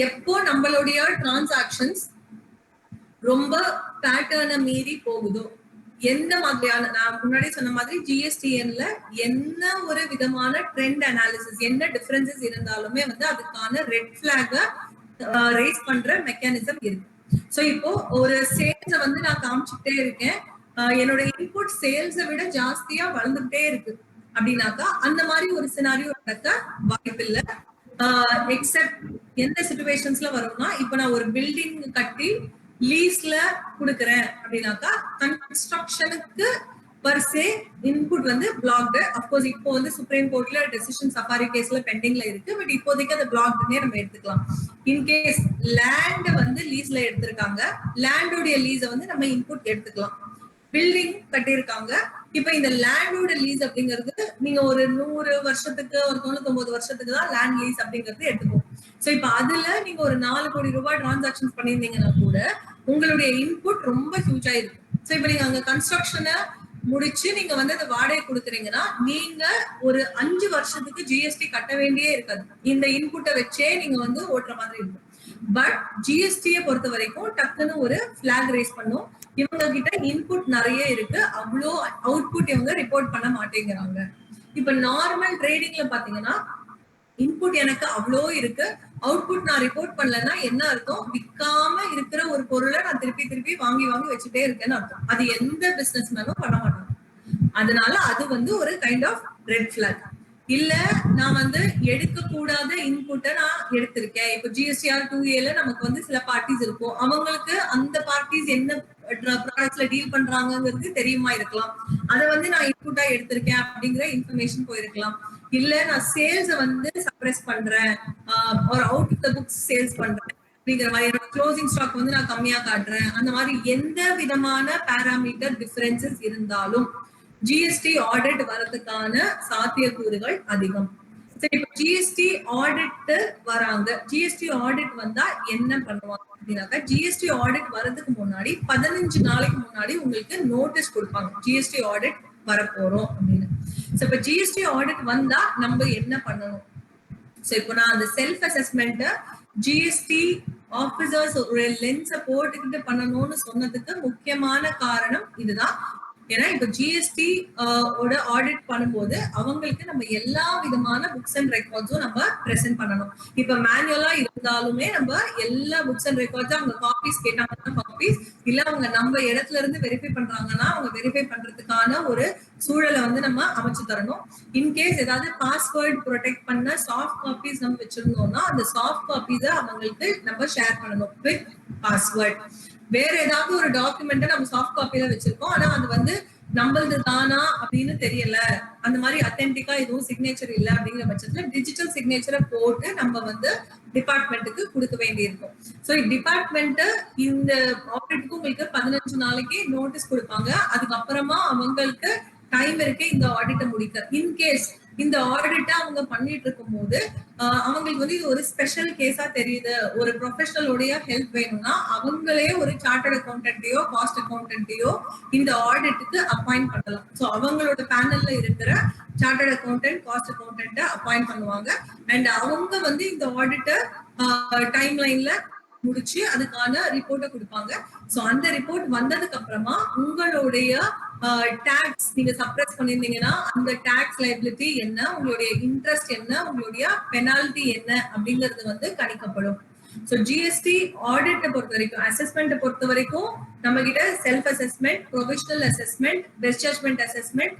எப்போ நம்மளுடைய டிரான்சாக்ஷன்ஸ் ரொம்ப பேட்டர்னை மீறி போகுதோ, எந்த மாதிரியான நான் முன்னாடி சொன்ன மாதிரி GSTNல என்ன ஒரு விதமான ட்ரெண்ட் அனாலிசிஸ் என்ன டிஃபரன்சஸ் இருந்தாலுமே வந்து அதுக்கான ரெட் பிளாக ரைஸ் பண்ற மெக்கானிசம் இருக்கு. சோ இப்போ ஒரு சேல்ஸ வந்து நான் காமிச்சுட்டே இருக்கேன், என்னோட இன்புட் சேல்ஸை விட ஜாஸ்தியா வளர்ந்துட்டே இருக்கு அப்படின்னாக்கா அந்த மாதிரி ஒரு சினாரியோ நடக்க வாய்ப்பு இல்லை. எக்ஸப்ட் எந்த சிச்சுவேஷன்ஸ்ல வரும்னா, இப்ப நான் ஒரு பில்டிங் கட்டி லீஸ்ல கொடுக்குறேன் அப்படின்னாக்கா கன்ஸ்ட்ரக்ஷனுக்கு பர்சே இன்புட் வந்து பிளாக்டு. அப்கோர்ஸ் இப்போ வந்து சுப்ரீம் கோர்ட்ல டெசிஷன் சஃபாரி கேஸ்ல பெண்டிங்ல இருக்கு, பட் இப்போதைக்கு அது பிளாக்டுனே நம்ம எடுத்துக்கலாம். இன்கேஸ் லேண்ட் வந்து லீஸ்ல எடுத்திருக்காங்க, லேண்டோடைய லீஸை வந்து நம்ம இன்புட் எடுத்துக்கலாம். பில்டிங் கட்டியிருக்காங்க, இப்ப இந்த லேண்டோட லீஸ் அப்படிங்கிறது நீங்க ஒரு 100 வருஷத்துக்கு ஒரு 99 வருஷத்துக்கு தான் லேண்ட் லீஸ் அப்படிங்கிறது எடுத்துக்கோம். சோ இப்ப அதுல நீங்க ஒரு 4 கோடி ரூபாய் டிரான்சாக்ஷன் பண்ணியிருந்தீங்கன்னா கூட உங்களுடைய இன்புட் ரொம்ப ஹியூஜா இருக்கு. சோ இப்ப நீங்க அங்க கன்ஸ்ட்ரக்ஷனை முடிச்சு நீங்க வந்து அந்த வாடகை கொடுக்குறீங்கன்னா நீங்க ஒரு 5 வருஷத்துக்கு GST கட்ட வேண்டியே இருக்காது. இந்த இன்புட்டை வச்சே நீங்க வந்து ஓட்டுற மாதிரி இருக்கும். பட் GSTயை பொறுத்த வரைக்கும் டக்குன்னு ஒரு பிளாக் ரைஸ் பண்ணும், இவங்க கிட்ட இன்புட் நிறைய இருக்கு, அவ்வளோ அவுட்புட் இவங்க ரிப்போர்ட் பண்ண மாட்டேங்கிறாங்க. இப்ப நார்மல் ட்ரேடிங்ல பாத்தீங்கன்னா இன்புட் எனக்கு அவ்வளோ இருக்கு, அவுட்புட் நான் ரிப்போர்ட் பண்ணலன்னா என்ன அர்த்தம், விற்காம இருக்கிற ஒரு பொருளை நான் திருப்பி வாங்கி வச்சுட்டே இருக்கேன்னு அர்த்தம். அது எந்த பிசினஸ் மேனும் பண்ண மாட்டாங்க. அதனால அது வந்து ஒரு கைண்ட் ஆஃப் ரெட் பிளாக். இல்ல நான் வந்து எடுக்க கூடாத இன்புட்டை நான் எடுத்திருக்கேன். இப்போ GSTR 2Aல நமக்கு வந்து சில பார்ட்டிஸ் இருக்கும், அவங்களுக்கு அந்த பார்ட்டிஸ் என்ன ப்ராடக்ட்ஸ்ல டீல் பண்றாங்கிறது தெரியுமா இருக்கலாம், அதை வந்து நான் இன்புட்டா எடுத்திருக்கேன் அப்படிங்கிற இன்ஃபர்மேஷன் போயிருக்கலாம். இல்ல நான் சேல்ஸ் வந்து சப்ரஸ் பண்றேன், ஒரு out of the books sales பண்றேன் அப்படிங்கிற மாதிரி, என்னோட க்ளோசிங் ஸ்டாக் வந்து நான் கம்மியா காட்டுறேன், அந்த மாதிரி எந்த விதமான பாராமீட்டர் டிஃபரன்சஸ் இருந்தாலும் GST ஆடிட் வரதுக்கான சாத்தியக்கூறுகள் அதிகம். சரி, இப்போ GST ஆடிட் வராங்க, GST ஆடிட் வந்தா என்ன பண்ணுவாங்க அப்படின்னாக்கா, GST ஆடிட் வரதுக்கு முன்னாடி 15 நாளைக்கு முன்னாடி உங்களுக்கு நோட்டீஸ் கொடுப்பாங்க, GST ஆடிட் வரப்போறோம் அப்படின்னு. சோ இப்ப GST ஆடிட் வந்தா நம்ம என்ன பண்ணணும்? சோ இப்போ நான் அந்த செல்ஃப் அசஸ்மெண்ட் GST ஆபீசர்ஸ் ஒரு லென்ஸை போட்டுக்கிட்டு பண்ணணும்னு சொன்னதுக்கு முக்கியமான காரணம் இதுதான். ஏன்னா இப்ப GST ஓட ஆடிட் பண்ணும்போது அவங்களுக்கு நம்ம எல்லா விதமான புக்ஸ் அண்ட் ரெக்கார்ட்ஸும் நம்ம பிரசன்ட் பண்ணணும். இப்ப மேனுவலா இருந்தாலுமே நம்ம எல்லா புக்ஸ் அண்ட் ரெக்கார்ட்ஸும் அவங்க காப்பீஸ் கேட்டாங்கன்னா காப்பீஸ், இல்ல அவங்க நம்ம இடத்துல இருந்து வெரிஃபை பண்றாங்கன்னா அவங்க வெரிஃபை பண்றதுக்கான ஒரு சூழலை வந்து நம்ம அமைச்சு தரணும். இன்கேஸ் ஏதாவது பாஸ்வேர்ட் ப்ரொடெக்ட் பண்ண சாஃப்ட் காப்பீஸ் நம்ம வச்சிருந்தோம்னா அந்த சாஃப்ட் காப்பீஸை அவங்களுக்கு நம்ம ஷேர் பண்ணணும் வித் பாஸ்வேர்ட். வேற ஏதாவது ஒரு டாக்குமெண்ட்டை நம்ம சாஃப்ட் காப்பியில வச்சிருக்கோம், ஆனா அது வந்து நம்மளது தானா அப்படின்னு தெரியல, அந்த மாதிரி அத்தென்டிக்கா எதுவும் சிக்னேச்சர் இல்லை அப்படிங்கிற பட்சத்துல டிஜிட்டல் சிக்னேச்சரை போட்டு நம்ம வந்து டிபார்ட்மெண்ட்டுக்கு கொடுக்க வேண்டியிருக்கும். ஸோ டிபார்ட்மெண்ட் இந்த ஆடிட்டுக்கு உங்களுக்கு 15 நாளைக்கு நோட்டீஸ் கொடுப்பாங்க. அதுக்கப்புறமா அவங்களுக்கு டைம் இருக்கு இந்த ஆடிட்டை முடிக்க. இன்கேஸ் இந்த ஆடிட்டை அவங்க பண்ணிட்டு இருக்கும் போது அவங்களுக்கு வந்து இது ஒரு ஸ்பெஷல் கேஸா தெரியுது, ஒரு ப்ரொஃபஷனலோடைய ஹெல்ப் வேணும்னா அவங்களே ஒரு சார்ட்டர்ட் அக்கௌண்டன்ட்டையோ காஸ்ட் அக்கௌண்டன்ட்டையோ இந்த ஆடிட்டுக்கு அப்பாயிண்ட் பண்ணலாம். ஸோ அவங்களோட பேனல்ல இருக்கிற சார்ட்டர்ட் அக்கௌண்டன்ட் காஸ்ட் அக்கௌண்டன்ட்டை அப்பாயிண்ட் பண்ணுவாங்க. அண்ட் அவங்க வந்து இந்த ஆடிட்டை டைம் லைன்ல முடிச்சு அதுக்கான ரிப்போர்ட்டை கொடுப்பாங்க. சோ அந்த ரிப்போர்ட் வந்ததுக்கு அப்புறமா உங்களுடைய டாக்ஸ் நீங்க சப்ரஸ் பண்ணிருந்தீங்கன்னா அந்த டாக்ஸ் லைபிலிட்டி என்ன, உங்களுடைய இன்ட்ரெஸ்ட் என்ன, உங்களுடைய பெனால்டி என்ன அப்படிங்கிறது வந்து கணிக்கப்படும். சோ ஜிஎஸ்டி ஆடிட்டை பொறுத்த வரைக்கும், அசஸ்மெண்ட் பொறுத்த வரைக்கும் நம்ம கிட்ட self assessment, provisional assessment, best judgement assessment,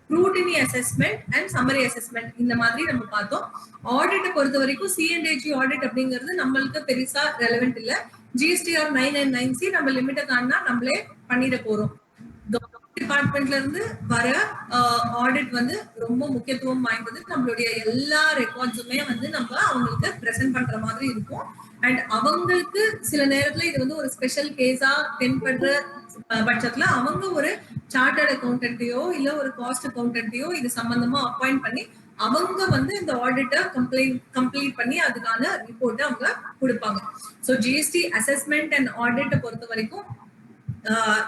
scrutiny assessment and summary assessment இந்த மாதிரி நம்ம பார்த்தோம். ஆடிட்டை பொறுத்த வரைக்கும் சிஎன்டிஜி ஆடிட் அப்படிங்கிறது நம்மளுக்கு பெருசா ரெலவென்ட் இல்ல. ஜிஎஸ்டிஆர் 999C நம்ம லிமிட்டை தாண்டா நம்மளே பண்ணிட போறோம். டிபார்ட்மெண்ட்ல இருந்து வர ஆடிட் வந்து ரொம்ப முக்கியத்துவம் வாய்ந்தது. நம்மளுடைய எல்லா ரெக்கார்ட்ஸுமே வந்து நம்ம அவங்களுக்கு பிரசன்ட் பண்ற மாதிரி இருக்கும். அண்ட் அவங்களுக்கு சில நேரத்துல இது வந்து ஒரு ஸ்பெஷல் கேஸா தென்படுற பட்சத்துல அவங்க ஒரு சார்ட்டர்ட் அக்கௌண்டன்ட்டையோ இல்ல ஒரு காஸ்ட் அக்கௌண்டன்ட்டையோ இது சம்பந்தமா அப்பாயிண்ட் பண்ணி அவங்க வந்து இந்த ஆடிட்டை கம்ப்ளீட் பண்ணி அதுக்கான ரிப்போர்ட்டை அவங்க கொடுப்பாங்க. ஸோ ஜிஎஸ்டி அசஸ்மெண்ட் அண்ட் ஆடிட்டை பொறுத்த வரைக்கும்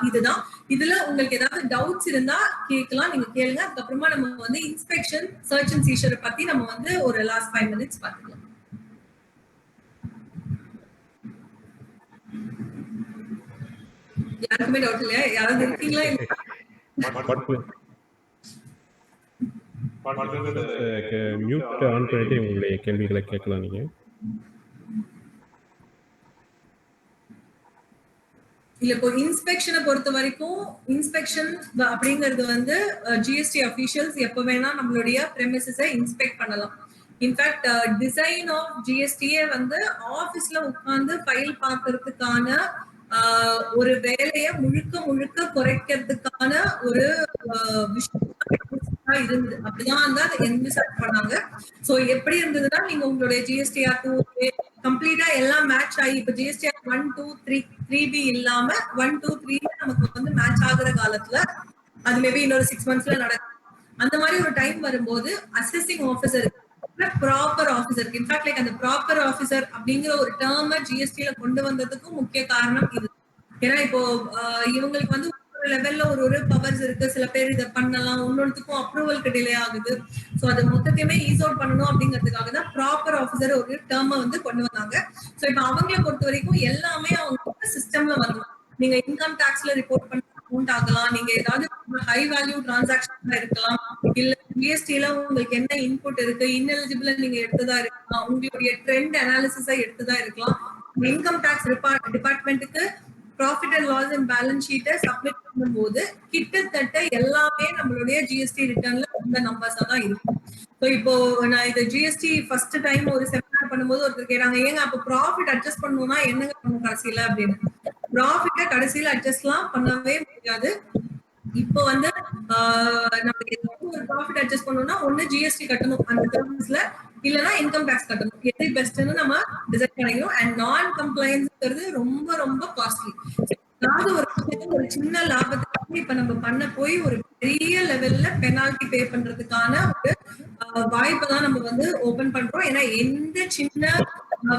இதுதான். இதுல உங்களுக்கு ஏதாவது டவுட்ஸ் இருந்தா கேட்கலாம், நீங்க கேளுங்க. அதுக்கப்புறமா நம்ம வந்து இன்ஸ்பெக்ஷன், சர்ச் அண்ட் சீஷரை பத்தி நம்ம வந்து ஒரு லாஸ்ட் 5 minutes பார்த்துக்கலாம். யாருக்குமே டவுட் இல்லையா? யாராவது இருக்கீங்களா? மியூட் ஆன் பண்ணிட்டு உங்களுடைய கேள்விகளை கேட்கலாம் நீங்க. இல்ல இப்போ இன்ஸ்பெக்ஷனை பொறுத்த வரைக்கும் இன்ஸ்பெக்ஷன் அப்படிங்கிறது வந்து ஜிஎஸ்டி அபிஷியல்ஸ் எப்ப வேணா நம்மளுடைய பிரெமிசஸை இன்ஸ்பெக்ட் பண்ணலாம். இன்ஃபேக்ட் டிசைன் ஆஃப் ஜிஎஸ்டியே வந்து ஆபீஸ்ல உட்கார்ந்து ஃபைல் பார்க்கறதுக்கான ஒரு வேலையை முழுக்க குறைக்கிறதுக்கான ஒரு விஷயம் இருந்தது. அப்படிதான் வந்து அதை என்விசார்ஜ் பண்ணாங்க. சோ எப்படி இருந்ததுன்னா நீங்க உங்களுடைய ஜிஎஸ்டிஆர் 2 கம்ப்ளீட்டா எல்லாம் மேட்ச் ஆகி இப்ப ஜிஎஸ்டிஆர் 1, 2, 3, 3B இல்லாம 1, 2, 3 நமக்கு வந்து மேட்ச் ஆகுற காலத்துல அது மேபி இன்னொரு 6 monthsல நடக்கும். அந்த மாதிரி ஒரு டைம் வரும்போது assessing officer proper officer, in fact like அந்த ப்ராப்பர் ஆஃபீஸர் அப்படிங்கிற ஒரு டேர்மை ஜிஎஸ்டில கொண்டு வந்ததுக்கும் முக்கிய காரணம் இது. ஏன்னா இப்போ இவங்களுக்கு வந்து ஒரு லெவல்ல ஒரு பவர்ஸ் இருக்கு, சில பேர் இதை பண்ணலாம், இன்னொருத்துக்கும் அப்ரூவலுக்கு டிலே ஆகுது. சோ அது மொத்தத்தையுமே ஈஸ் அவுட் பண்ணணும் அப்படிங்கிறதுக்காக தான் ப்ராப்பர் ஆஃபீஸர் ஒரு டேர்மை வந்து கொண்டு வந்தாங்க. சோ இப்ப அவங்களை பொறுத்த வரைக்கும் எல்லாமே அவங்க சிஸ்டம்ல வரலாம். நீங்க இன்கம் டாக்ஸ்ல ரிப்போர்ட் பண்ண அமௌண்ட் ஆகலாம், நீங்க ஏதாவது ஹை வேல்யூ டிரான்சாக்ஷன்ல இருக்கலாம், இல்ல ஜிஎஸ்டில உங்களுக்கு என்ன இன்புட் இருக்கு, இன்எலிஜிபிள் நீங்க எடுத்ததா இருக்கலாம், உங்களுடைய ட்ரெண்ட் அனாலிசிஸா எடுத்ததா இருக்கலாம். இன்கம் டாக்ஸ் டிபார்ட்மெண்ட்டுக்கு profit and loss and balance ஷீட்டை சப்மிட் பண்ணும்போது கிட்டத்தட்ட எல்லாமே நம்மளுடைய ஜிஎஸ்டி ரிட்டர்ன்ல இந்த நம்பர்ஸா தான் இருக்கும். ஸோ இப்போ நான் இது ஜிஎஸ்டி ஃபர்ஸ்ட் டைம் ஒரு செமினார் பண்ணும்போது ஒருத்தர் கேட்டாங்க, ஏங்க அப்போ ப்ராஃபிட் அட்ஜஸ்ட் பண்ணணும்னா என்னங்க பண்ணும் கடைசியில அப்படின்னு. ப்ராஃபிட்டை கடைசியில அட்ஜஸ்ட்லாம் பண்ணவே முடியாது. இப்போ வந்து நம்ம ஒரு ப்ராஃபிட் அட்ஜஸ்ட் பண்ணணும்னா ஒண்ணு ஜிஎஸ்டி கட்டணும் அந்த டேர்ம்ஸ்ல, இல்லனா இன்கம் டாக்ஸ் கட்டணும். எது பெஸ்ட்னு நம்ம டிசைட் பண்ணிக்கணும். அண்ட் நான் கம்ப்ளைன்ஸ்ங்கிறது ரொம்ப காஸ்ட்லி. அதாவது ஒரு சின்ன லாபத்துக்கு இப்ப நம்ம பண்ண போய் ஒரு பெரிய லெவல்ல பெனால்டி பே பண்றதுக்கான ஒரு வாய்ப்பை தான் நம்ம வந்து ஓபன் பண்றோம். ஏன்னா எந்த சின்ன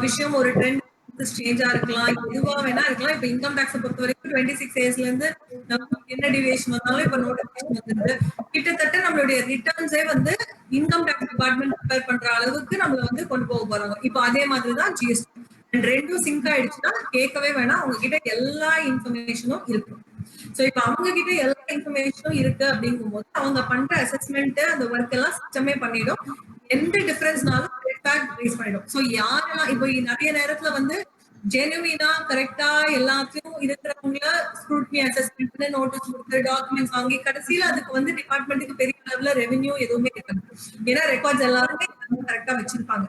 விஷயம் ஒரு ட்ரெண்ட் சேஞ்சா இருக்கலாம், எதுவா வேணா இருக்கலாம். இப்ப இன்கம் டாக்ஸ் பொறுத்த வரைக்கும் 26 daysல இருந்து நமக்கு என்ன டிவியேஷன் வந்தாலும் இப்ப நோட்டிபிகேஷன் வந்துருது. கிட்டத்தட்ட நம்மளுடைய ரிட்டர்ன்ஸே வந்து இன்கம் டாக்ஸ் டிபார்ட்மெண்ட் ப்ரிப்பேர் பண்ற அளவுக்கு நம்மள வந்து கொண்டு போக போறாங்க. இப்போ அதே மாதிரிதான் ஜிஎஸ்டி. ரெண்டும் சிங்க் ஆயிடுச்சுன்னா கேட்கவே வேணாம், அவங்க கிட்ட எல்லா இன்ஃபர்மேஷனும் இருக்கும். சோ இப்ப அவங்க கிட்ட எல்லா இன்ஃபர்மேஷனும் இருக்கு அப்படிங்கும் போது அவங்க பண்ற அசஸ்மெண்ட் அந்த ஒர்க் எல்லாம் சிஸ்டமே பண்ணிடும். எந்த டிஃபரன்ஸ்னாலும் ரைஸ் பண்ணிடும். சோ யாரெல்லாம் இப்போ நிறைய நேரத்துல வந்து ஜெனுவினா கரெக்டா எல்லாத்தையும் இருக்கிறவங்கள ஸ்க்ரூட்னி அசஸ்மெண்ட் நோட்டீஸ் கொடுத்து டாக்குமெண்ட்ஸ் வாங்கி கடைசியில அதுக்கு வந்து டிபார்ட்மெண்ட்டுக்கு பெரிய அளவுல ரெவென்யூ எதுவுமே இருக்காது. ஏன்னா ரெக்கார்ட்ஸ் எல்லாருமே கரெக்டா வச்சிருப்பாங்க.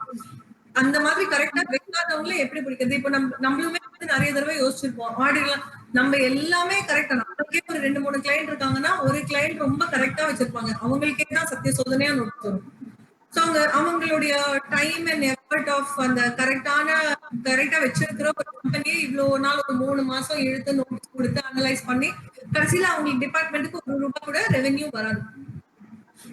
அந்த மாதிரி கரெக்டா வைக்காதவங்கள எப்படி பிடிக்கிறது? இப்ப நம்மளுமே வந்து நிறைய தடவை யோசிச்சிருப்போம், ஆடிட்லாம் நம்ம எல்லாமே கரெக்டா, நம்மளுக்கே ஒரு 2-3 கிளைண்ட் இருக்காங்கன்னா ஒரு கிளைண்ட் ரொம்ப கரெக்டா வச்சிருப்பாங்க, அவங்களுக்கே தான் சத்திய சோதனையா நோட் வரும். சோ அவங்களுடைய டைம் அண்ட் எஃபர்ட் ஆஃப் அந்த கரெக்டா வச்சிருக்கிற ஒரு கம்பெனியே இவ்வளவு நாள் ஒரு 3 மாசம் இழுத்து நோட்டீஸ் கொடுத்து அனலைஸ் பண்ணி கடைசியில அவங்களுக்கு டிபார்ட்மெண்ட்டுக்கு ₹1 கூட ரெவென்யூ வராது.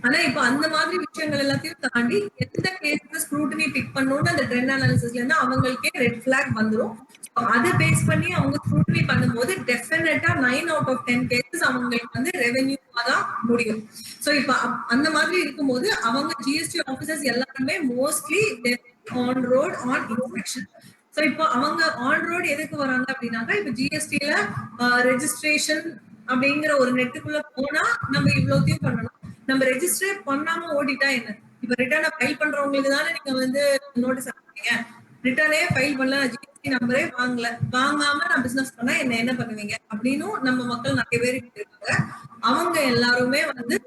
ஆனா இப்ப அந்த மாதிரி விஷயங்கள் எல்லாத்தையும் தாண்டி எந்த கேஸ் ஸ்க்ரூட்டினி பிக் பண்ணணும்னு அந்த ட்ரெண்ட் அனாலிசிஸ்ல இருந்து அவங்களுக்கே ரெட் பிளாக் வந்துரும். அதை பேஸ் பண்ணி அவங்க ஸ்க்ரூட்டினி பண்ணும்போது டெஃபினட்டா 9 out of 10 கேசஸ் அவங்களுக்கு வந்து ரெவென்யூவா தான் முடியும். சோ இப்ப அந்த மாதிரி இருக்கும்போது அவங்க ஜிஎஸ்டி ஆபீசர்ஸ் எல்லாருமே mostly on road on inspection. So இப்போ அவங்க ஆன் ரோட் எதுக்கு வராங்க அப்படின்னாக்கா இப்ப ஜிஎஸ்டில ரெஜிஸ்ட்ரேஷன் அப்படிங்கிற ஒரு நெட்டுக்குள்ள போனா நம்ம இவ்வளோத்தையும் பண்ணணும். நம்ம ரெஜிஸ்டர் பண்ணாம ஓடிட்டா என்ன? இப்ப ரிட்டர்னை ஃபைல் பண்றவங்களுக்கு தானே நீங்க வந்து நோட்டீஸ் அனுப்புறீங்க. ரிட்டர்னே ஃபைல் பண்ணல, ஜிஎஸ்டி நம்பரே வாங்காம நான் பிசினஸ் பண்ணா என்ன பண்ணுவீங்க அப்படின்னு நம்ம மக்கள் நிறைய பேர் இருக்காங்க. அவங்க எல்லாருமே வந்து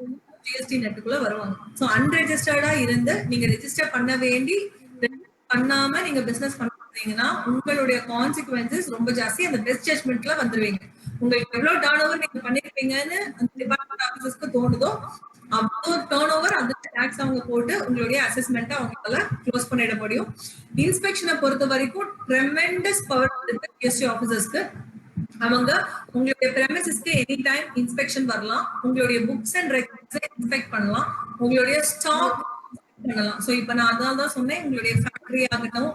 ஜிஎஸ்டி நெட்டுக்குள்ள வருவாங்க. சோ அன்ரெஜிஸ்டர்டா இருந்து நீங்க ரெஜிஸ்டர் பண்ண வேண்டி பண்ணாம நீங்க பிசினஸ் பண்றீங்கன்னா உங்களுடைய கான்சிக்வன்சஸ் ரொம்ப ஜாஸ்தி. அந்த பெஸ்ட் ஜட்மெண்ட்ல வந்துருவீங்க. உங்களுக்கு எவ்வளவு டர்ன் ஓவர் நீங்க பண்ணிருப்பீங்கன்னு அந்த டிபார்ட்மெண்ட் ஆபீசர்ஸ்க்கு தோணுதோ அவ்வளோ டர்ன் ஓவர் அந்த டாக்ஸ் அவங்க போட்டு உங்களுடைய அசஸ்மெண்ட் அவங்களால க்ளோஸ் பண்ணிட முடியும். இன்ஸ்பெக்ஷனை பொறுத்த வரைக்கும் ட்ரெமெண்டஸ் பவர் இருக்கு ஜிஎஸ்டி ஆபீசர்ஸ்க்கு. அவங்க உங்களுடைய பிரமிசஸ்க்கு எனி டைம் இன்ஸ்பெக்ஷன் வரலாம், உங்களுடைய புக்ஸ் அண்ட் ரெக்கார்ட்ஸ் இன்ஸ்பெக்ட் பண்ணலாம், உங்களுடைய ஸ்டாக் பண்ணலாம். சோ இப்ப நான் அதான் தான் சொன்னேன், உங்களுடைய ஃபேக்டரி ஆகட்டும்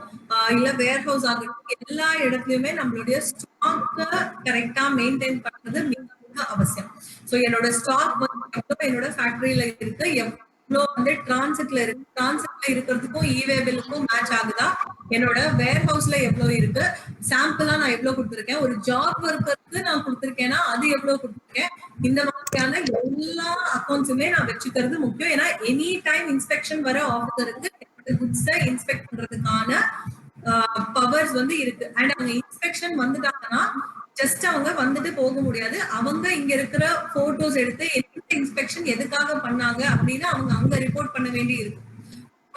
இல்ல வேர் ஹவுஸ் ஆகட்டும் எல்லா இடத்துலயுமே நம்மளுடைய ஸ்டாக்க கரெக்டா மெயின்டைன் பண்றது மிக மிக அவசியம். சோ என்னோட ஸ்டாக் வந்து என்னோட ஃபேக்டரியில இருக்கு, எவ்வளவு வந்து டிரான்சிட்ல இருக்கு, டிரான்சிட்ல இருக்கிறதுக்கும் இவேபிளுக்கும் மேட்ச் ஆகுதா, என்னோட வேர் ஹவுஸ்ல எவ்வளவு இருக்கு, சாம்பிளா நான் எவ்வளவு கொடுத்திருக்கேன், ஒரு ஜாப் ஒர்க்கருக்கு நான் கொடுத்திருக்கேன்னா அது எவ்வளவு கொடுத்திருக்கேன், இந்த மாதிரியான எல்லா அக்கௌண்ட்ஸுமே நான் வச்சுக்கிறது முக்கியம். ஏன்னா எனி டைம் இன்ஸ்பெக்ஷன் வர ஆஃபீஸருக்கு குட்ஸை இன்ஸ்பெக்ட் பண்றதுக்கான பவர்ஸ் வந்து இருக்கு. அண்ட் அவங்க இன்ஸ்பெக்ஷன் வந்துட்டாங்கன்னா ஜஸ்ட் அவங்க வந்துட்டு போக முடியாது. அவங்க இங்க இருக்கிற போட்டோஸ் எடுத்து எந்த இன்ஸ்பெக்ஷன் எதுக்காக பண்ணாங்க அப்படின்னு அவங்க அங்க ரிப்போர்ட் பண்ண வேண்டி இருக்கு.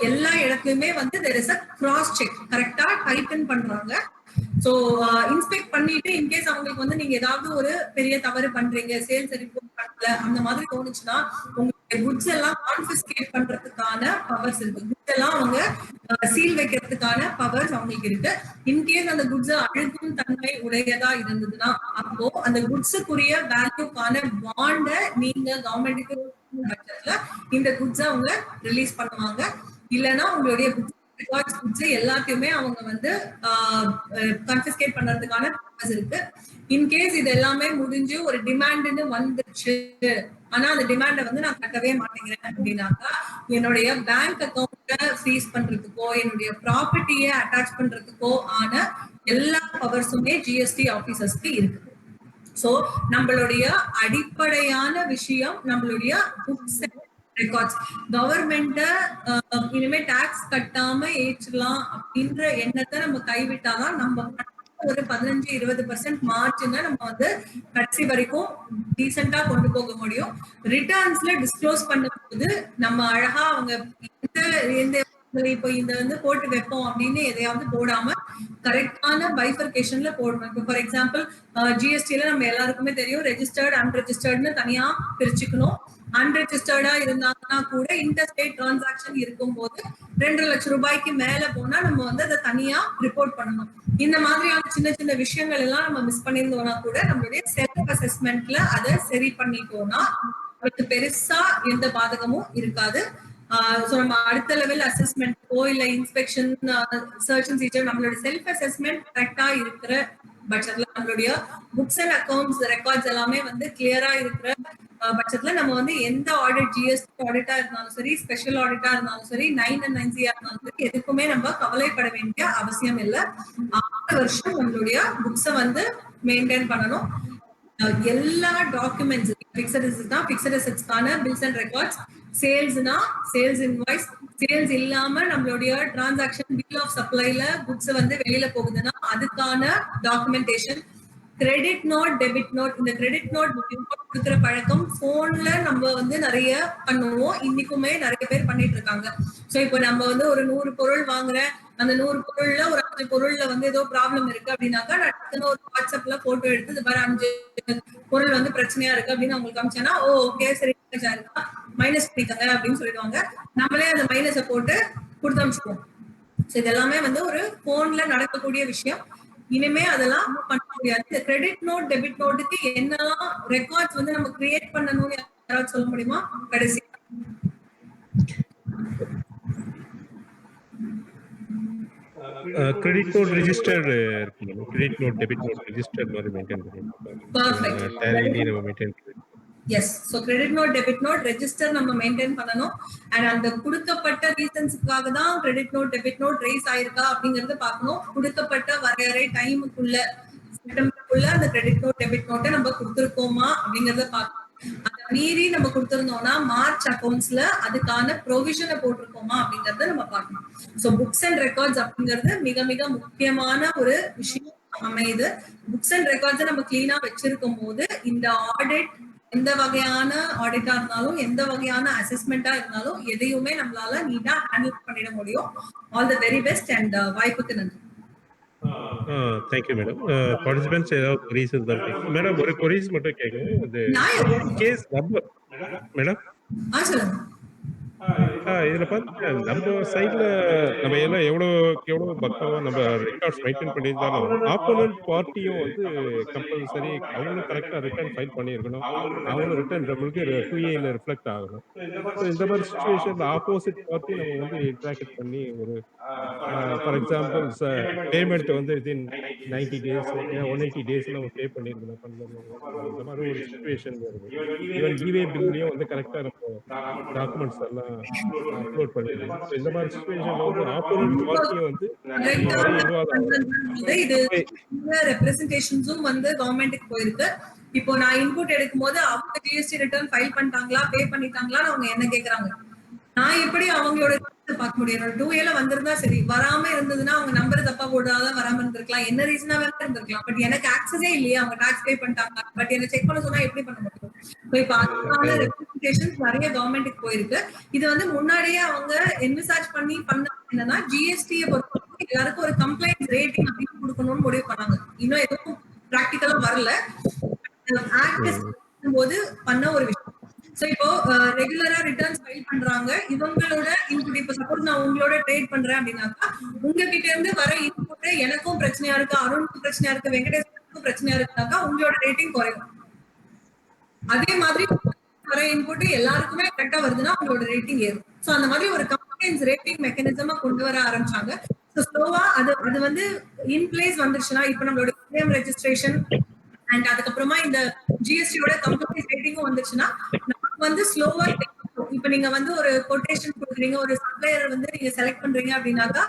எல்லா இடத்துலயுமே வந்து there is a cross check கரெக்டா டைட்டன் பண்றாங்க. சோ இன்ஸ்பெக்ட் பண்ணிட்டு இன்கேஸ் அவங்களுக்கு வந்து நீங்க ஏதாவது ஒரு பெரிய தவறு பண்றீங்க, சேல்ஸ் ரிப்போர்ட் பண்ணல அந்த மாதிரி தோணுச்சுன்னா உங்களுடைய குட்ஸ் எல்லாம் கான்ஃபிஸ்கேட் பண்றதுக்கான பவர்ஸ் இருக்கு. குட்ஸ் எல்லாம் அவங்க சீல் வைக்கிறதுக்கான பவர்ஸ் அவங்களுக்கு இருக்கு. இன்கேஸ் அந்த குட்ஸ் அழுகும் தன்மை உடையதா இருந்ததுன்னா அப்போ அந்த குட்ஸுக்குரிய வேல்யூக்கான பாண்ட நீங்க கவர்மெண்ட்டுக்கு பட்சத்துல இந்த குட்ஸ் அவங்க ரிலீஸ் பண்ணுவாங்க. இல்லைன்னா உங்களுடைய குட்ஸ் எல்லாத்தையுமே அவங்க வந்து கன்ஃபிஸ்கேட் பண்றதுக்கான பர்பஸ் இருக்கு. இன்கேஸ் இது எல்லாமே முடிஞ்சு ஒரு டிமாண்ட்னு வந்துச்சு, ஆனா அந்த டிமாண்ட வந்து நான் கட்டவே மாட்டேங்கிறேன் அப்படின்னாக்கா என்னுடைய பேங்க் அக்கௌண்ட்டை ஃப்ரீஸ் பண்றதுக்கோ என்னுடைய ப்ராப்பர்ட்டியை அட்டாச் பண்றதுக்கோ ஆன எல்லா பவர்ஸுமே ஜிஎஸ்டி ஆபீசர்ஸ்க்கு இருக்கு. சோ நம்மளுடைய அடிப்படையான விஷயம் நம்மளுடைய புக்ஸ் ரெக்கார்ட்ஸ். கவர்மெண்ட இனிமே டாக்ஸ் கட்டாம ஏற்றலாம் அப்படின்ற எண்ணத்தை நம்ம கைவிட்டாதான் நம்ம ஒரு 15-20% மார்ஜினை நம்ம வந்து கடைசி வரைக்கும் டீசெண்டா கொண்டு போக முடியும். ரிட்டர்ன்ஸ்ல டிஸ்க்ளோஸ் பண்ணும்போது நம்ம அழகா அவங்க எந்த இப்போ இந்த வந்து போட்டு வைப்போம் அப்படின்னு எதையாவது போடாம கரெக்டான பைஃபர்கேஷன்ல போடணும். இப்போ ஃபார் எக்ஸாம்பிள் ஜிஎஸ்டில நம்ம எல்லாருக்குமே தெரியும் ரெஜிஸ்டர்ட் அன்ரெஜிஸ்டர்ட்னு தனியா பிரிச்சுக்கணும். அன்ரெஜிஸ்டர்டா இருந்தாங்கன்னா கூட இன்டர்ஸ்டேட் டிரான்சாக்ஷன் இருக்கும்போது 2 லட்சம் ரூபாய்க்கு மேல போனா நம்ம வந்து அதை தனியா ரிப்போர்ட் பண்ணணும். இந்த மாதிரியான சின்ன சின்ன விஷயங்கள் எல்லாம் நம்ம மிஸ் பண்ணியிருந்தோம்னா கூட நம்மளுடைய செல்ஃப் அசஸ்மெண்ட்ல அதை சரி பண்ணிட்டோம்னா அதுக்கு பெருசா எந்த பாதகமும் இருக்காது. சோ நம்ம அடுத்த லெவல் அசஸ்மெண்ட்க்கோ இல்ல இன்ஸ்பெக்ஷன் சர்ச் அண்ட் சீச்சர் நம்மளோட செல்ஃப் அசஸ்மெண்ட் கரெக்டா இருக்கிற பட்சத்துல நம்மளுடைய புக்ஸ் அண்ட் அக்கௌண்ட்ஸ் ரெக்கார்ட்ஸ் எல்லாமே வந்து கிளியரா இருக்கிற பட்சத்துல நம்ம வந்து எந்த ஆடிட் ஜிஎஸ்டி ஆடிட்டா இருந்தாலும் சரி, ஸ்பெஷல் ஆடிட்டா இருந்தாலும் சரி, 9 and 9C இருந்தாலும் சரி, எதுக்குமே நம்ம கவலைப்பட வேண்டிய அவசியம் இல்லை. 6 வருஷம் நம்மளுடைய புக்ஸை வந்து மெயின்டைன் பண்ணணும். எல்லா டாக்குமெண்ட்ஸ் பிக்ஸட் அசெட்ஸ்க்கான பில்ஸ் அண்ட் ரெக்கார்ட்ஸ், சேல்ஸ்னா சேல்ஸ் இன்வாய்ஸ், சேல்ஸ் இல்லாம நம்மளுடைய டிரான்சாக்ஷன் பில் ஆஃப் சப்ளைல குட்ஸ் வந்து வெளியில போகுதுன்னா அதுக்கான documentation, credit note, debit note. இந்த கிரெடிட் நோட் கொடுக்குற பழக்கம் போன்ல நம்ம வந்து நிறைய பண்ணுவோம், இன்னைக்குமே நிறைய பேர் பண்ணிட்டு இருக்காங்க. சோ இப்போ நம்ம வந்து ஒரு 100 பொருள் வாங்குறேன், அந்த 100 பொருள்ல ஒரு 5 பொருள்ல வந்து ஏதோ ப்ராப்ளம் இருக்கு அப்படின்னாக்கா நான் ஒரு வாட்ஸ்அப்ல போட்டோ எடுத்து இது மாதிரி 5 பொருள் வந்து பிரச்சனையா இருக்கு அப்படின்னு அவங்களுக்கு காமிச்சேன்னா ஓகே சரி மைனஸ் பண்ணிக்கோங்க அப்படின்னு சொல்லிடுவாங்க. நம்மளே அந்த மைனஸை போட்டு கொடுத்து அனுப்பிச்சுக்குவோம். சோ இதெல்லாமே வந்து ஒரு போன்ல நடக்கக்கூடிய விஷயம். இனிமே அதெல்லாம் பண்ண முடியாது. இந்த கிரெடிட் நோட், டெபிட் நோட்டுக்கு என்னெல்லாம் ரெக்கார்ட்ஸ் வந்து நம்ம கிரியேட் பண்ணணும்னு யாராவது சொல்ல முடியுமா? கடைசி கிரெடிட் நோட் ரிஜிஸ்டர் இருக்கு madam. Credit note, debit note register மாதிரி மெயின்டைன் பண்ணிருக்கோம். பர்ஃபெக்ட். டேலிலயே நம்ம maintain yes. So credit note debit note register நம்ம மெயின்டைன் பண்ணணும். அண்ட் அந்த கொடுக்கப்பட்ட ரீசன்ஸுக்காக தான் credit note debit note raise ஆயிருக்கா அப்படிங்கறத பார்க்கணும். கொடுக்கப்பட்ட வரையறை டைமுக்குள்ள செப்டம்பருக்குள்ள அந்த கிரெடிட் நோட் டெபிட் நோட்டை நம்ம கொடுத்துருக்கோமா அப்படிங்கறத பார்க்கணும். அதை மீறி நம்ம கொடுத்துருந்தோம்னா மார்ச் அக்கௌண்ட்ஸ்ல அதுக்கான ப்ரொவிஷனை போட்டிருக்கோமா அப்படிங்கறத நம்ம பார்க்கணும். ஸோ புக்ஸ் அண்ட் ரெக்கார்ட்ஸ் அப்படிங்கிறது மிக மிக முக்கியமான ஒரு விஷயம் அமையுது. புக்ஸ் அண்ட் ரெக்கார்ட்ஸை நம்ம கிளீனா வச்சிருக்கும் போது இந்த ஆடிட் எந்த வகையான ஆடிட்டா இருந்தாலும் எந்த வகையான அசஸ்மெண்டா இருந்தாலும் எதையுமே நம்மளால நீட்டா ஹேண்டில் பண்ணிட முடியும். All the very best and வாய்ப்புக்கு நன்றி. Thank you madam. பார்ட்டிசிபென்ட்ஸ் ஏதாவது queries இருந்தா மேடம், ஒரு queries மட்டும் கேட்குறேன். அது கேஸ் நம்பர் மேடம். சொல்லுங்க. இதுல பாத்தீங்கன்னா நம்ம சைட்ல நம்ம எல்லாம் எவ்வளவு பக்காவா நம்ம ரெக்கார்ட்ஸ் மெயின்டைன் பண்ணியிருந்தாலும் ஆப்போனன்ட் பார்ட்டியும் வந்து கம்பல்சரி அவங்களும் கரெக்டா ரிட்டர்ன் ஃபைல் பண்ணியிருக்கணும். அவங்களும் ரிட்டர்ன் நம்மளுக்கு 2A ரிஃப்ளெக்ட் ஆகணும். இந்த மாதிரி சுச்சுவேஷன்ல ஆப்போசிட் பார்ட்டி நம்ம வந்து இன்ட்ராக்ட் பண்ணி ஒரு ஃபார் எக்ஸாம்பிள் பேமெண்ட் வந்து வித்தின் 90 days 180 days நம்ம பே பண்ணியிருக்கணும் பண்ணணும். இந்த மாதிரி ஒரு சுச்சுவேஷன் வருது. ஈவன் இவே பில்லையும் வந்து கரெக்டா நம்ம டாக்குமெண்ட்ஸ் எல்லாம் அப்லோட் பண்ணிருக்கோம். இந்த மாதிரி சிச்சுவேஷன்ல வந்து ஆப்போனன்ட் பார்ட்டி வந்து இது ரெப்ரசன்டேஷன்ஸும் வந்து கவர்மெண்ட்டுக்கு போயிருக்கு. இப்போ நான் இன்புட் எடுக்கும்போது அவங்க ஜிஎஸ்டி ரிட்டர்ன் ஃபைல் பண்ணிட்டாங்களா பே பண்ணிட்டாங்களான்னு அவங்க என்ன கேக்குறாங்க. நான் எப்படி அவங்களோட பார்க்க முடியும்? 2A வந்திருந்தா சரி, வராம இருந்ததுன்னா அவங்க நம்பர் தப்பா போடாதான் வராம இருந்திருக்கலாம், என்ன ரீசனா வேணா இருந்திருக்கலாம். பட் எனக்கு ஆக்சஸே இல்லையா, அவங்க டாக்ஸ் பே பண்ணிட்டாங்க, பட் என்ன செக் பண்ண சொன்னா எப்படி பண்ண முடியும்? இப்ப அதுக்கான ரெப்ரசன்டேஷன்ஸ் நிறைய கவர்மெண்ட்டுக்கு போயிருக்கு. இது வந்து முன்னாடியே அவங்க என்விசார்ஜ் பண்ணி என்னன்னா ஜிஎஸ்டியை பொறுத்தவரைக்கும் எல்லாருக்கும் ஒரு கம்ப்ளைண்ட் ரேட்டிங் அப்படின்னு கொடுக்கணும்னு முடிவு பண்ணாங்க. இன்னும் எதுவும் பிராக்டிகலா வரல. ஆக்ட் போது பண்ண ஒரு விஷயம். சோ இப்போ ரெகுலரா ரிட்டர்ன்ஸ் ஃபைல் பண்றாங்க. இவங்களோட இன்புட், இப்போ சப்போஸ் நான் உங்களோட ட்ரேட் பண்றேன் அப்படின்னாக்கா உங்ககிட்ட இருந்து வர இன்புட் எனக்கும் பிரச்சனையா இருக்கு, அருணுக்கும் பிரச்சனையா இருக்கு, வெங்கடேஷனுக்கும் பிரச்சனையா இருக்குனாக்கா உங்களோட ரேட்டிங் குறையும். அதே மாதிரி வர இன்புட் எல்லாருக்குமே கரெக்டா வருதுன்னா உங்களோட ரேட்டிங் ஏறும். சோ அந்த மாதிரி ஒரு கம்ப்ளைண்ட்ஸ் ரேட்டிங் மெக்கானிசமா கொண்டு வர ஆரம்பிச்சாங்க. சோ ஸ்லோவா அது வந்து இன் பிளேஸ் வந்துருச்சுன்னா இப்போ நம்மளோட கிளைம் ரெஜிஸ்ட்ரேஷன் அண்ட் அதுக்கப்புறமா இந்த ஜிஎஸ்டியோட கம்ப்ளைண்ட் ரேட்டிங்கும் வந்துச்சுன்னா நமக்கு வந்து ஸ்லோவா இப்ப நீங்க வந்து ஒரு கொட்டேஷன் கொடுக்குறீங்க, ஒரு சப்ளையர் வந்து நீங்க செலக்ட் பண்றீங்க அப்படின்னாக்கா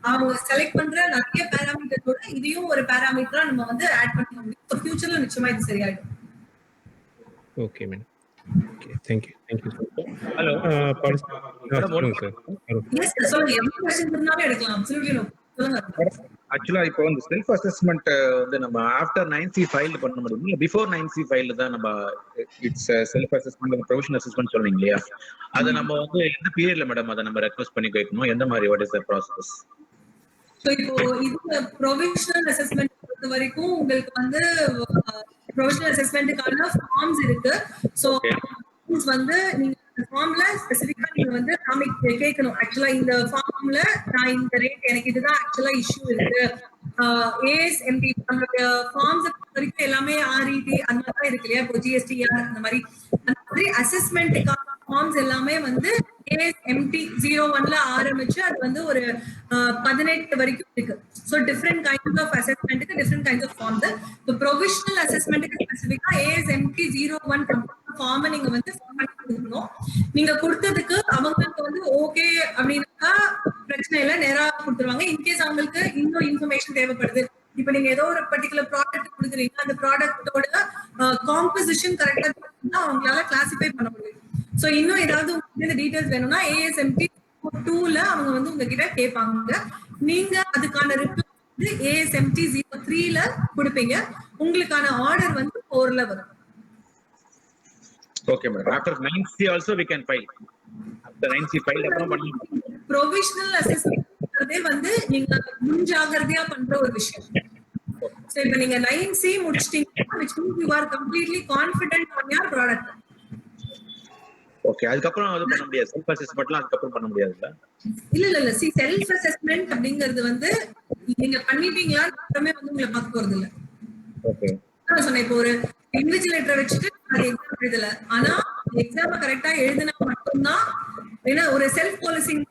அவங்க செலக்ட் பண்ற நிறைய பேராமீட்டரோட இதையும் ஒரு பேராமீட்டரா நம்ம வந்து ஆட் பண்ண முடியும். ஃபியூச்சர்ல நிச்சயமா இது சரியாயிடும். Okay madam. Okay, thank you. Hello சொல்லுங்க சார். எஸ் சார், சொல்லுங்க. எவ்வளவு क्वेश्चन இருந்தாலும் எடுக்கலாம். Absolutely no. சொல்லுங்க. ஆக்சுவலா இப்போ வந்து செல்ஃப் அசஸ்மெண்ட் வந்து நம்ம ஆஃப்டர் 9C ஃபைல் பண்ண முடியும் இல்ல பிஃபோர் 9C ஃபைல் தான் நம்ம it's self assessment provisional assessment சொல்றீங்க இல்லையா? அதை நம்ம வந்து எந்த பீரியட்ல மேடம் அதை நம்ம ரெக்வெஸ்ட் பண்ணி கேட்கணும்? எந்த மாதிரி what is the process? So இப்போ இது ப்ரொவிஷனல் அசஸ்மெண்ட் பொறுத்த வரைக்கும் உங்களுக்கு வந்து ப்ரொவிஷனல் அசஸ்மெண்ட்டுக்கான ஃபார்ம்ஸ் இருக்கு. சோ வந்து நீங்க ஃபார்ம்ல ஸ்பெசிஃபிக்கா நீங்க வந்து கேட்கணும். ஆக்சுவலா இந்த ஃபார்ம்ல நான் இந்த ரேட் எனக்கு இதுதான் ஆக்சுவலா இஷ்யூ இருக்கு. ASMP நம்மளுடைய ஃபார்ம்ஸ் வரைக்கும் எல்லாமே RET அந்த மாதிரி இருக்கு இல்லையா? இப்போ GST அந்த மாதிரி அசஸ்மெண்ட்டுக்கான ஃபார்ம்ஸ் எல்லாமே வந்து ASMT 01ல ஆரம்பிச்சு அது வந்து ஒரு 18 வரைக்கும் இருக்கு. சோ டிஃபரெண்ட் கைண்ட்ஸ் ஆஃப் அசஸ்மெண்ட்டுக்கு டிஃபரெண்ட் கைண்ட்ஸ் ஆஃப் ஃபார்ம்ஸ். இப்போ ப்ரொவிஷனல் அசஸ்மெண்ட்டுக்கு ஸ்பெசிஃபிக்கா ASMT 01 ஃபார்மை நீங்க வந்து பண்ணி கொடுக்கணும். நீங்க கொடுத்ததுக்கு அவங்களுக்கு வந்து ஓகே அப்படின்னா பிரச்சனை இல்லை, நேரா கொடுத்துருவாங்க. இன்கேஸ் அவங்களுக்கு இன்னும் இன்ஃபர்மேஷன் தேவைப்படுது, இப்ப நீங்க ஏதோ ஒரு பர்டிகுலர் ப்ராடக்ட் கொடுக்குறீங்க, அந்த ப்ராடக்டோட காம்போசிஷன் கரெக்டா அவங்களால கிளாசிஃபை பண்ண முடியும். சோ இன்னும் ஏதாவது உங்களுக்கு டீடைல்ஸ் வேணும்னா ASMT 2ல அவங்க வந்து உங்ககிட்ட கேட்பாங்க. நீங்க அதுக்கான ரிப்ளை வந்து ASMT 03ல கொடுப்பீங்க. உங்களுக்கான ஆர்டர் வந்து 4ல வரும். Okay madam. After 9C also we can file. After 9C file அப்புறம் பண்ணலாம். ப்ரொவிஷனல் அசஸ்மென்ட்ன்றதே வந்து நீங்க முன்ஜாகிரதையா பண்ற ஒரு விஷயம். சோ இப்போ நீங்க 9C முடிச்சிட்டீங்க, which means you are completely confident on your product. Okay, அதுக்கப்புறம் அது பண்ண முடியாது. செல்ஃப் அசஸ்மெண்ட்லாம் அதுக்கப்புறம் பண்ண முடியாதுல்ல? இல்ல சி செல்ஃப் அசஸ்மெண்ட் அப்படிங்கிறது வந்து நீங்க பண்ணிட்டீங்களா மட்டுமே வந்து உங்களை பார்க்க போறது இல்ல. ஓகே, நான் சொன்னேன் இப்போ ஒரு இன்விஜிலேட்டரை வச்சுட்டு அது எக்ஸாம் எழுதல, ஆனா எக்ஸாம் கரெக்டா எழுதினா மட்டும்தான். ஏன்னா ஒரு செல்ஃப் பாலிசிங்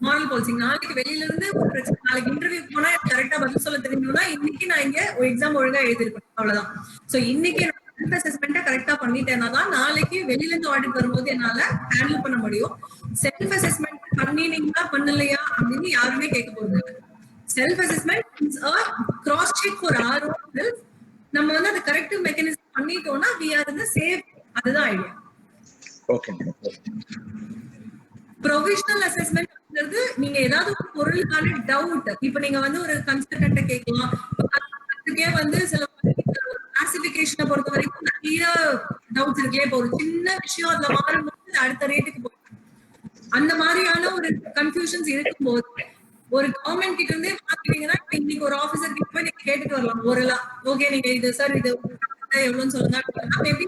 மாரல் பாலிசி. நாளைக்கு வெளியில இருந்து ஒரு பிரச்சனை, நாளைக்கு இன்டர்வியூ போனா கரெக்டா பதில் சொல்ல தெரியும்னா இன்னைக்கு நான் இங்க ஒரு எக்ஸாம் ஒழுங்கா எழுதிருக்கேன், அவ்வளவுதான். சோ இன்னைக்கு செல்ஃப் அசஸ்மெண்ட்டை கரெக்டா பண்ணிட்டேன்னா தான் நாளைக்கு வெளியில இருந்து ஆடிட் வரும்போது என்னால ஹேண்டில் பண்ண முடியும். செல்ஃப் அசஸ்மெண்ட் பண்ணினீங்களா பண்ணலையா அப்படின்னு யாருமே கேட்க போறது. Self assessment is a cross check for our own self. நம்ம வந்து அந்த கரெக்டிவ் மெக்கானிசம் பண்ணிட்டோம்னா we are in the safe. அதுதான் ஐடியா. ஓகே. ப்ரொவிஷனல் அசஸ்மெண்ட்ங்கிறது நீங்க ஏதாவது ஒரு பொருளுக்கான டவுட், இப்ப நீங்க வந்து ஒரு கன்சல்டன்ட்ட கேட்கலாம். அதுக்கே வந்து சில கிளாசிபிகேஷனை பொறுத்த வரைக்கும் நிறைய டவுட்ஸ் இருக்குல்ல. இப்போ ஒரு சின்ன விஷயம் அதுல மாறும்போது அடுத்த ரேட்டுக்கு போகும். அந்த மாதிரியான ஒரு கன்ஃபியூஷன்ஸ் இருக்கும்போது ஒரு கவர்மெண்ட் கிட்ட இருந்தே பாக்குறீங்கன்னா இன்னைக்கு ஒரு ஆபீசர் கிட்ட போய் நீங்க கேட்டுட்டு வரலாம் ஓரலா. ஓகே நீங்க இது சார் இது எவ்வளவுன்னு சொல்லுங்க. மேபி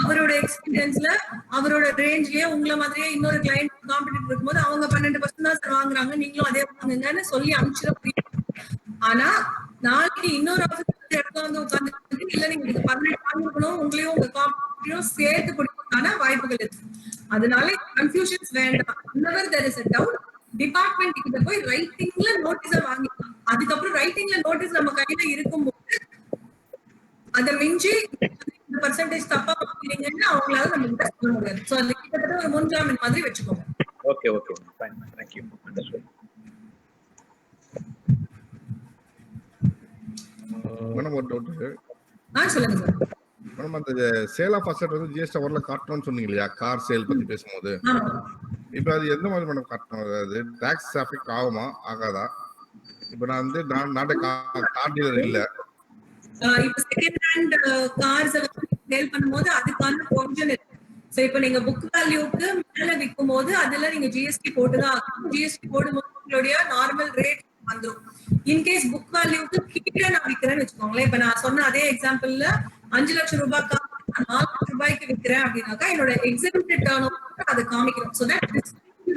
அவரோட எக்ஸ்பீரியன்ஸ்ல அவரோட ரேஞ்ச்லயே உங்களை மாதிரியே இன்னொரு கிளைண்ட் காம்படிட்டிவ் இருக்கும்போது அவங்க 12% தான் சார் வாங்குறாங்க, நீங்களும் அதே வாங்குங்கன்னு சொல்லி அனுப்பிச்சிட முடியும். ஆனா நாளைக்கு இன்னொரு ஆபீசர் இடத்துல வந்து உட்கார்ந்து இல்ல நீங்க இது 18 வாங்கிக்கணும், உங்களையும் உங்க காம்படிட்டிவும் சேர்த்து கொடுக்கறதுக்கான வாய்ப்புகள் இருக்கு. அதனால கன்ஃபியூஷன்ஸ் வேண்டாம். whenever there is a doubt department கிட்ட போய் ரைட்டிங்ல நோட்டீஸ வாங்கிக்கலாம். அதுக்கப்புறம் ரைட்டிங்ல நோட்டீஸ் நம்ம கையில இருக்கும்போது அதை மிஞ்சி இந்த பர்சன்டேஜ் தப்பா வாங்குறீங்கன்னு அவங்களால நம்ம கிட்ட சொல்ல முடியாது. சோ அது கிட்டத்தட்ட ஒரு முன்ஜாமீன் மாதிரி வச்சுக்கோங்க. Okay okay fine, thank you. Understood. Madam ஒரு டவுட். சொல்லுங்க சார். மேடம் அந்த சேல் ஆஃப் அசெட் வந்து ஜிஎஸ்டி அவர்ல காட்டணும்னு சொன்னீங்க இல்லையா, கார் சேல் பத்தி பேசும்போது. இப்ப அது எந்த மாதிரி மேடம் காட்டணும்? அதாவது டாக்ஸ் அஃபெக்ட் ஆகுமா ஆகாதா? இப்ப நான் வந்து நாட்டை கார் டீலர் இல்ல, இப்ப செகண்ட் ஹேண்ட் கார்ஸ் சேல் பண்ணும்போது அதுக்கான ப்ரொவிஷன் இருக்கு. சோ இப்ப நீங்க புக் வேல்யூக்கு மேல விற்கும் போது அதுல நீங்க ஜிஎஸ்டி போட்டுதான் ஆகணும். ஜிஎஸ்டி போடும்போது உங்களுடைய நார்மல் ரேட் வந்துடும். இன்கேஸ் புக் வேல்யூக்கு கீழே நான் விற்கிறேன்னு வச்சுக்கோங்களேன். இப்ப நான் சொன்ன அதே எக்ஸாம்பிள்ல 5 லட்சம் ரூபாய்க்கு 4 லட்சம் ரூபாய்க்கு விற்கிறேன் அப்படின்னாக்கா என்னோட எக்ஸிபிட் டர்ன் ஓவர் அதை காமிக்கிறோம். சோ தட்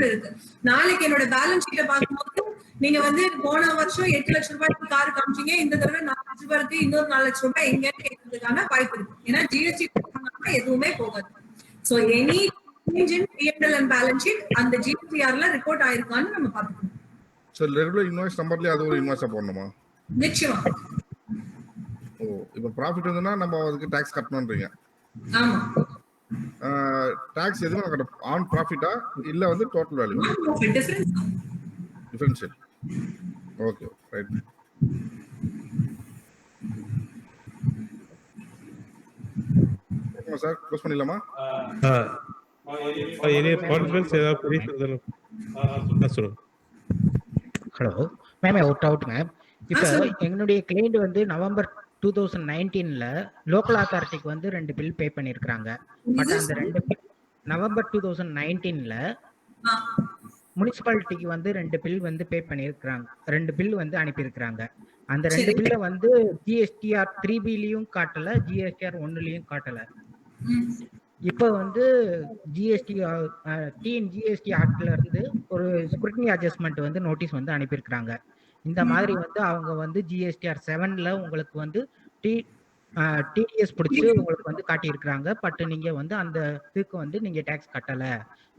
இருக்கு. நாளைக்கு என்னோட பேலன்ஸ் ஷீட்டை பார்க்கும்போது நீங்க வந்து போன வருஷம் 8 லட்சம் ரூபாய்க்கு கார் காமிச்சீங்க, இந்த தடவை 4 லட்சம் ரூபாய்க்கு இன்னொரு 4 லட்சம் ரூபாய் எங்கன்னு கேட்கறதுக்கான வாய்ப்பு இருக்கு. ஏன்னா ஜிஎஸ்டி எதுவுமே போகாது. So any change in P&L and balance sheet அந்த ஜிஎஸ்டிஆர்ல ரிப்போர்ட் ஆயிருக்கான்னு நம்ம பார்க்கணும். சோ ரெகுலர் இன்வாய்ஸ் நம்பர்லயே அது ஒரு இன்வாய்ஸா போடணுமா? நிச்சயமா. ஓ, இப்ப ப்ராஃபிட் இருந்ததுன்னா நம்ம அதுக்கு டாக்ஸ் கட்டணும்ன்றீங்க. ஆமா. டாக்ஸ் எதுவும் கட்டணும் ஆன் ப்ராஃபிட்டா இல்ல வந்து total value? Differential. Okay right. Okay sir, close பண்ணிடலாமா? Hello ma'am, out ma'am. இப்போ எங்களுடைய கிளைண்ட் வந்து நவம்பர் 2019ல லோக்கல் அத்தாரிட்டிக்கு வந்து 2 பில் பே பண்ணிருக்காங்க. பட் அந்த 2 நவம்பர் 2019ல முனிசிபாலிட்டிக்கு வந்து 2 பில் வந்து பே பண்ணிருக்காங்க. 2 பில் வந்து அனுப்பியிருக்கிறாங்க. அந்த 2 பில்ல வந்து ஜிஎஸ்டிஆர் 3Bலயும் காட்டல, ஜிஎஸ்டிஆர் 1லயும் காட்டல. இப்போ வந்து ஜிஎஸ்டி ஆக்ட்ல இருந்து ஒரு ஸ்க்ரூட்டினி அட்ஜஸ்ட்மெண்ட் வந்து நோட்டீஸ் வந்து அனுப்பியிருக்கிறாங்க. இந்த மாதிரி வந்து அவங்க வந்து ஜிஎஸ்டிஆர் 7ல உங்களுக்கு வந்து டிடிஎஸ் பிடிச்சி உங்களுக்கு வந்து காட்டியிருக்கிறாங்க. பட் நீங்க வந்து அந்த இதுக்கு வந்து நீங்க டேக்ஸ் கட்டல.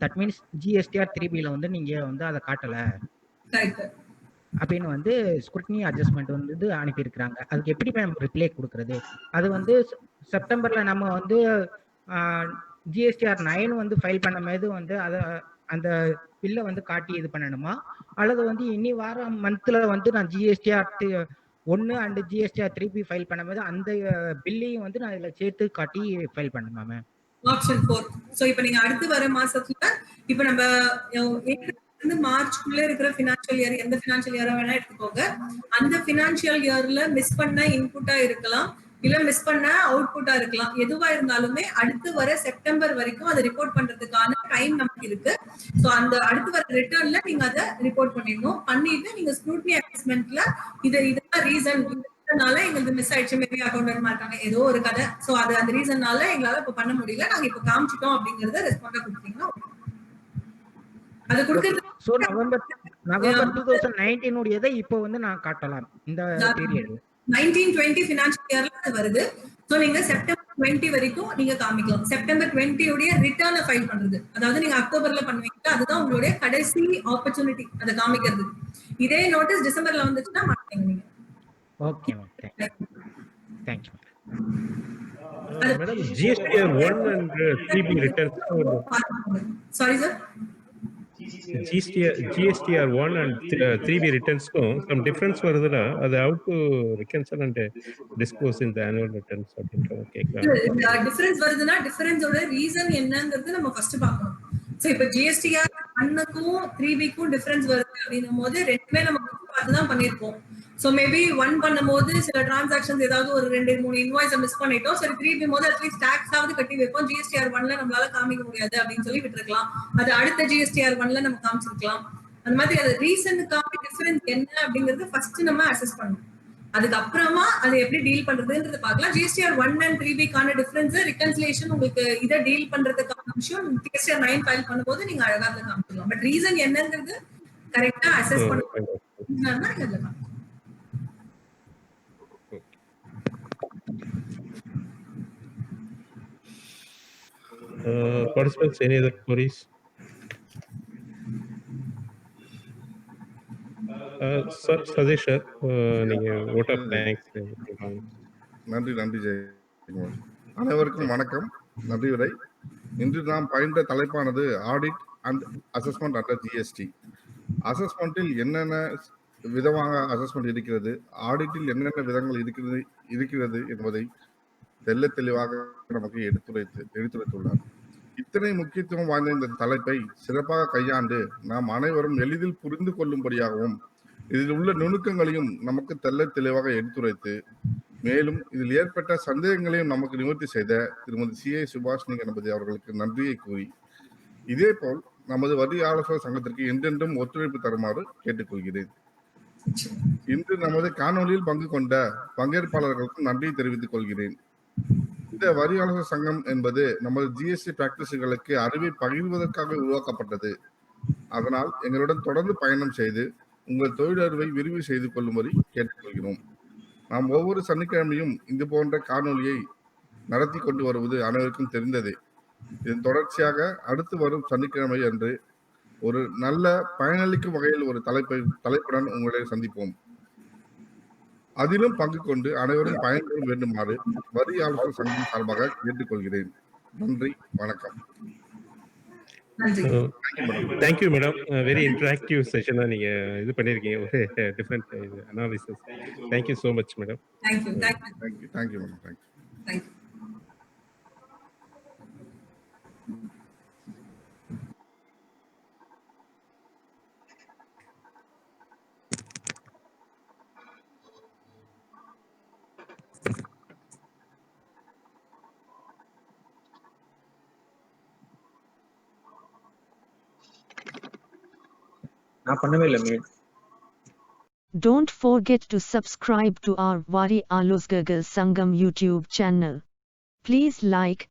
தட் மீன்ஸ் ஜிஎஸ்டிஆர் 3Bல வந்து நீங்க வந்து அதை காட்டல அப்படின்னு வந்து ஸ்க்ரூட்டினி அட்ஜஸ்ட்மெண்ட் வந்து அனுப்பியிருக்கிறாங்க. அதுக்கு எப்படி மேம் ரிப்ளை கொடுக்கறது? அது வந்து செப்டம்பர்ல நம்ம வந்து ஜிஎஸ்டிஆர் 9 வந்து ஃபைல் பண்ணும்போது வந்து அதை அந்த பில்லை வந்து காட்டி இது பண்ணணுமா, அல்லது வந்து இனி வார மந்த்ல வந்து நான் GSTR 1 and GSTR 3B file பண்ணும்போது அந்த பில்லையும் வந்து நான் இதுல சேர்த்து காட்டி ஃபைல் பண்ணுமா மேம்? ஆப்ஷன் 4. சோ இப்போ நீங்க அடுத்து வர மாசத்துல இப்போ நம்ம வந்து மார்ச்க்குள்ள இருக்கிற ஃபினான்ஷியல் இயர், எந்த ஃபினான்ஷியல் இயரா வேணா எடுத்துக்கோங்க. அந்த ஃபினான்ஷியல் இயர்ல மிஸ் பண்ண இன்புட்டா இருக்கலாம், இல்ல மிஸ் பண்ண அவுட்புட்டா இருக்கலாம். எதுவா இருந்தாலுமே அடுத்து வர செப்டம்பர் வரைக்கும் அதை ரிப்போர்ட் பண்றதுக்கான டைம் நமக்கு இருக்கு. சோ அந்த அடுத்து வர ரிட்டர்ன்ல நீங்க அதை ரிப்போர்ட் பண்ணிடணும். பண்ணிட்டு நீங்க ஸ்க்ரூட்டினி அசஸ்மெண்ட்ல இதுதான் ரீசன், இதனால எங்களுக்கு மிஸ் ஆயிடுச்சு, மேபி அக்கௌண்டன்ட் இருக்காங்க, ஏதோ ஒரு கதை. சோ அது அந்த ரீசன்னால எங்களால இப்ப பண்ண முடியல, நாங்க இப்ப காமிச்சிட்டோம் அப்படிங்கறத ரெஸ்பாண்டா கொடுத்தீங்கன்னா அது கொடுக்கறது. சோ நவம்பர் 2019 உடையதை இப்போ வந்து நான் காட்டலாம் இந்த பீரியட் 1920 ஃபினான்ஷியல் இயர்ல அது வருது. சோ நீங்க செப்டம்பர் 20 வரைக்கும் நீங்க காமிக்கலாம். செப்டம்பர் 20 உடைய ரிட்டர்னை ஃபைல் பண்றது, அதாவது நீங்க அக்டோபர்ல பண்ணுவீங்க, அதுதான் உங்களுடைய கடைசி ஆப்பர்ச்சுனிட்டி அதை காமிக்கிறது. இதே நோட்டீஸ் டிசம்பர்ல வந்துச்சுன்னா மாட்டீங்க நீங்க. Okay ma'am, thank you. Madam GSTR 1 and 3B returns sorry sir, GSTR 1 and 3B returnsக்கும் some difference வருதுன்னா அது how to reconcile and disclose in the annual returns அப்படின்ற கேட்கலாம். டிஃபரன்ஸ் வருதுன்னா டிஃபரன்ஸோட ரீசன் என்னங்கிறது நம்ம ஃபர்ஸ்ட் பார்க்கணும். சோ இப்போ GSTR 1க்கும் 3Bக்கும் டிஃபரன்ஸ் வருது அப்படின்னும் போது ரெண்டுமே நம்ம பார்த்து தான் பண்ணிருப்போம். சோ மேபி 1 பண்ணும்போது சில டிரான்சாக்ஷன்ஸ் ஏதாவது ஒரு 2-3 இன்வாய்ஸை மிஸ் பண்ணிட்டோம். சரி 3B போது அட்லீஸ்ட் டாக்ஸ் ஆவது கட்டி வைப்போம், GSTR 1ல நம்மளால காமிக்க முடியாது அப்படின்னு சொல்லி விட்டுருக்கலாம். அது அடுத்த GSTR 1ல நம்ம காமிச்சிருக்கலாம். அந்த மாதிரி அது ரீசனுக்கான டிஃபரன்ஸ் என்ன அப்படிங்கறது ஃபர்ஸ்ட் நம்ம அசஸ் பண்ணணும். அதுக்கப்புறமா அதை எப்படி டீல் பண்றதுன்றது பார்க்கலாம். GSTR 1 and 3Bக்கான டிஃபரன்ஸ் ரிகன்சிலேஷன் உங்களுக்கு இதை டீல் பண்றதுக்கான விஷயம் GSTR 9 ஃபைல் பண்ணும்போது நீங்க அழகா காமிக்கலாம். பட் ரீசன் என்னங்கிறது கரெக்டா அசஸ் பண்ணணும். Participants, any other queries? Sir, Sajesh sir, நீங்க vote of thanks. நன்றி ஜெயக்குமார். அனைவருக்கும் வணக்கம். நன்றி உரை. இன்று நாம் பயின்ற தலைப்பானது audit and assessment under GST. அசஸ்மெண்டில் என்னென்ன விதமாக அசஸ்மெண்ட் இருக்கிறது, ஆடிட்டில் என்னென்ன விதங்கள் இருக்கிறது என்பதை தெளிவாக நமக்கு எடுத்துரைத்துள்ளார். இத்தனை முக்கியத்துவம் வாய்ந்த இந்த தலைப்பை சிறப்பாக கையாண்டு நாம் அனைவரும் எளிதில் புரிந்து கொள்ளும்படியாகவும் இதில் உள்ள நுணுக்கங்களையும் நமக்கு தெளிவாக எடுத்துரைத்து மேலும் இதில் ஏற்பட்ட சந்தேகங்களையும் நமக்கு நிவர்த்தி செய்த திருமதி CA சுபாஷினி கணபதி அவர்களுக்கு நன்றியை கூறி, இதே போல் நமது வரி ஆலோசகர் சங்கத்திற்கு என்றென்றும் ஒத்துழைப்பு தருமாறு கேட்டுக்கொள்கிறேன். இன்று நமது காணொலியில் பங்கு கொண்ட பங்கேற்பாளர்களுக்கும் நன்றியை தெரிவித்துக் கொள்கிறேன். இந்த வரி ஆலோசகர் சங்கம் என்பது நமது GST பிராக்டிஸ்களுக்கு அறிவை பகிர்வதற்காக உருவாக்கப்பட்டது. அதனால் எங்களுடன் தொடர்ந்து பயணம் செய்து உங்கள் தொழிலறிவை விரிவு செய்து கொள்ளும்படி கேட்டுக்கொள்கிறோம். நாம் ஒவ்வொரு சனிக்கிழமையும் இது போன்ற காணொலியை நடத்தி கொண்டு வருவது அனைவருக்கும் தெரிந்ததே. இதன் தொடர்ச்சியாக அடுத்து வரும் சனிக்கிழமை அன்று ஒரு நல்ல பயனளிக்கும் வகையில் ஒரு தலைப்புடன் உங்களை சந்திப்போம். அதிலும் பங்கு கொண்டு அனைவரும் பயன்பெற வேண்டுமாறு வரி ஆலோசகர் சங்கம் சார்பாக கேட்டுக்கொள்கிறேன். நன்றி, வணக்கம். Thank you madam, very interactive session நீங்க இது பண்ணிருக்கீங்க, ஒரு different analysis. Thank you so much madam. Thank you madam, thank you. நான் பண்ணவே இல்லை meet. Don't forget to subscribe to our Vari Alosgagal Sangam YouTube channel. Please like,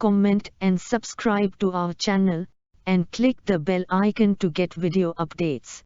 comment and subscribe to our channel and click the bell icon to get video updates.